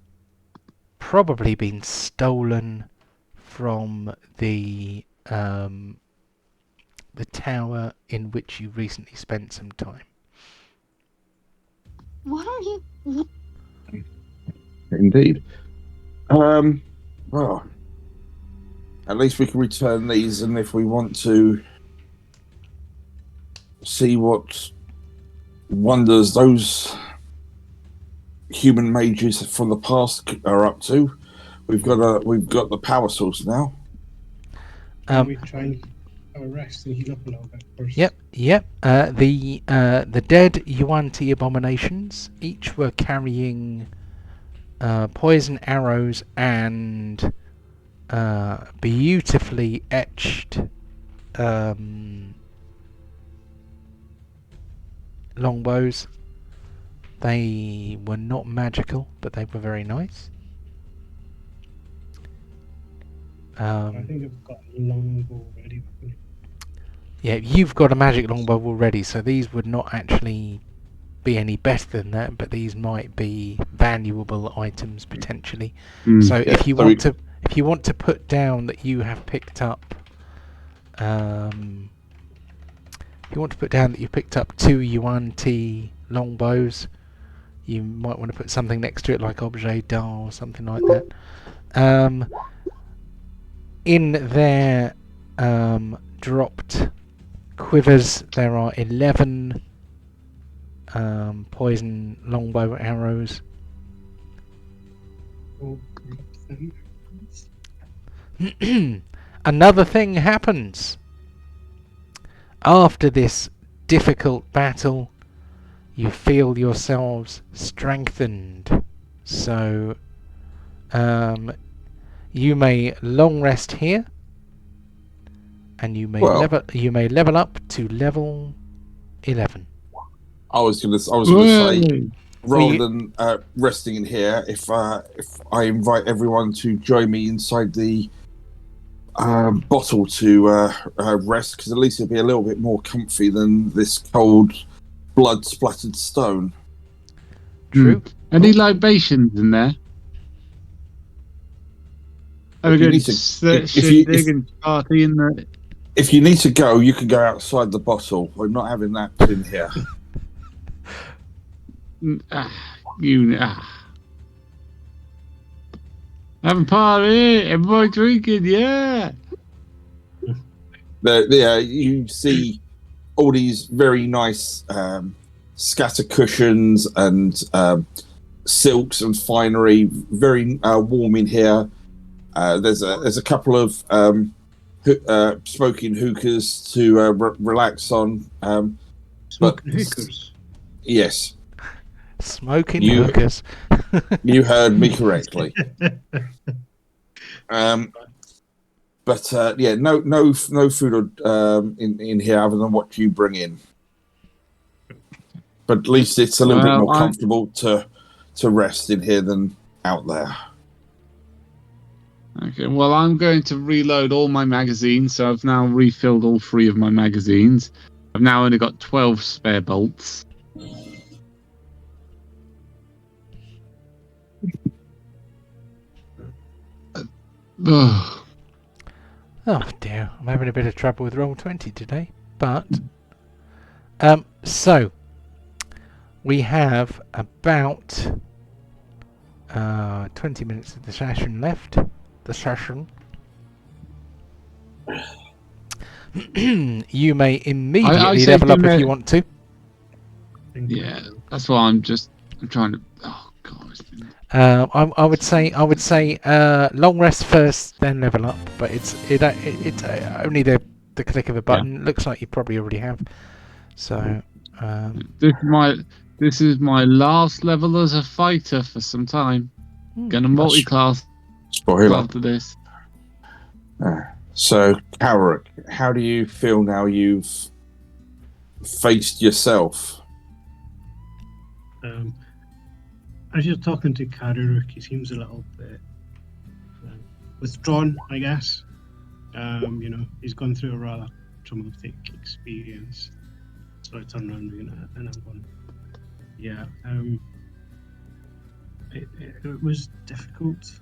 probably been stolen from the tower in which you recently spent some time. What are you? Indeed. Well, at least we can return these, and if we want to see what wonders those human mages from the past are up to, we've got the power source now. We try and have a rest and heal up a little bit first. Yep. The dead Yuan-ti abominations each were carrying poison arrows and beautifully etched longbows. They were not magical, but they were very nice. I think I've got a longbow ready. Yeah, you've got a magic longbow already, so these would not actually be any better than that, but these might be valuable items potentially. Hmm. So Yeah, if you so want to put down that you have picked up, if you want to put down that you picked up 2 Yuan-ti longbows, you might want to put something next to it like objet d'art or something like that. In their dropped quivers, there are 11 poison longbow arrows. Another thing happens. After this difficult battle, you feel yourselves strengthened. So, you may long rest here, and you may level up to level 11. I was gonna say, rather than resting in here, if I invite everyone to join me inside the bottle to rest, because at least it'll be a little bit more comfy than this cold, blood-splattered stone. True. Any libations in there? Have a You good need to- shindig and party in the... If you need to go, you can go outside the bottle. I'm not having that in here. Have a party, everybody drinking, yeah. There, you see all these very nice scatter cushions and silks and finery, very warm in here. There's a couple of smoking hookahs to relax on. Smoking hookahs? Yes. Smoking hookahs. You heard me correctly. But no food in here other than what you bring in. But at least it's a little bit more comfortable to rest in here than out there. Okay, well, I'm going to reload all my magazines, so I've now refilled all 3 of my magazines. I've now only got 12 spare bolts. Oh dear, I'm having a bit of trouble with Roll20 today. But so we have about 20 minutes of the session left. You may immediately level up if you want to. Yeah, that's why I'm trying to. Oh god. I would say long rest first, then level up. But it's only the click of a button. Yeah. Looks like you probably already have. So this is my last level as a fighter for some time. Gonna multi-class after this. So, Karirook, how do you feel now you've faced yourself? As you're talking to Karirook, he seems a little bit withdrawn, I guess. He's gone through a rather traumatic experience. So I turn around and I'm going, yeah, it was difficult.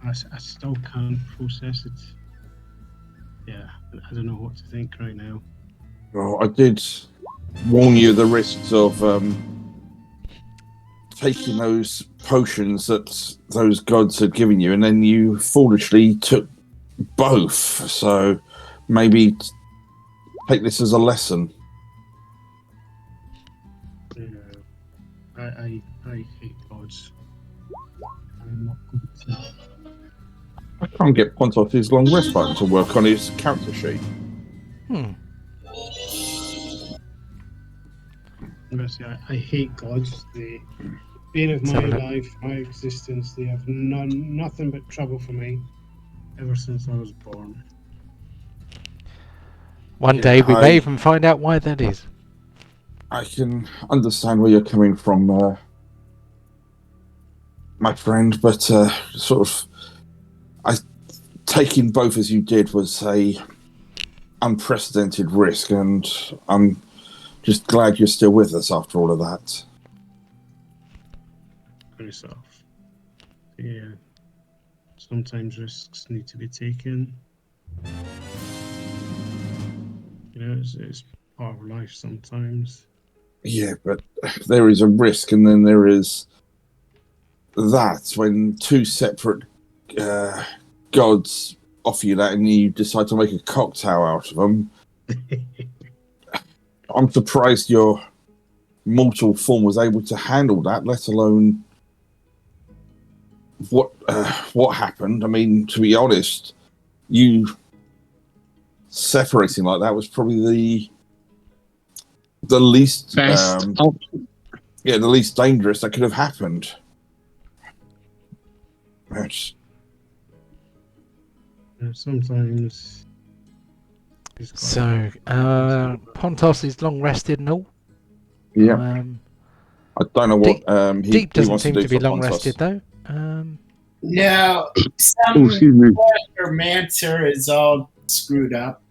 I still can't process it. Yeah, I don't know what to think right now. Well, I did warn you the risks of taking those potions that those gods had given you, and then you foolishly took both. So maybe take this as a lesson. I hate gods. I'm not going to. I can't get Pontos his long rest button to work on his character sheet. Honestly, I hate gods. The bane of my life, my existence. They have nothing but trouble for me ever since I was born. One day we may even find out why that is. I can understand where you're coming from, my friend, but taking both as you did was a unprecedented risk, and I'm just glad you're still with us after all of that. Yourself. Yeah. Sometimes risks need to be taken. It's part of life sometimes. Yeah, but there is a risk, and then there is that when two separate gods offer you that, and you decide to make a cocktail out of them. I'm surprised your mortal form was able to handle that, let alone what happened. I mean, to be honest, you separating like that was probably the least Best option. the least dangerous that could have happened. Yes. Sometimes. So, Pontos is long rested and all. Yeah. I don't know what Deep doesn't wants seem to to do be for long Pontos. rested though. No, Oh, excuse me. Necromancer is all screwed up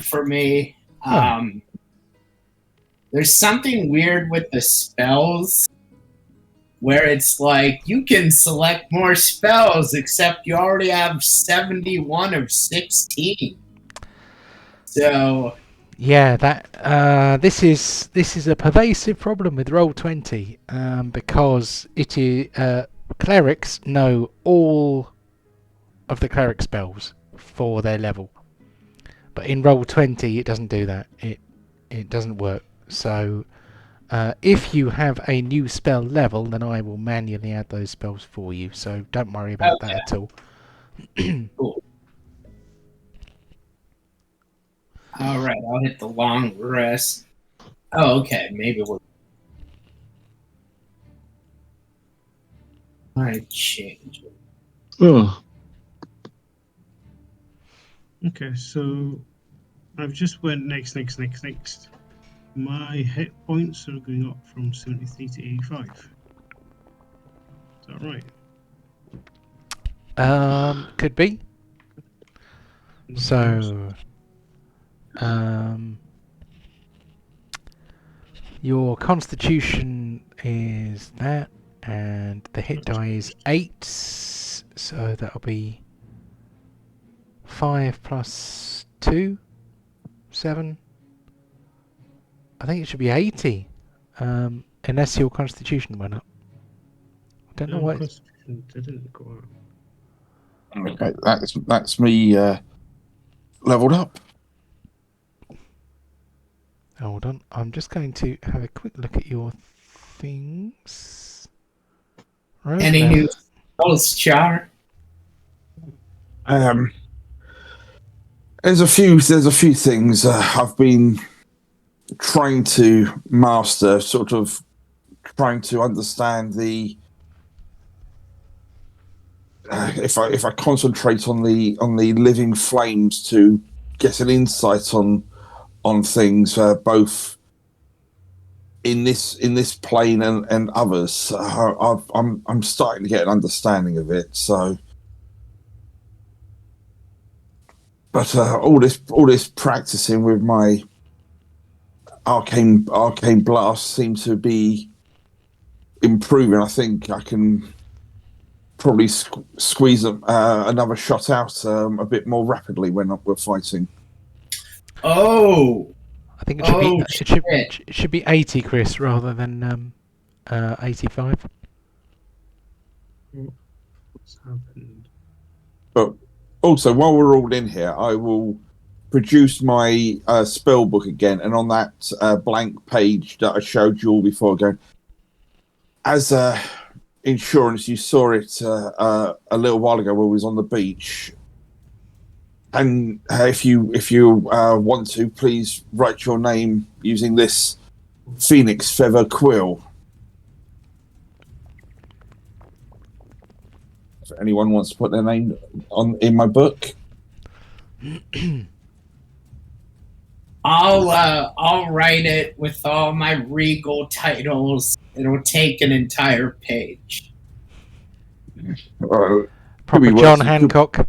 for me. There's something weird with the spells where it's like you can select more spells, except you already have 71 of 16. So Yeah, that this is a pervasive problem with Roll20 because it is clerics know all of the cleric spells for their level, but in Roll20 it doesn't do that. It doesn't work. So if you have a new spell level, then I will manually add those spells for you. So don't worry about that at all. cool. All right, I'll hit the long rest. Oh, okay. Maybe we'll. I change it. Oh, Okay, so I've just went next. My hit points are going up from 73 to 85. Is that right? Could be. So, your constitution is that, and the hit die is 8, so that'll be 5 plus 2, 7. I think it should be 80, unless your constitution went up. I don't know what. Constitution didn't go up. Okay, that's me leveled up. Hold on, I'm just going to have a quick look at your things. Right Any now. new spells, Char? There's a few things I've been trying to master, sort of trying to understand the. If I concentrate on the living flames to get an insight on things, both in this plane and others, I'm starting to get an understanding of it. So, but all this practicing with my arcane blast seems to be improving. I think I can probably squeeze another shot out a bit more rapidly when we're fighting. Oh, I think it should be 80, Chris, rather than 85. What's happened? But also, while we're all in here, I will produce my spell book again, and on that blank page that I showed you all before, going as insurance. You saw it a little while ago when we was on the beach. And if you want to, please write your name using this phoenix feather quill. If anyone wants to put their name in my book, I'll write it with all my regal titles. It'll take an entire page. Proper John Hancock.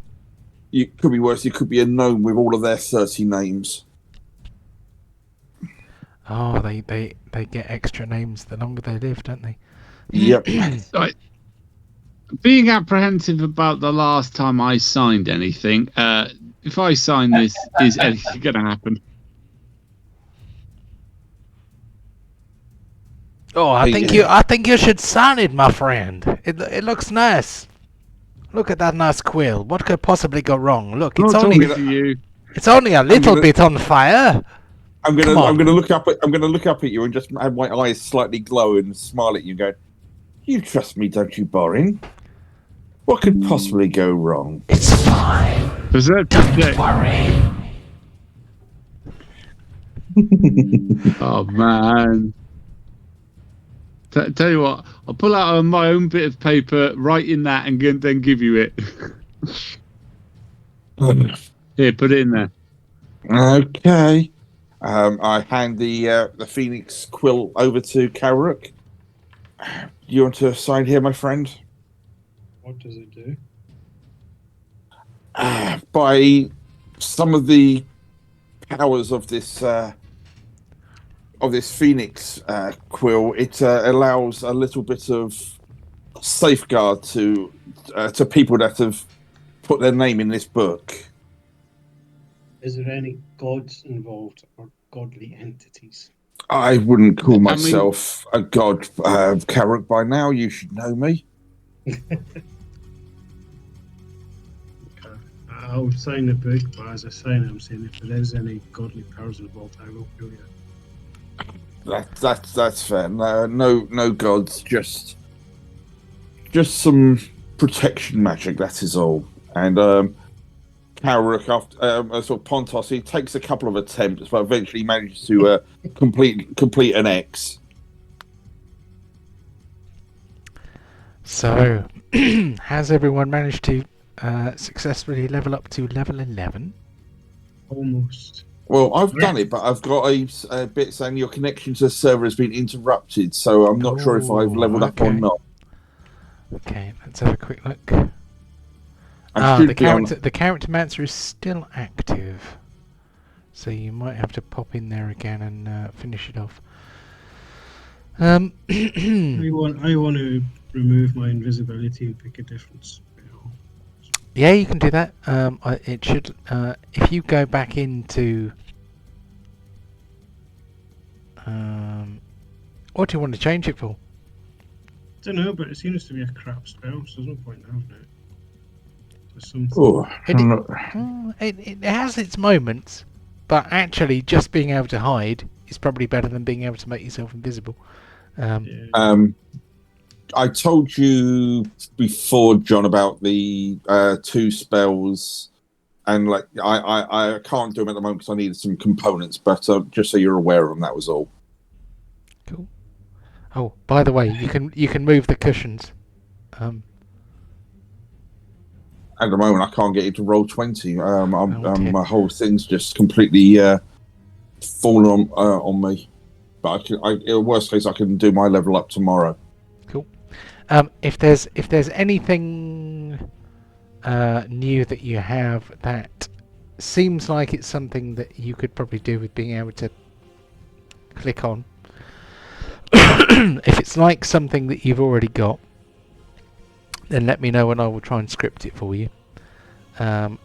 It could be worse. You could be a gnome with all of their 30 names. Oh, they get extra names the longer they live, don't they? Yep. Right. Being apprehensive about the last time I signed anything, if I sign this, is anything going to happen? Oh, I think you should sign it, my friend. It looks nice. Look at that nice quill. What could possibly go wrong? Look, Not talking to you. it's only a little bit on fire. I'm Come on. gonna look up at you and just have my eyes slightly glow and smile at you and go, "You trust me, don't you, Borin? What could possibly go wrong?" It's fine. Don't worry. Oh man! Tell you what, I'll pull out my own bit of paper, write in that, and then give you it. Here, put it in there. Okay. I hand the Phoenix quill over to Karirook. You want to sign here, my friend? What does it do? By some of the powers of this Phoenix quill, it allows a little bit of safeguard to people that have put their name in this book. Is there any gods involved or godly entities? I wouldn't call myself a god, Karirook. By now, you should know me. I'll sign the book, but as I sign it, I'm saying if there is any godly powers involved, I will kill you. That's fair. No gods, just some protection magic. That is all. And Karirook, after sort of Pontos, he takes a couple of attempts, but eventually manages to complete an X. So, has everyone managed to successfully level up to level 11? Almost. Well, I've done it, but I've got a bit saying your connection to the server has been interrupted, so I'm not sure if I've leveled up or not. Okay, let's have a quick look. The character mancer is still active, so you might have to pop in there again and finish it off. I want to remove my invisibility and pick a different spell. Yeah, you can do that. It should. If you go back into. What do you want to change it for? I don't know, but it seems to be a crap spell, so there's no point in having it. It has its moments, but actually, just being able to hide is probably better than being able to make yourself invisible. I told you before, John, about the 2 spells, and like I can't do them at the moment because I needed some components. But just so you're aware of them, that was all. Cool. Oh, by the way, you can move the cushions. At the moment, I can't get it to roll 20. My whole thing's just completely fallen on me. But in worst case, I can do my level up tomorrow. Cool. If there's anything new that you have that seems like it's something that you could probably do with being able to click on, if it's like something that you've already got, then let me know and I will try and script it for you.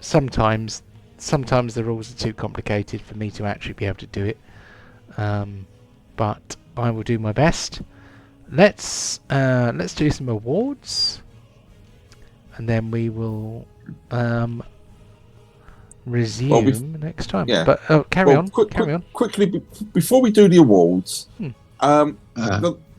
Sometimes the rules are too complicated for me to actually be able to do it, but I will do my best. Let's do some awards, and then we will resume next time. Yeah. But carry on. Quickly, before we do the awards, the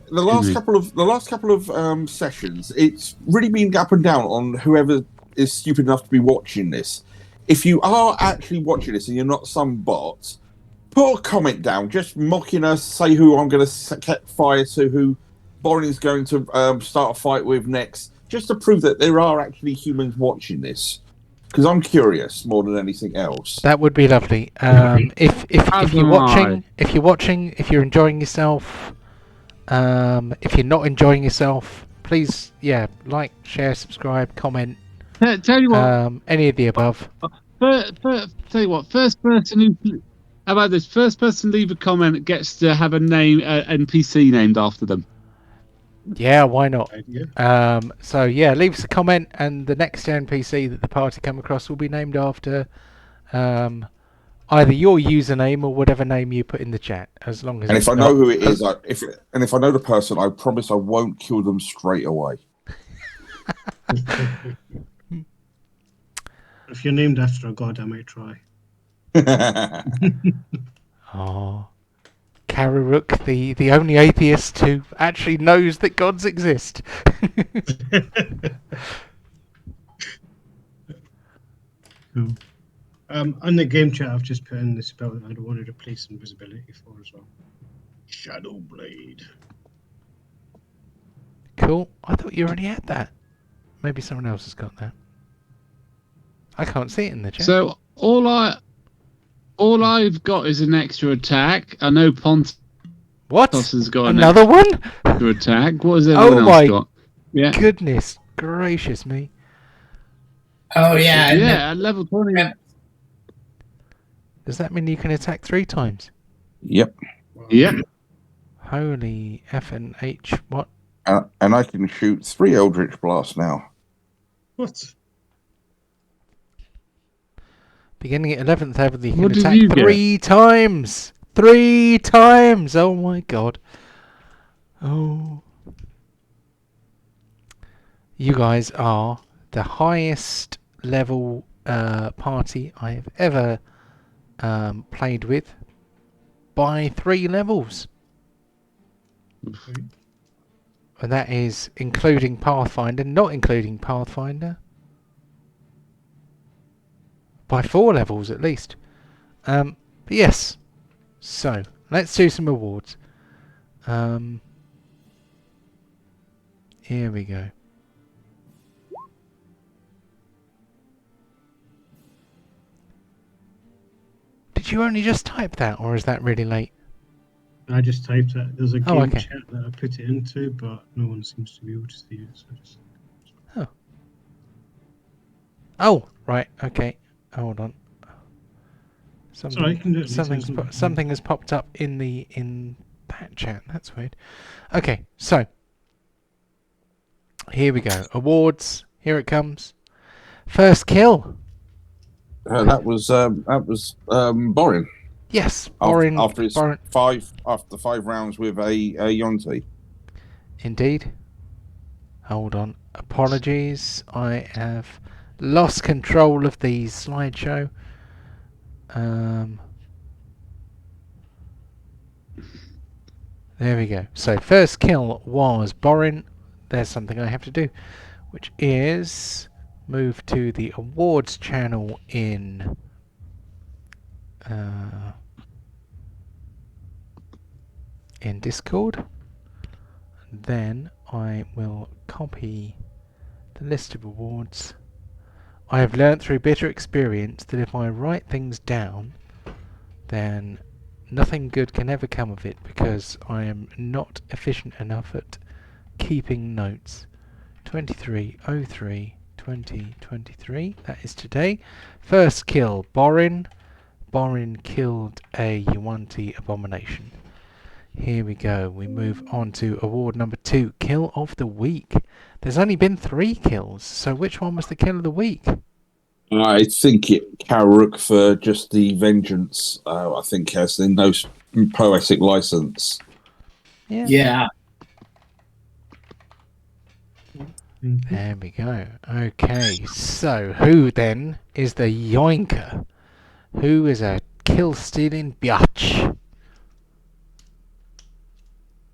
last couple of sessions, it's really been up and down on whoever is stupid enough to be watching this. If you are actually watching this and you're not some bot, put a comment down, just mocking us, say who I'm going to set fire to, who Borin is going to start a fight with next, just to prove that there are actually humans watching this. Because I'm curious more than anything else. That would be lovely. If you're watching, if you're enjoying yourself, if you're not enjoying yourself, please, like, share, subscribe, comment. Tell you what. Any of the above. Tell you what. First person How about this? First person to leave a comment gets to have a name, NPC named after them. Yeah, why not? Idea. So yeah, leave us a comment, and the next NPC that the party come across will be named after either your username or whatever name you put in the chat. As long as And it's if I know not- who it is, if I know the person, I promise I won't kill them straight away. If you're named after a god, I might try. Oh, Karirook, the only atheist who actually knows that gods exist. Cool. On the game chat, I've just put in the spell that I wanted to replace invisibility for as well. Shadow Blade. Cool. I thought you already had that. Maybe someone else has got that. I can't see it in the chat. So all I've got is an extra attack. I know Pontos What? has got an Another one? extra attack. What has everyone else my got? Yeah. Goodness gracious me. Oh yeah, and Yeah, at level 20. Yeah. Does that mean you can attack 3 times? Yep. Yeah. Holy F and H. What? And I can shoot 3 Eldritch Blasts now. What? Beginning at 11th level, you can What did attack you get? 3 times. 3 times. Oh my god. Oh. You guys are the highest level party I have ever played with by 3 levels. And that is including Pathfinder, not including Pathfinder. By 4 levels at least. But yes. So, let's do some awards. Here we go. Did you only just type that, or is that really late? I just typed it. There's a game okay. chat that I put it into, but no one seems to be able to see it. So just... Oh, right, okay. Hold on. Sorry, you can do it. Something has popped up in that chat. That's weird. Okay, so here we go. Awards. Here it comes. First kill. That was Borin. Yes, Borin. After his Borin. 5 rounds with a Yuan-ti. Indeed. Hold on. Apologies. I have lost control of the slideshow. There we go. So first kill was Borin. There's something I have to do, which is move to the awards channel in Discord. Then I will copy the list of awards. I have learnt through bitter experience that if I write things down, then nothing good can ever come of it, because I am not efficient enough at keeping notes. 23/03/2023, that is today. First kill, Borin. Borin killed a Yuan-ti abomination. Here we go. We move on to award number 2, kill of the week. There's only been 3 kills, so which one was the kill of the week? I think Karirook for just the vengeance. I think has the no poetic license. yeah. There we go. Okay, so who then is the yoinker? Who is a kill-stealing biatch?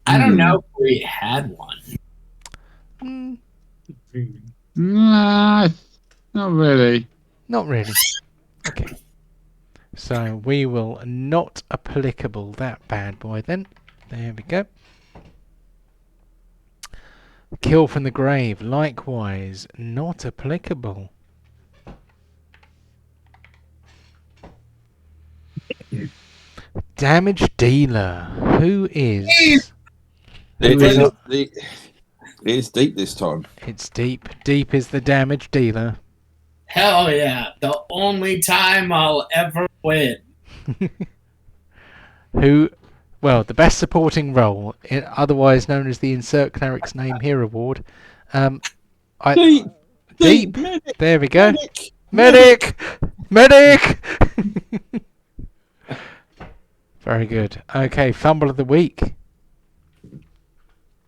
I don't know if we had one. Nah, not really. Not really. Okay. So we will not applicable that bad boy then. There we go. Kill from the grave, likewise, not applicable. Damage dealer, who is... It's deep this time. It's deep. Deep is the damage dealer. Hell yeah. The only time I'll ever win. the best supporting role, otherwise known as the Insert Cleric's Name Here Award. Deep. Deep. Medic, There we go. medic. Medic! Very good. Okay, fumble of the week.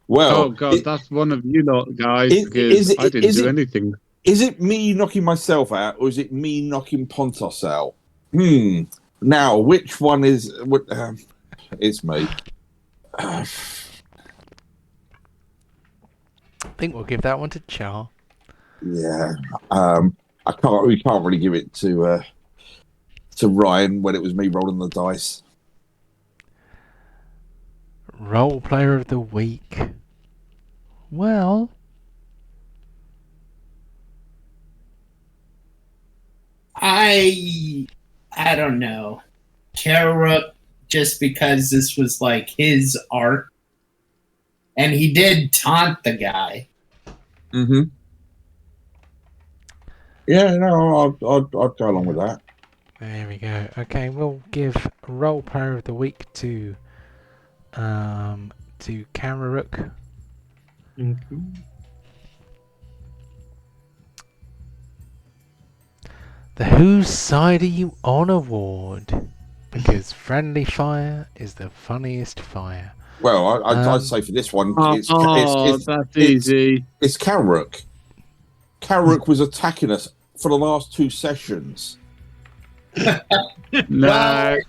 Well, Oh God, that's one of you lot, guys. Because I didn't do anything. Is it me knocking myself out, or is it me knocking Pontos out? Now, which one is? It's me. I think we'll give that one to Char. Yeah. We can't really give it to Ryan when it was me rolling the dice. Role player of the week. Well, I don't know. Karirook, just because this was like his arc, and he did taunt the guy. Mm-hmm. Yeah, no, I'd go along with that. there we go. Okay, we'll give role player of the week to Karirook. The Whose Side Are You On award, because friendly fire is the funniest fire. Well, I'd say for this one, That's easy. It's Karirook. Karirook was attacking us for the last 2 sessions. No, no.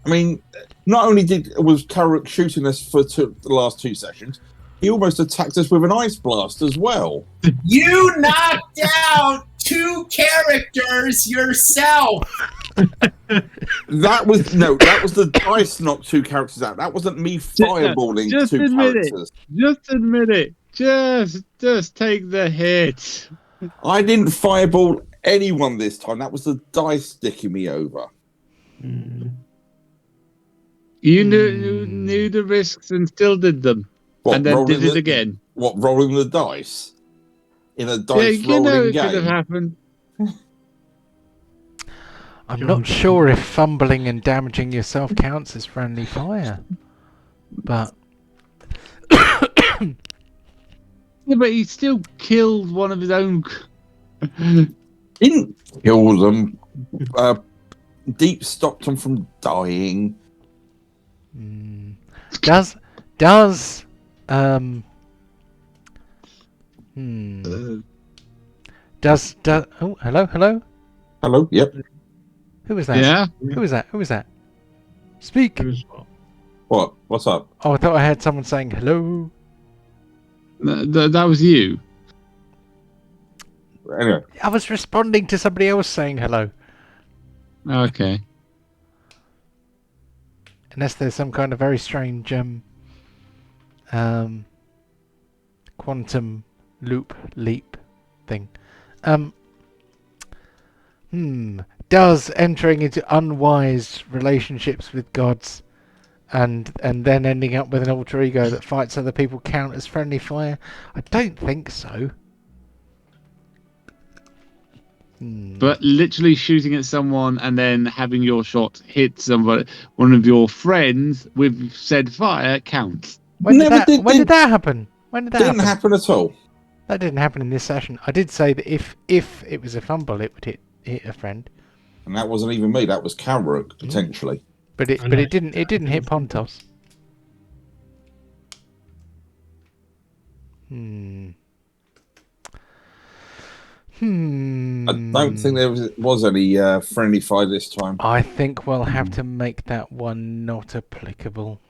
I mean, not only was Karirook shooting us for the last 2 sessions, he almost attacked us with an ice blast as well. You knocked out 2 characters yourself. That was the dice knocked 2 characters out. That wasn't me fireballing 2 characters. Just admit it. Just take the hit. I didn't fireball anyone this time. That was the dice sticking me over. You knew the risks and still did them. What, and then did it again. What, rolling the dice? In a dice rolling game? It could have happened. I'm not sure if fumbling and damaging yourself counts as friendly fire. But yeah, but he still killed one of his own. Didn't kill them. Deep stopped them from dying. Does oh, hello? Hello, yep. Who was that? Yeah. Who was that? Speak. What? What's up? Oh, I thought I heard someone saying hello. That was you. Anyway. I was responding to somebody else saying hello. Okay. Unless there's some kind of very strange quantum leap thing. Does entering into unwise relationships with gods and then ending up with an alter ego that fights other people count as friendly fire? I don't think so. But literally shooting at someone and then having your shot hit somebody, one of your friends with said fire counts. When did that happen? When did that Didn't happen at all. That didn't happen in this session. I did say that if it was a fumble, it would hit a friend. And that wasn't even me. That was Karirook, potentially. But it didn't hit Pontos. I don't think there was any friendly fire this time. I think we'll have to make that one not applicable.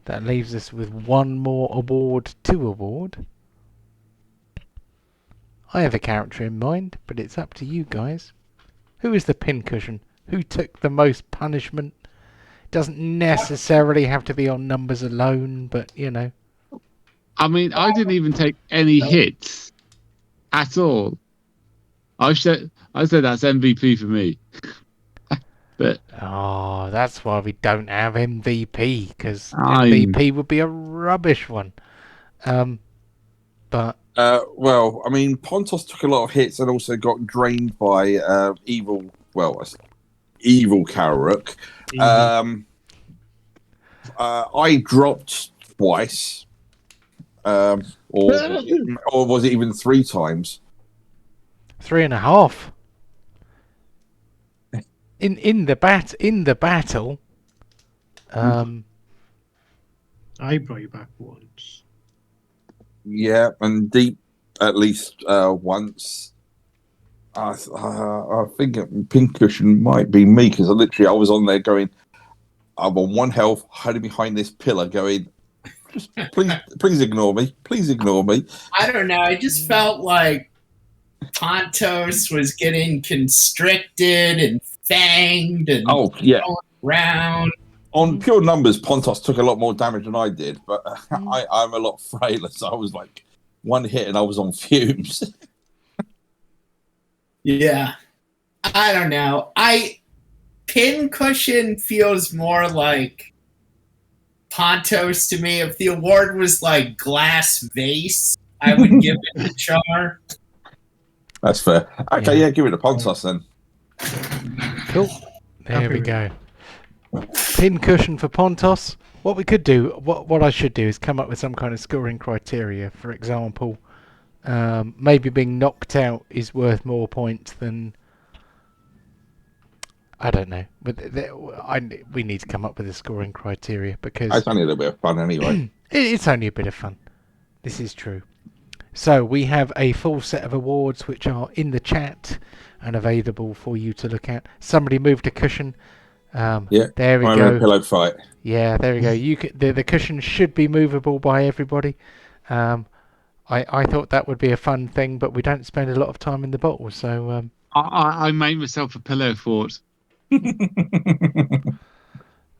That leaves us with one more award to award. I have a character in mind, but it's up to you guys. Who is the pincushion? Who took the most punishment? Doesn't necessarily have to be on numbers alone, but you know. I mean, I didn't even take any hits at all. I said that's MVP for me. But that's why we don't have MVP, because MVP would be a rubbish one. But Well, I mean, Pontos took a lot of hits and also got drained by evil Karirook. I dropped twice, or was it even 3 times? 3.5. In the battle. I brought you back once. Yeah, and deep at least once. I think Pincushion might be me because I was on there going, I'm on 1 health, hiding behind this pillar, going, just please ignore me, please ignore me. I don't know. I just felt like Pontos was getting constricted and fanged and Oh yeah, going around. on pure numbers, Pontos took a lot more damage than I did, but I'm a lot frailer, so I was like 1 hit and I was on fumes. Yeah. I don't know. Pincushion feels more like Pontos to me. If the award was like Glass Vase, I would give it a Char. That's fair. Okay, yeah, give it to Pontos then. Cool. There we go. Pincushion for Pontos. What we could do, what I should do, is come up with some kind of scoring criteria. For example, maybe being knocked out is worth more points than, I don't know. But we need to come up with a scoring criteria because It's only a little bit of fun anyway. it's only a bit of fun. This is true. So we have a full set of awards which are in the chat and available for you to look at. Somebody moved a cushion. Yeah, there we I'm go. in a pillow fight. Yeah, there we go. The cushion should be movable by everybody. I thought that would be a fun thing, but we don't spend a lot of time in the bottle, so I made myself a pillow fort.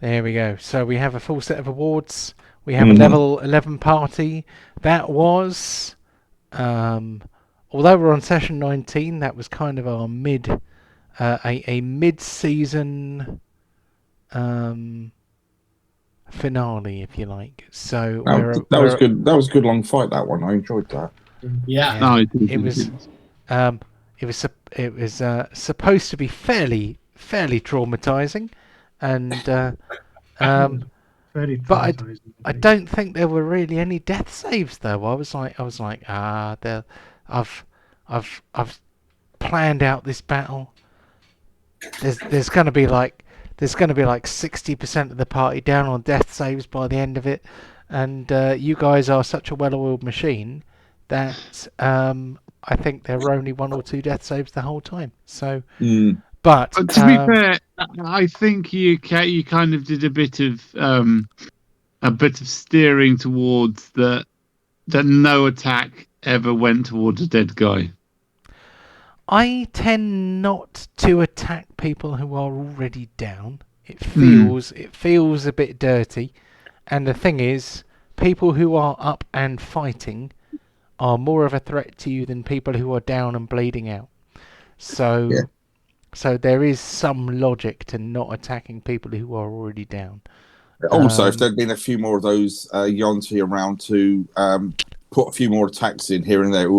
there we go. So we have a full set of awards. We have a level 11 party. That was, although we're on session 19, that was kind of our a mid-season finale, if you like. So that was good. That was a good long fight. That one, I enjoyed that. Yeah. No, It was supposed to be fairly traumatizing, and Very but traumatizing. I don't think there were really any death saves though. I was like, I've planned out this battle. There's going to be like 60% of the party down on death saves by the end of it, and you guys are such a well-oiled machine that I think there were only 1 or 2 death saves the whole time. So, but to be fair, I think you kind of did a bit of steering towards that no attack ever went towards a dead guy. I tend not to attack people who are already down. It feels a bit dirty, and the thing is, people who are up and fighting are more of a threat to you than people who are down and bleeding out. So, so there is some logic to not attacking people who are already down. Also, if there'd been a few more of those Yuan-ti around to put a few more attacks in here and there,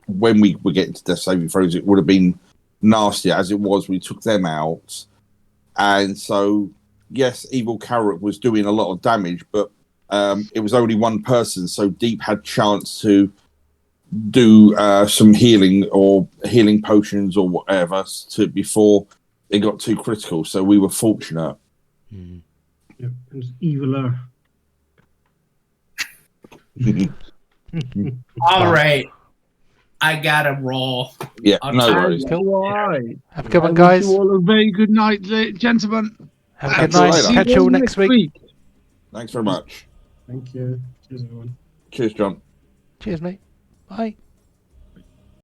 when we were getting to death saving throws, it would have been nastier. As it was, we took them out, and so yes, evil Karirook was doing a lot of damage, but it was only one person, so Deep had chance to do some healing or healing potions or whatever before it got too critical. So we were fortunate. Yep, it was eviler. All right. I gotta roll. Yeah, no worries. Right. Have a good one, guys. I wish you all a very good night, gentlemen. Have a good See you night. later. Catch you all next week. Thanks very much. Thank you. Cheers, everyone. Cheers, John. Cheers, mate. Bye.